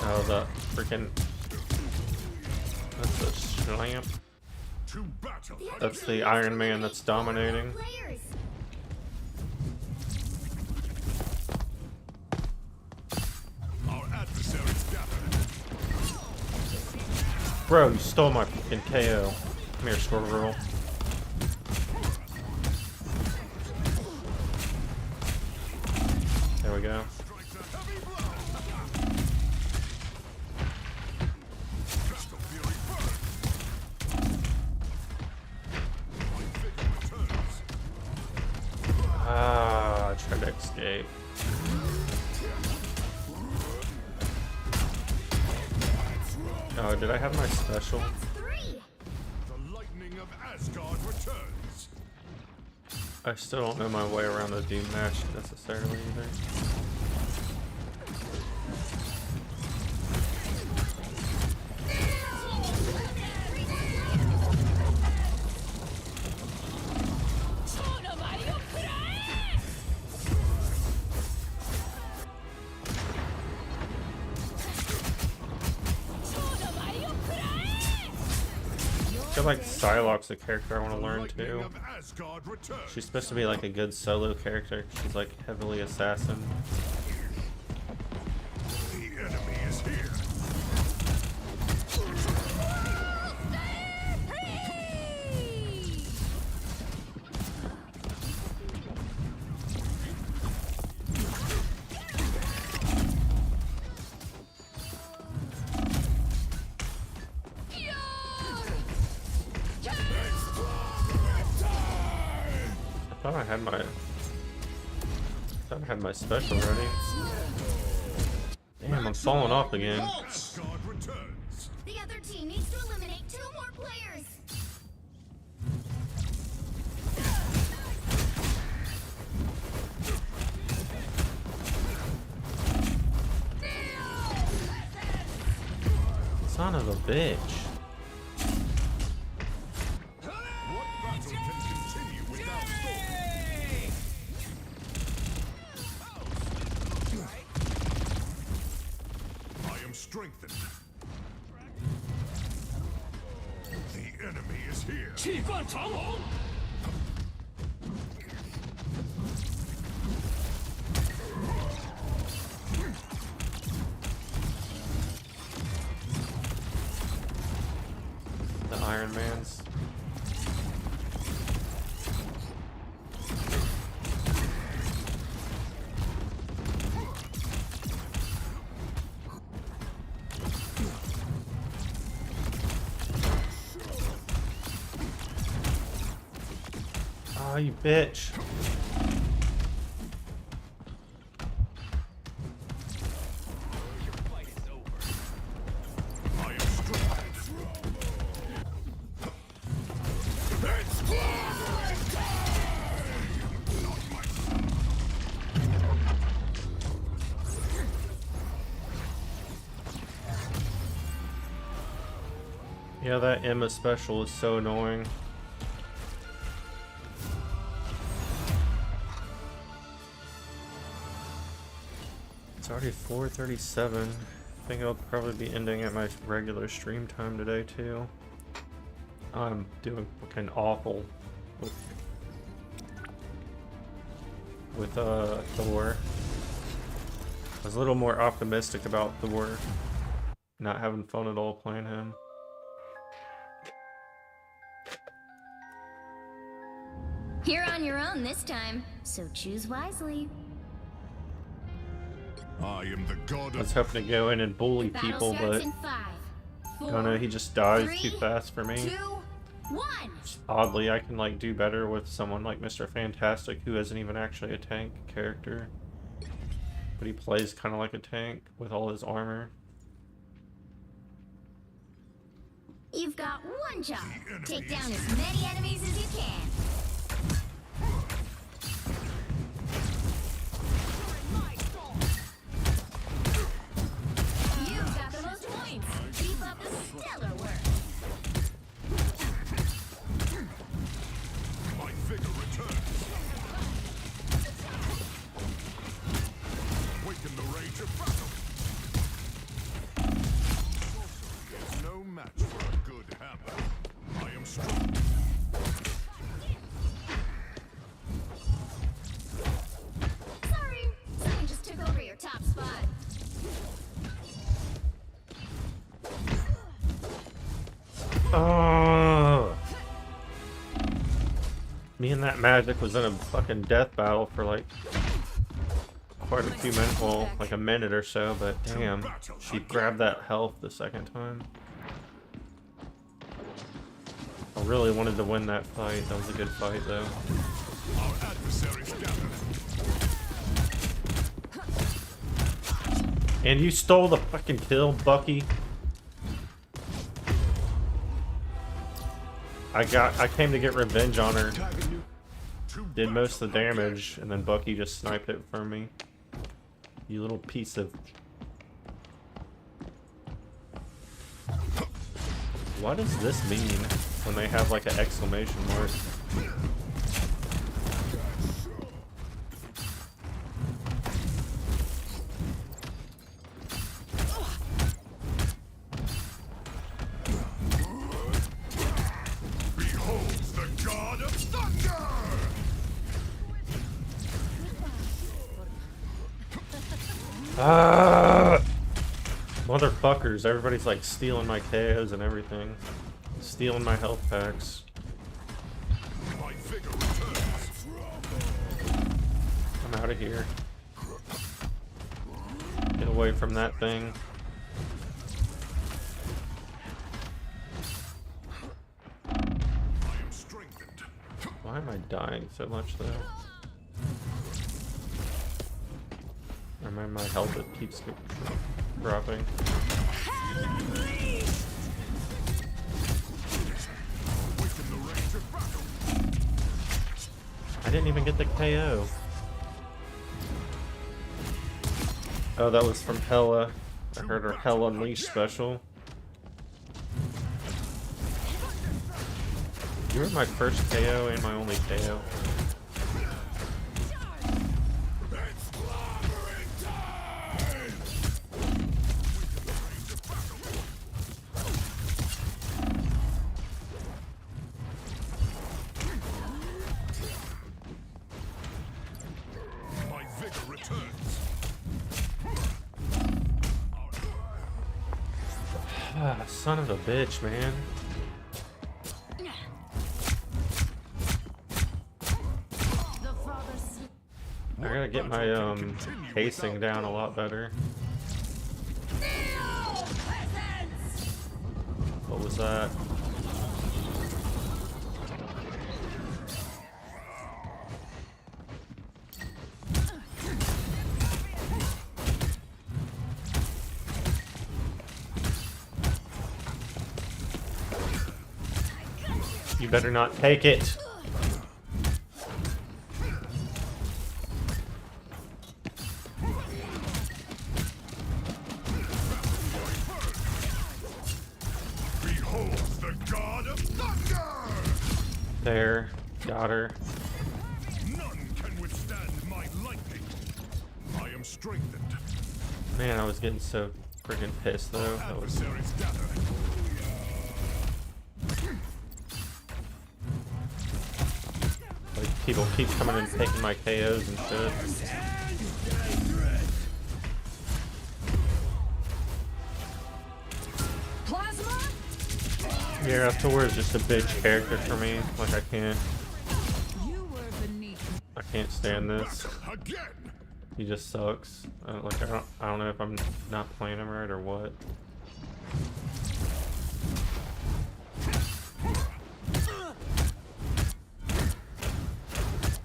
Oh, the freaking... That's a slamp. That's the Iron Man that's dominating. Bro, you stole my fucking KO. Come here, Squirrel. There we go. Ah, I tried to escape. Oh, did I have my special? The lightning of Asgard returns. I still don't know my way around the Doom match necessarily either. I feel like Psylocke's a character I want to learn too. She's supposed to be like a good solo character. She's like heavily assassin. The enemy is here. I thought I had my special ready. Damn, I'm falling off again. The other team needs to eliminate 2 more players. Son of a bitch. Strengthened. The enemy is is here. The Iron Mans. Oh, you bitch. Yeah, that Emma special is so annoying. It's already 4:37. I think I'll probably be ending at my regular stream time today too. I'm doing fucking awful with Thor. I was a little more optimistic about Thor. Not having fun at all playing him. You're on your own this time, so choose wisely. I am the god I was of... hoping to go in and bully Battle people, starts but in 5, 4, I don't know, he just dies 3, too fast for me. 2, 1. Oddly, I can like do better with someone like Mr. Fantastic, who isn't even actually a tank character, but he plays kind of like a tank with all his armor. You've got one job. Take down as many enemies as you can. You've got the most points. Keep up the stellar work. My vigor returns. Awaken the rage of battle. Sorcery is no match for a good hammer. I am strong. Sorry, someone just took over your top spot. Oh. Me and that magic was in a fucking death battle for like quite a few minutes, well, like a minute or so, but damn, she grabbed that health the second time. I really wanted to win that fight. That was a good fight though. Our adversaries gather. And you stole the fucking kill, Bucky. I came to get revenge on her. Did most of the damage, and then Bucky just sniped it from me. You little piece of... What does this mean when they have like an exclamation mark? Behold the god of thunder! Ah! Motherfuckers, everybody's like stealing my KOs and everything. Stealing my health packs. My vigor returns. I'm out of here. Get away from that thing. I am strengthened. Why am I dying so much though? Or my health it keeps dropping. I didn't even get the KO. Oh, that was from Hella. I heard her Hell Unleashed special. You were my first KO and my only KO. Ah, son of a bitch, man. I gotta get my pacing down a lot better. What was that? You better not take it. Behold the god of thunder! There, got her. None can withstand my lightning. I am strengthened. Man, I was getting so freaking pissed though. That was... Adversaries gather. Like, people keep coming and taking my KOs and shit. Yeah, Thor is just a bitch character for me. Like, I can't stand this. He just sucks. I don't know if I'm not playing him right or what.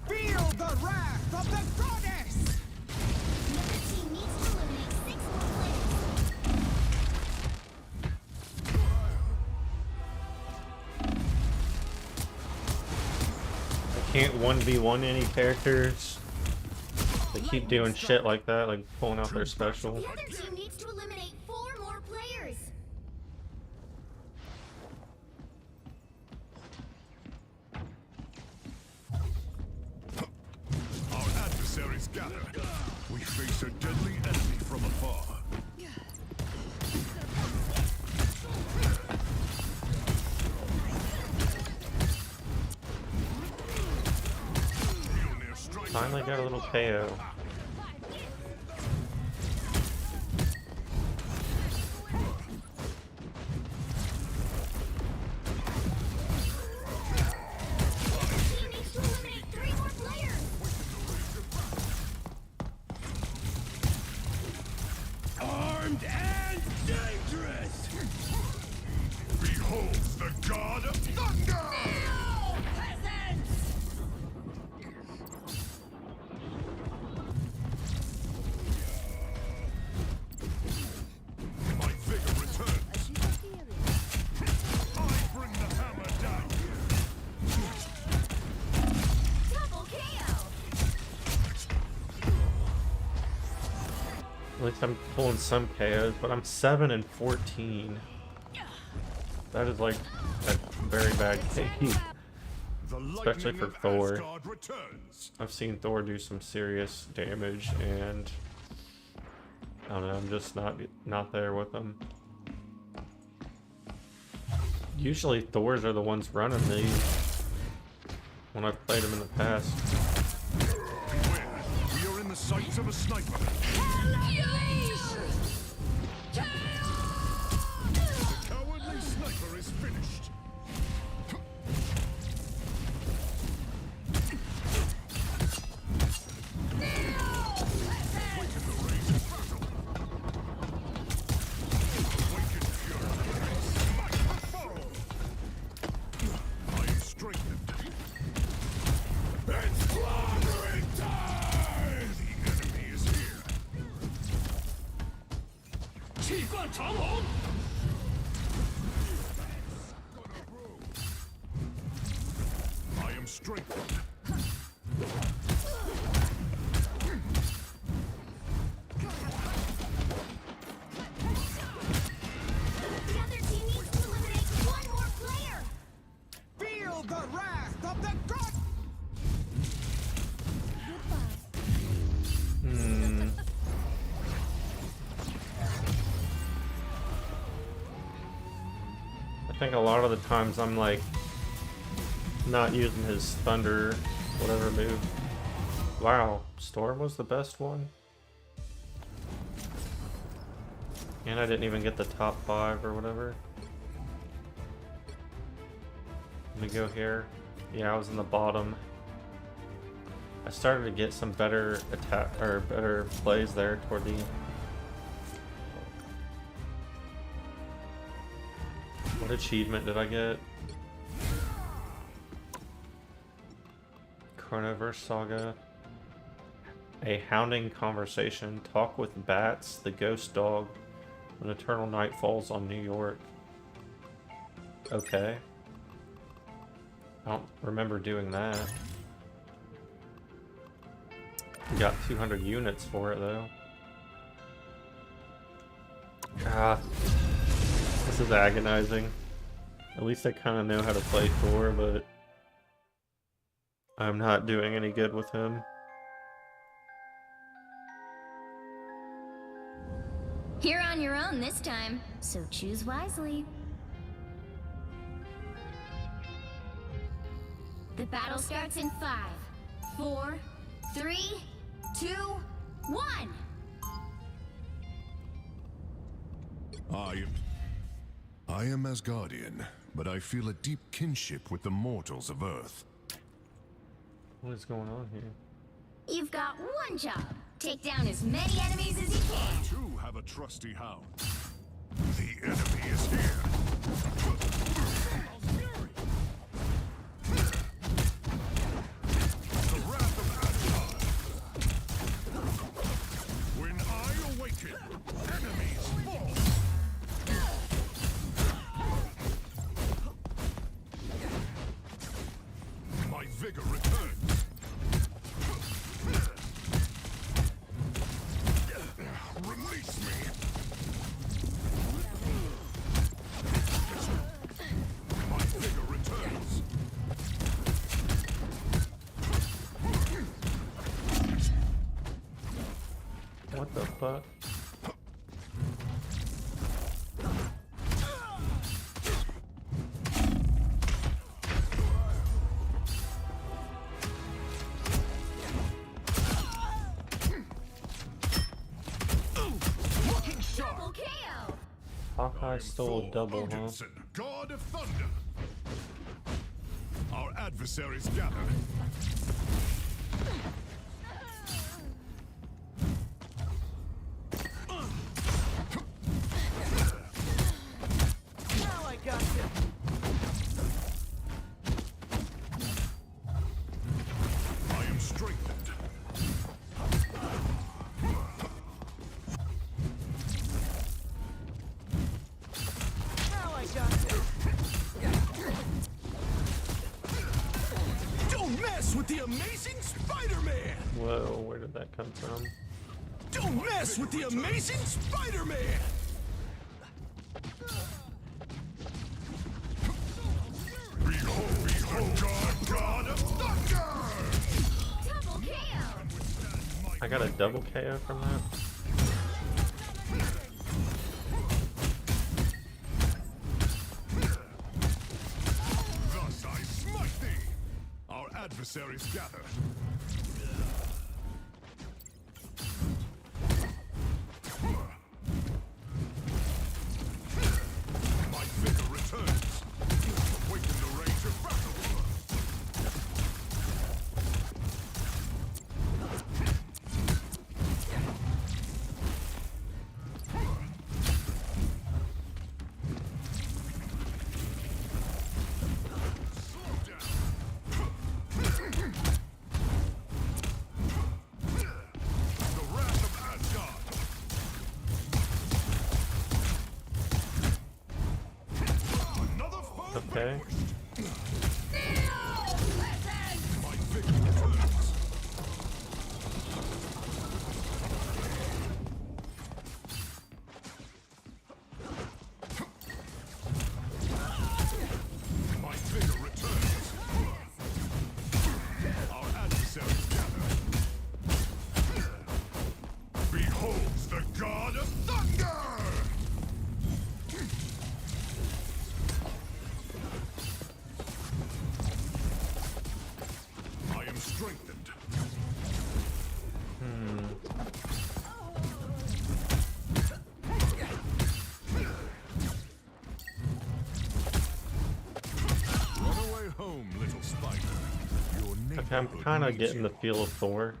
Feel the wrath of the goddess! Another team needs to eliminate 6 more players. I can't 1v1 any characters. They keep doing shit like that, like pulling out their special. The other team needs to eliminate 4 more players. Our adversaries gather. We face a deadly enemy from afar. Finally got a little KO. Team needs to eliminate 3 more players. Armed and dangerous! Behold the god of thunder! My vigor returns. I bring the hammer down. Double KO. At least I'm pulling some KOs, but I'm 7 and 14. That is like a very bad KD. Especially for Thor. I've seen Thor do some serious damage, and I don't know, I'm just not there with them. Usually Thors are the ones running these when I've played them in the past. Beware, we are in the sights of a sniper. The cowardly sniper is finished. I am strengthened. The other team needs to eliminate 1 more player. Feel the wrath of the god! I think a lot of the times I'm like not using his thunder, whatever move. Wow, Storm was the best one. And I didn't even get the top 5 or whatever. Let me go here. Yeah, I was in the bottom. I started to get some better attack or better plays there toward the. What achievement did I get? Chronoverse Saga. A hounding conversation. Talk with bats. The ghost dog. When eternal night falls on New York. Okay. I don't remember doing that. We got 200 units for it though. Ah, this is agonizing. At least I kind of know how to play Thor, but I'm not doing any good with him. You're on your own this time, so choose wisely. The battle starts in 5, 4, 3, 2, 1. I am Asgardian, but I feel a deep kinship with the mortals of Earth. What is going on here? You've got one job. Take down as many enemies as you can. I too have a trusty hound. The enemy is here. The wrath of Asgard. When I awaken, enemies fall. My vigor returns. Release me. My vigor returns. What the fuck? Double KO. Hawkeye stole a double, huh? Odinson, God of Thunder. Our adversaries gather. Now I got you. I am strengthened. Now I got you. Don't mess with the amazing Spider-Man. Whoa, where did that come from? Don't mess with the amazing Spider-Man. Behold, God of Thunder! Double KO. I got a double KO from that? Thus I smite thee! Our adversaries gather. My vigor returns. Awaken the rage of battle. Slow down. The wrath of Asgard. Another foe Okay. vanquished. My vigor returns. My vigor returns. Our adversaries gather. Beholds the God of Thunder! I'm kind of getting the feel of Thor.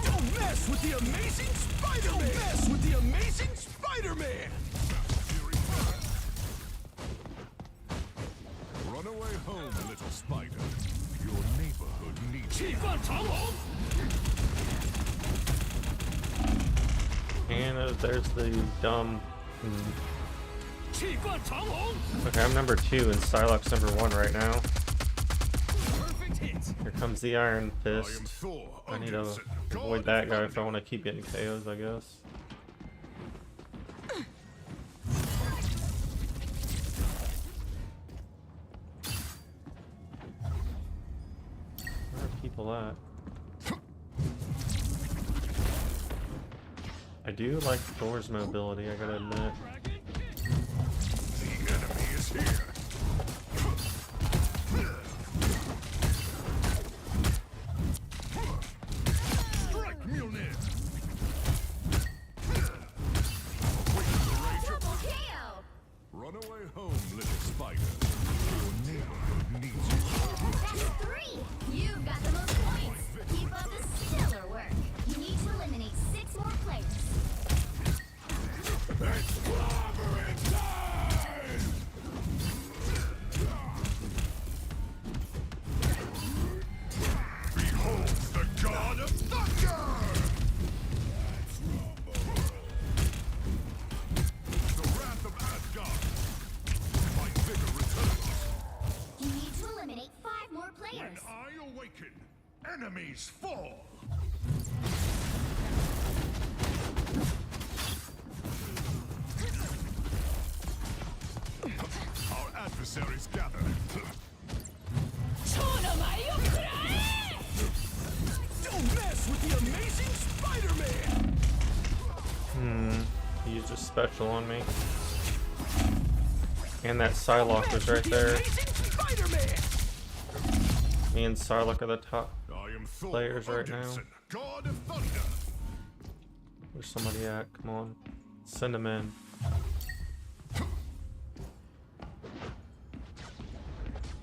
Don't mess with the amazing Spider-Man! Don't mess with the amazing Spider-Man! Run away home, little spider. Your neighborhood needs you. And there's the dumb... Okay, I'm number 2 and Psylocke's number 1 right now. Here comes the Iron Fist. I need to avoid that guy if I want to keep getting KOs, I guess. Where are people at? I do like Thor's mobility, I gotta admit. The enemy is here. Strike Mjolnir! Double KO! Run away home, little spider. Your neighborhood needs you. That's 3! You've got the most points! Keep up the stellar work! You need to eliminate 6 more players. It's clobbering time! Behold the god of thunder! The wrath of Asgard. My vigor returns. You need to eliminate 5 more When players. I awaken, enemies fall. Our adversaries gather. Don't mess with the amazing Spider-Man! He used a special on me. And that Psylocke was right there. Amazing Spider-Man! Me and Psylocke are the top I am Thor players right now. Odinson, god of thunder. Where's somebody at? Come on. Send them in.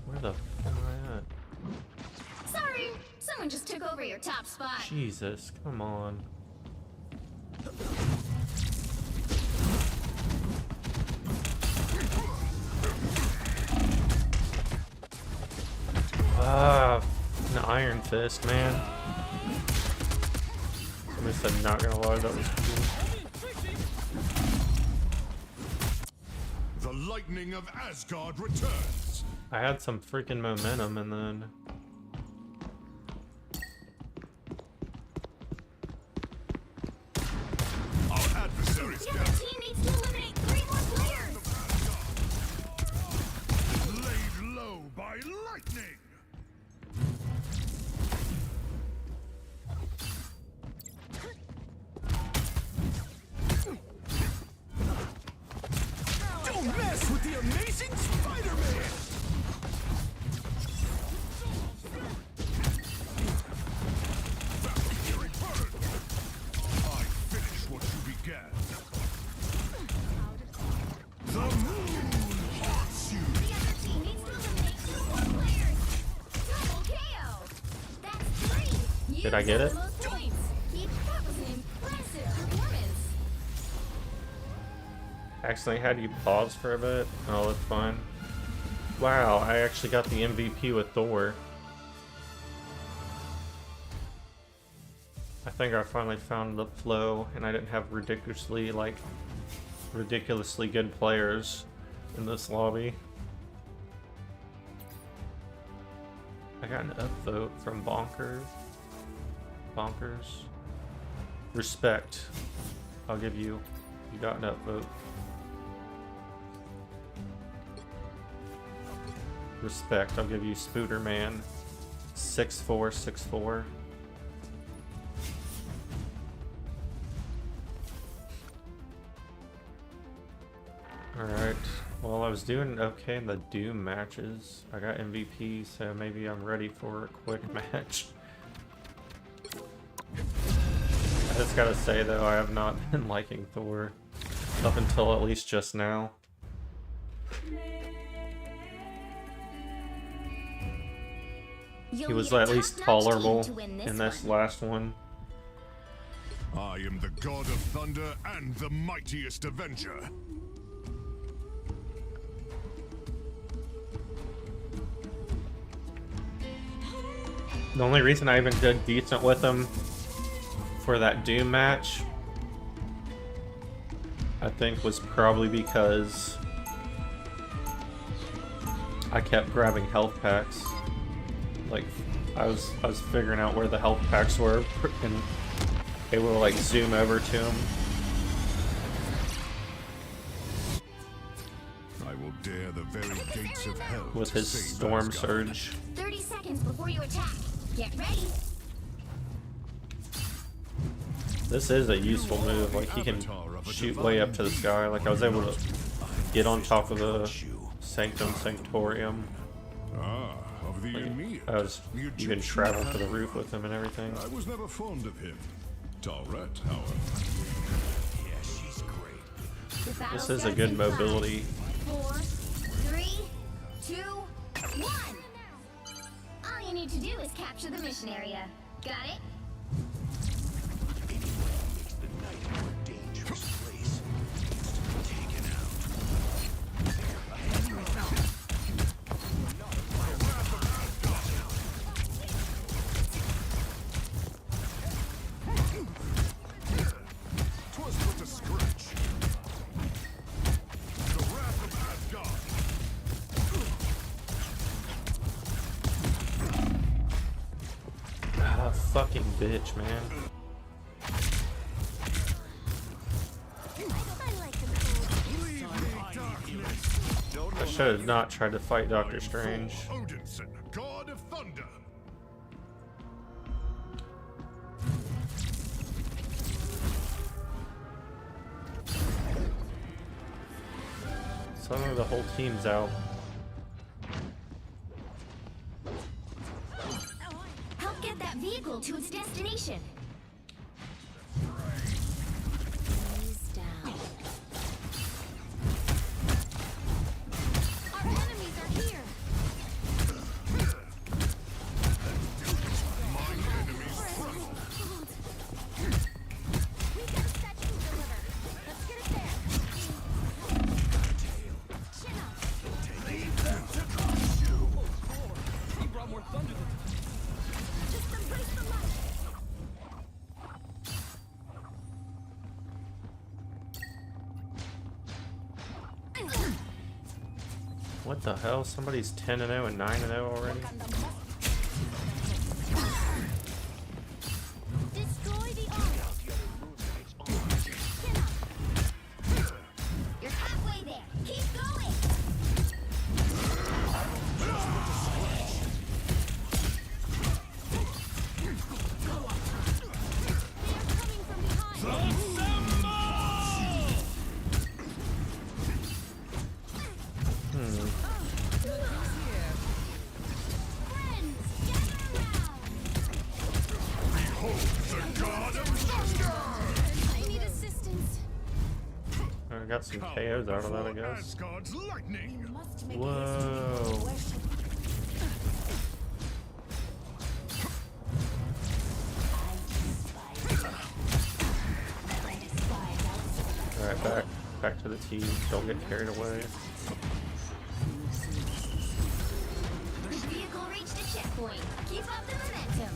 Where the f am I at? Sorry, someone just took over your top spot. Jesus, come on. Ah, an Iron Fist, man. Somebody said not gonna lie, that was cool. The lightning of Asgard returns. I had some freaking momentum and then... Our adversaries The other gather. team needs to eliminate 3 more players. Laid low by lightning. Don't mess with the amazing Spider-Man! Fury burn. I finish what you began. The moon haunts you. The other team needs to eliminate 2 more players. Double KO. That's 3. Did I get it? The most points. That was an impressive performance. Accidentally had you pause for a bit. Oh, that's fine. Wow, I actually got the MVP with Thor. I think I finally found the flow, and I didn't have ridiculously good players in this lobby. I got an upvote from Bonkers. Respect. I'll give you. You got an upvote. Respect. I'll give you Spooderman 6464. Alright. Well, I was doing okay in the Doom matches. I got MVP, so maybe I'm ready for a quick match. I just gotta say though, I have not been liking Thor up until at least just now. He was at least tolerable in this last one. I am the god of thunder and the mightiest avenger. The only reason I even did decent with him for that Doom match, I think, was probably because I kept grabbing health packs. Like, I was figuring out where the health packs were and able to like zoom over to him. I will dare the very gates of hell With to his save storm Asgard. surge. 30 seconds before you attack. Get ready. This is a useful move. Like, he can shoot way up to the sky. Like, I was able to get on top of the Sanctum Sanctorium. Ah, of the Like, Aeneid. you can travel to the roof with him and everything. I was never fond of him. Tauret, however. Yeah, she's great. The battle This is a starts good in 5, mobility. 4, 3, 2, 1. All you need to do is capture the mission area. Got it? Anyone who makes the night a more dangerous place needs to be taken out. Twas but a scratch. The wrath of Asgard. Ah, fucking bitch, man. I should have not tried to fight Doctor Strange. Odinson, god of thunder. Suddenly the whole team's out. Help get that vehicle to its destination. Ease down. Our enemies are here. We got a statue to deliver. Let's get it there. Chin up. He brought more thunder than Just embrace the light. What the hell? Somebody's 10-0 and 9-0 already? Destroy the armor. Chin up. You're halfway there. Keep going. They're coming from behind. Friends, gather around. The god of thunder. I need assistance. I got some KOs out of that, I guess. Asgard's lightning. Must make Whoa. Alright, back to the team. Don't get carried away. The vehicle reached a checkpoint. Keep up the momentum.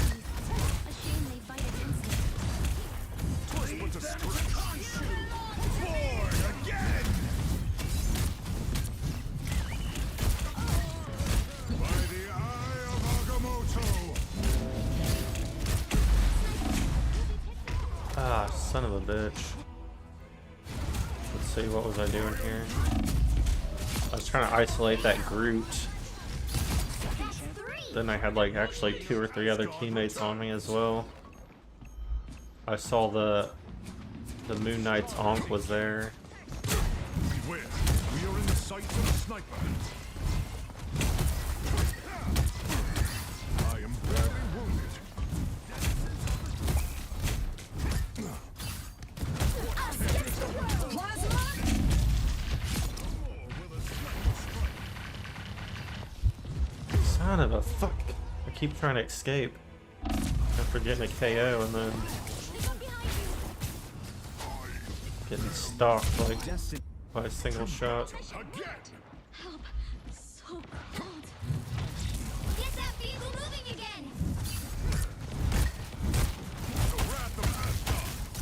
A shame they fight against it. Twas but a scratch. Born again. By the eye of Agamotto. Ah, son of a bitch. Let's see, what was I doing here? I was trying to isolate that Groot. That's 3. Then I had like actually 2 or 3 other teammates on me as well. I saw the Moon Knight's Ankh was there. Beware, we are in the sight of a sniper. I am very wounded. Son of a fuck. I keep trying to escape. After getting a KO and then getting stalked like by a single shot. Help. So cold. Get that vehicle moving again.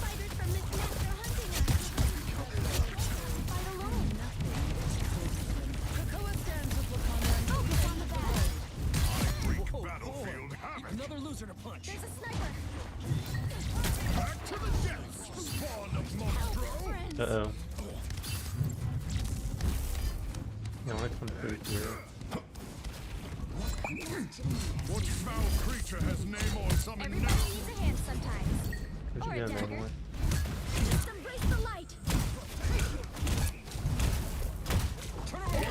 Fighters from this nest are hunting us. Fight alone. Krakoa stands with Wakanda. Focus on the battle. Freak battlefield havoc. Another loser to punch. There's a sniper. Back to the depths, spawn of monstro. Uh-oh. No, I come through here. What foul creature has name or summon Everybody now? needs a hand sometimes. Where'd Or you a go, dagger. Manboy? Just embrace the light. Don't let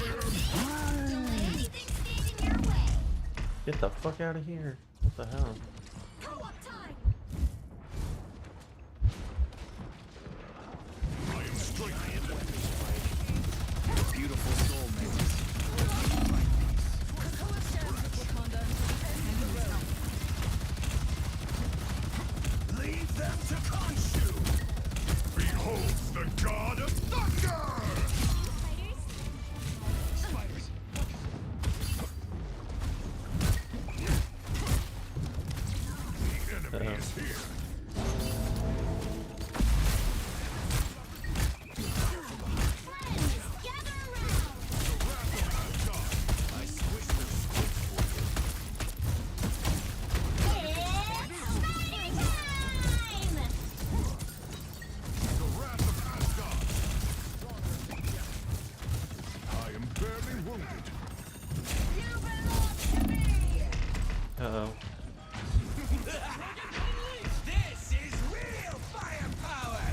anything stand in your way. Get the fuck out of here. What the hell? Co-op time. I am straight. Beautiful soulmate. Krakoa stands with Wakanda. And the realm. Lead them to Khonshu. Behold the god of thunder. Fighters. The enemy is here. Friends, gather around. I squish the squid for you. It's spider time! The wrath of Asgard. I am barely wounded. You belong to me! Uh-oh. This is real firepower.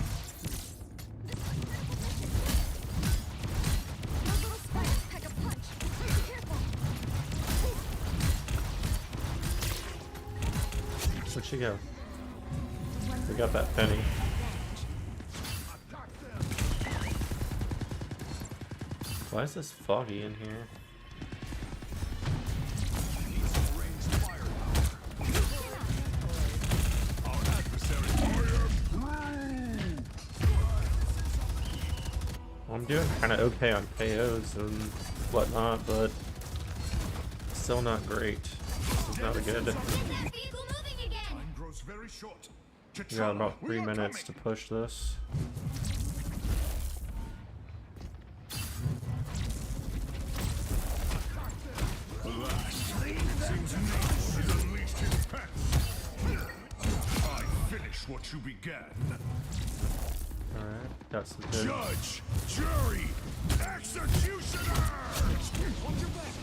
Those little spiders pack a punch. Careful. Where'd she go? We got that penny. Why is this foggy in here? Our adversary Well, I'm doing kind of okay on KOs and whatnot, but still not great. This is not a good. Get that vehicle moving again. time grows very short. We got about T'Challa, 3 we are minutes to coming. push this. Seems Nash has unleashed his pets. I finish what you began. Alright, got some good. Judge, jury, executioner! Watch your back.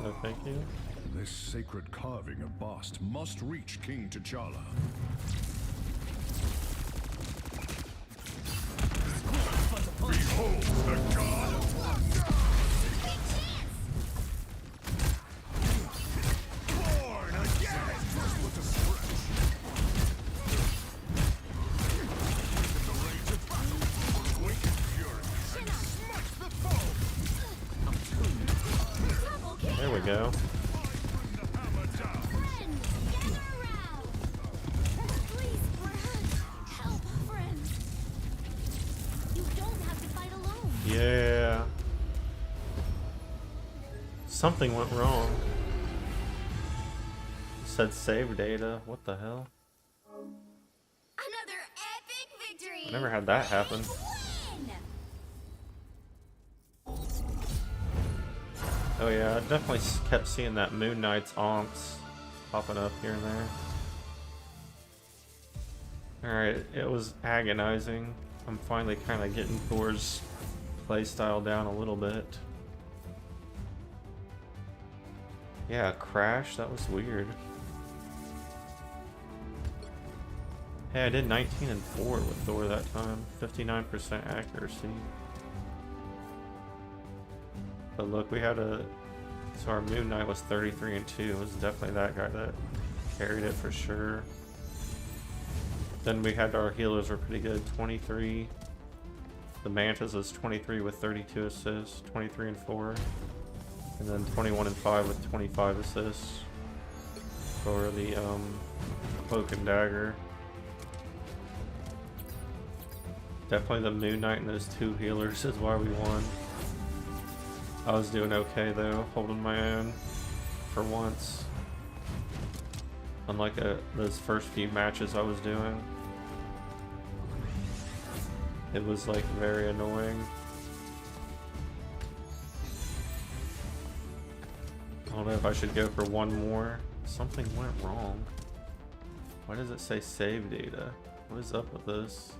No, thank you. This sacred carving of Bast must reach King T'Challa. Behold the god of thunder! Big chance. Born again! First with a stretch. In the rage of battle, awaken fury, and smite the foe! Double kill. There we go. Bring the hammer down! Friends, gather around. Please, we're hurt. Help, friends. You don't have to fight alone. Yeah. Something went wrong. It said save data. What the hell? Another epic victory. I never had that happen. Win. Oh yeah, I definitely kept seeing that Moon Knight's onks popping up here and there. Alright, it was agonizing. I'm finally kind of getting Thor's playstyle down a little bit. Yeah, crash, that was weird. Hey, I did 19 and 4 with Thor that time. 59% accuracy. But look, we had a... So our Moon Knight was 33 and 2. It was definitely that guy that carried it for sure. Then we had our healers were pretty good. 23, The Mantis is 23 with 32 assists, 23 and 4. And then 21 and 5 with 25 assists for the Cloak and Dagger. Definitely the Moon Knight and those two healers is why we won. I was doing okay though, holding my own for once. Unlike those first few matches I was doing. It was like very annoying. I don't know if I should go for one more. Something went wrong. Why does it say save data? What is up with this?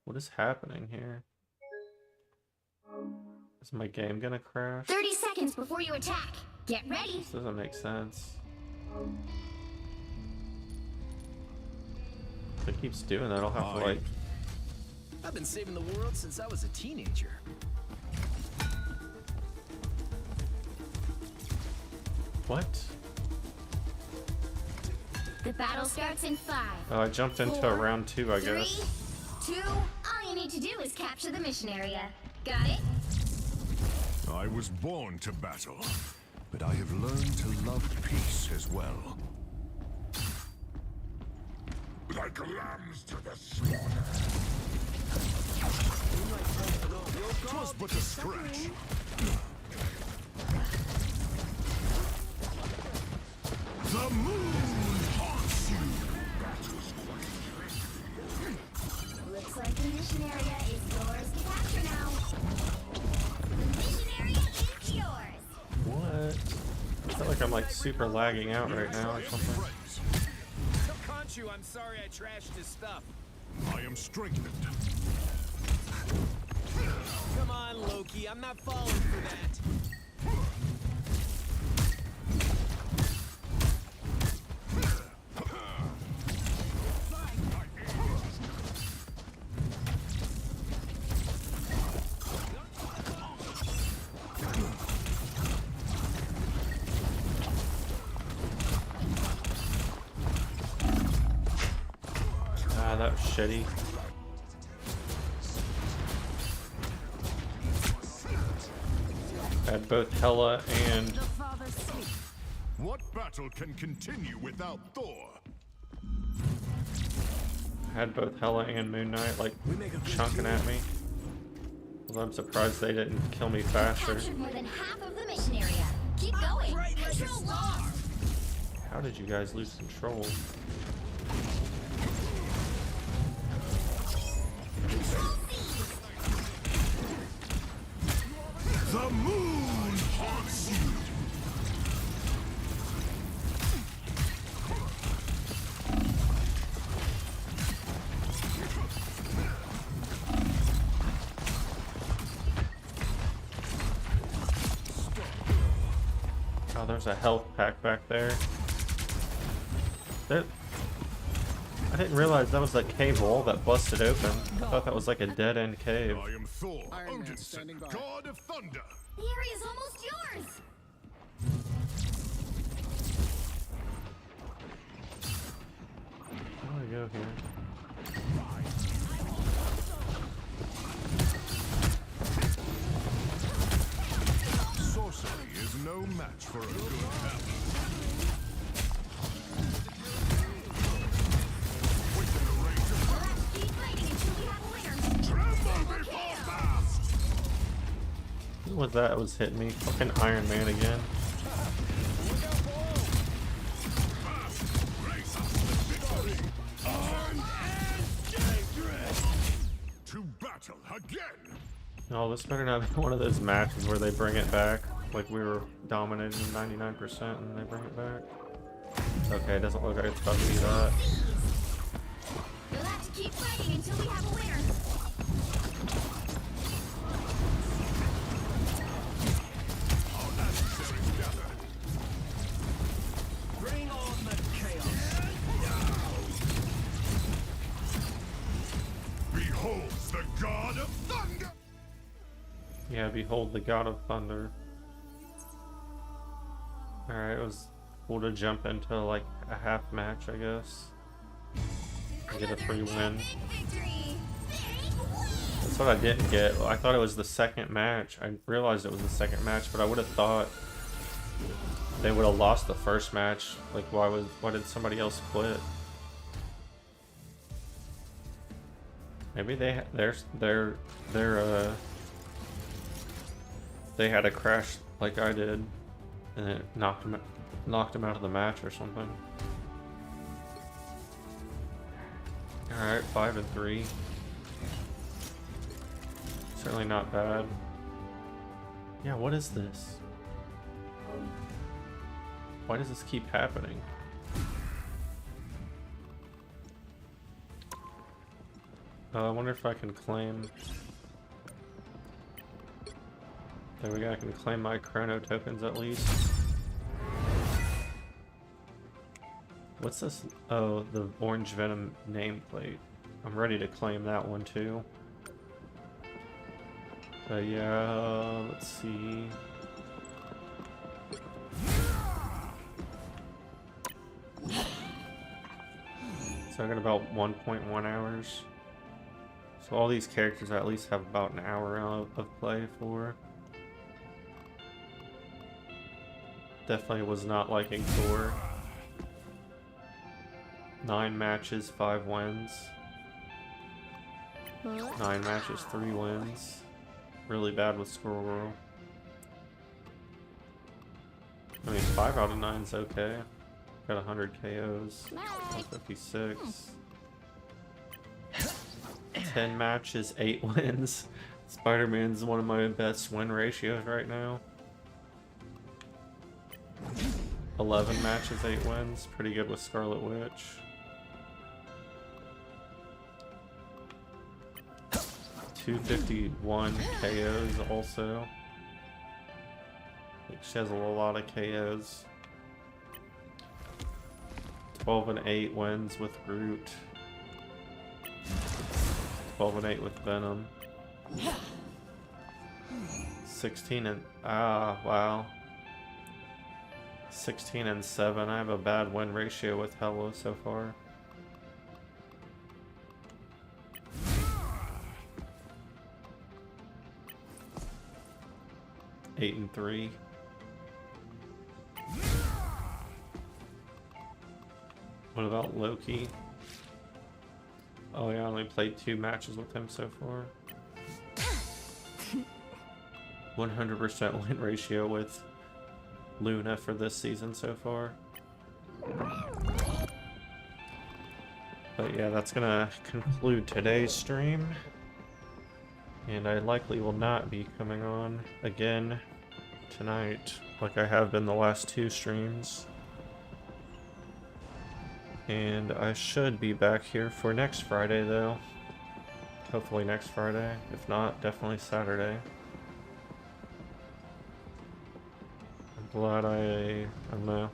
What is happening here? Is my game gonna crash? 30 seconds before you attack. Get ready. This doesn't make sense. If it keeps doing that, I'll have to like... I've been saving the world since I was a teenager. What? The battle starts in 5. Oh, I jumped into a round 2, I 3, guess. 2. All you need to do is capture the mission area. Got it? I was born to battle, but I have learned to love peace as well. Like lambs to the slaughter. 'Twas but a scratch. The moon haunts you. Looks like the mission area is yours to capture now. The mission area is yours. What? I feel like I'm like super lagging out right now or something. Tell Khonshu I'm sorry I trashed his stuff. I am strengthened. Come on, Loki, I'm not falling for that. Ah, that was shitty. Had both Hela and... What battle can continue without Thor? Had both Hela and Moon Knight like chunking at me. Well, I'm surprised they didn't kill me faster. Captured more than half of the mission area. Keep going. Control lost. How did you guys lose control? The moon haunts you. Oh, there's a health pack back there. I didn't realize that was a cave wall that busted open. I thought that was like a dead-end cave. I am Thor, Iron Man Odinson, standing by. god of thunder. The area's almost yours. How do I go here? Sorcery is no match for a good hammer. Keep fighting until we have a winner. Who was that was hitting me? Fucking Iron Man again. To battle again. No, this better not be one of those matches where they bring it back. Like we were dominating 99% and they bring it back. Okay, it doesn't look like it's about to be that. We'll have to keep fighting until we have a winner. Bring on the chaos. Behold the god of thunder. Yeah, behold the god of thunder. Alright, cool to jump into like a half match, I guess. And get a free win. Victory! That's what I didn't get. I thought it was the second match. I realized it was the second match, but I would have thought they would have lost the first match. Like, why did somebody else quit? Maybe they had a crash like I did, and it knocked them out of the match or something. All right, 5-3. Certainly not bad. Yeah, what is this? Why does this keep happening? I wonder if I can claim... There we go, I can claim my chrono tokens at least. What's this? Oh, the Orange Venom nameplate. I'm ready to claim that one too. Yeah, let's see. So I got about 1.1 hours. So all these characters I at least have about an hour of play for. Definitely was not liking Thor. 9 matches, 5 wins. 9 matches, 3 wins. Really bad with Squirrel Girl. I mean, 5 out of 9 is okay. Got 100 KOs. 156. 10 matches, 8 wins. Spider-Man's one of my best win ratios right now. 11 matches, 8 wins. Pretty good with Scarlet Witch. $251 KOs also. Like she has a lot of KOs. 12-8 wins with Groot. 12-8 with Venom. 16 wow. 16-7. I have a bad win ratio with Hela so far. Eight and 3. What about Loki? Oh yeah, I only played 2 matches with him so far. 100% win ratio with Luna for this season so far. But yeah, that's gonna conclude today's stream. And I likely will not be coming on again tonight, like I have been the last 2 streams. And I should be back here for next Friday though. Hopefully next Friday. If not, definitely Saturday. I'm glad I don't know.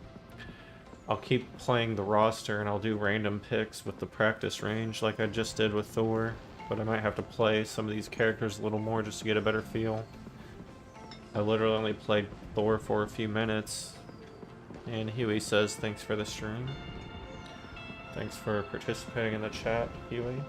I'll keep playing the roster and I'll do random picks with the practice range like I just did with Thor. But I might have to play some of these characters a little more just to get a better feel. I literally only played Thor for a few minutes. And Huey says thanks for the stream. Thanks for participating in the chat, Huey.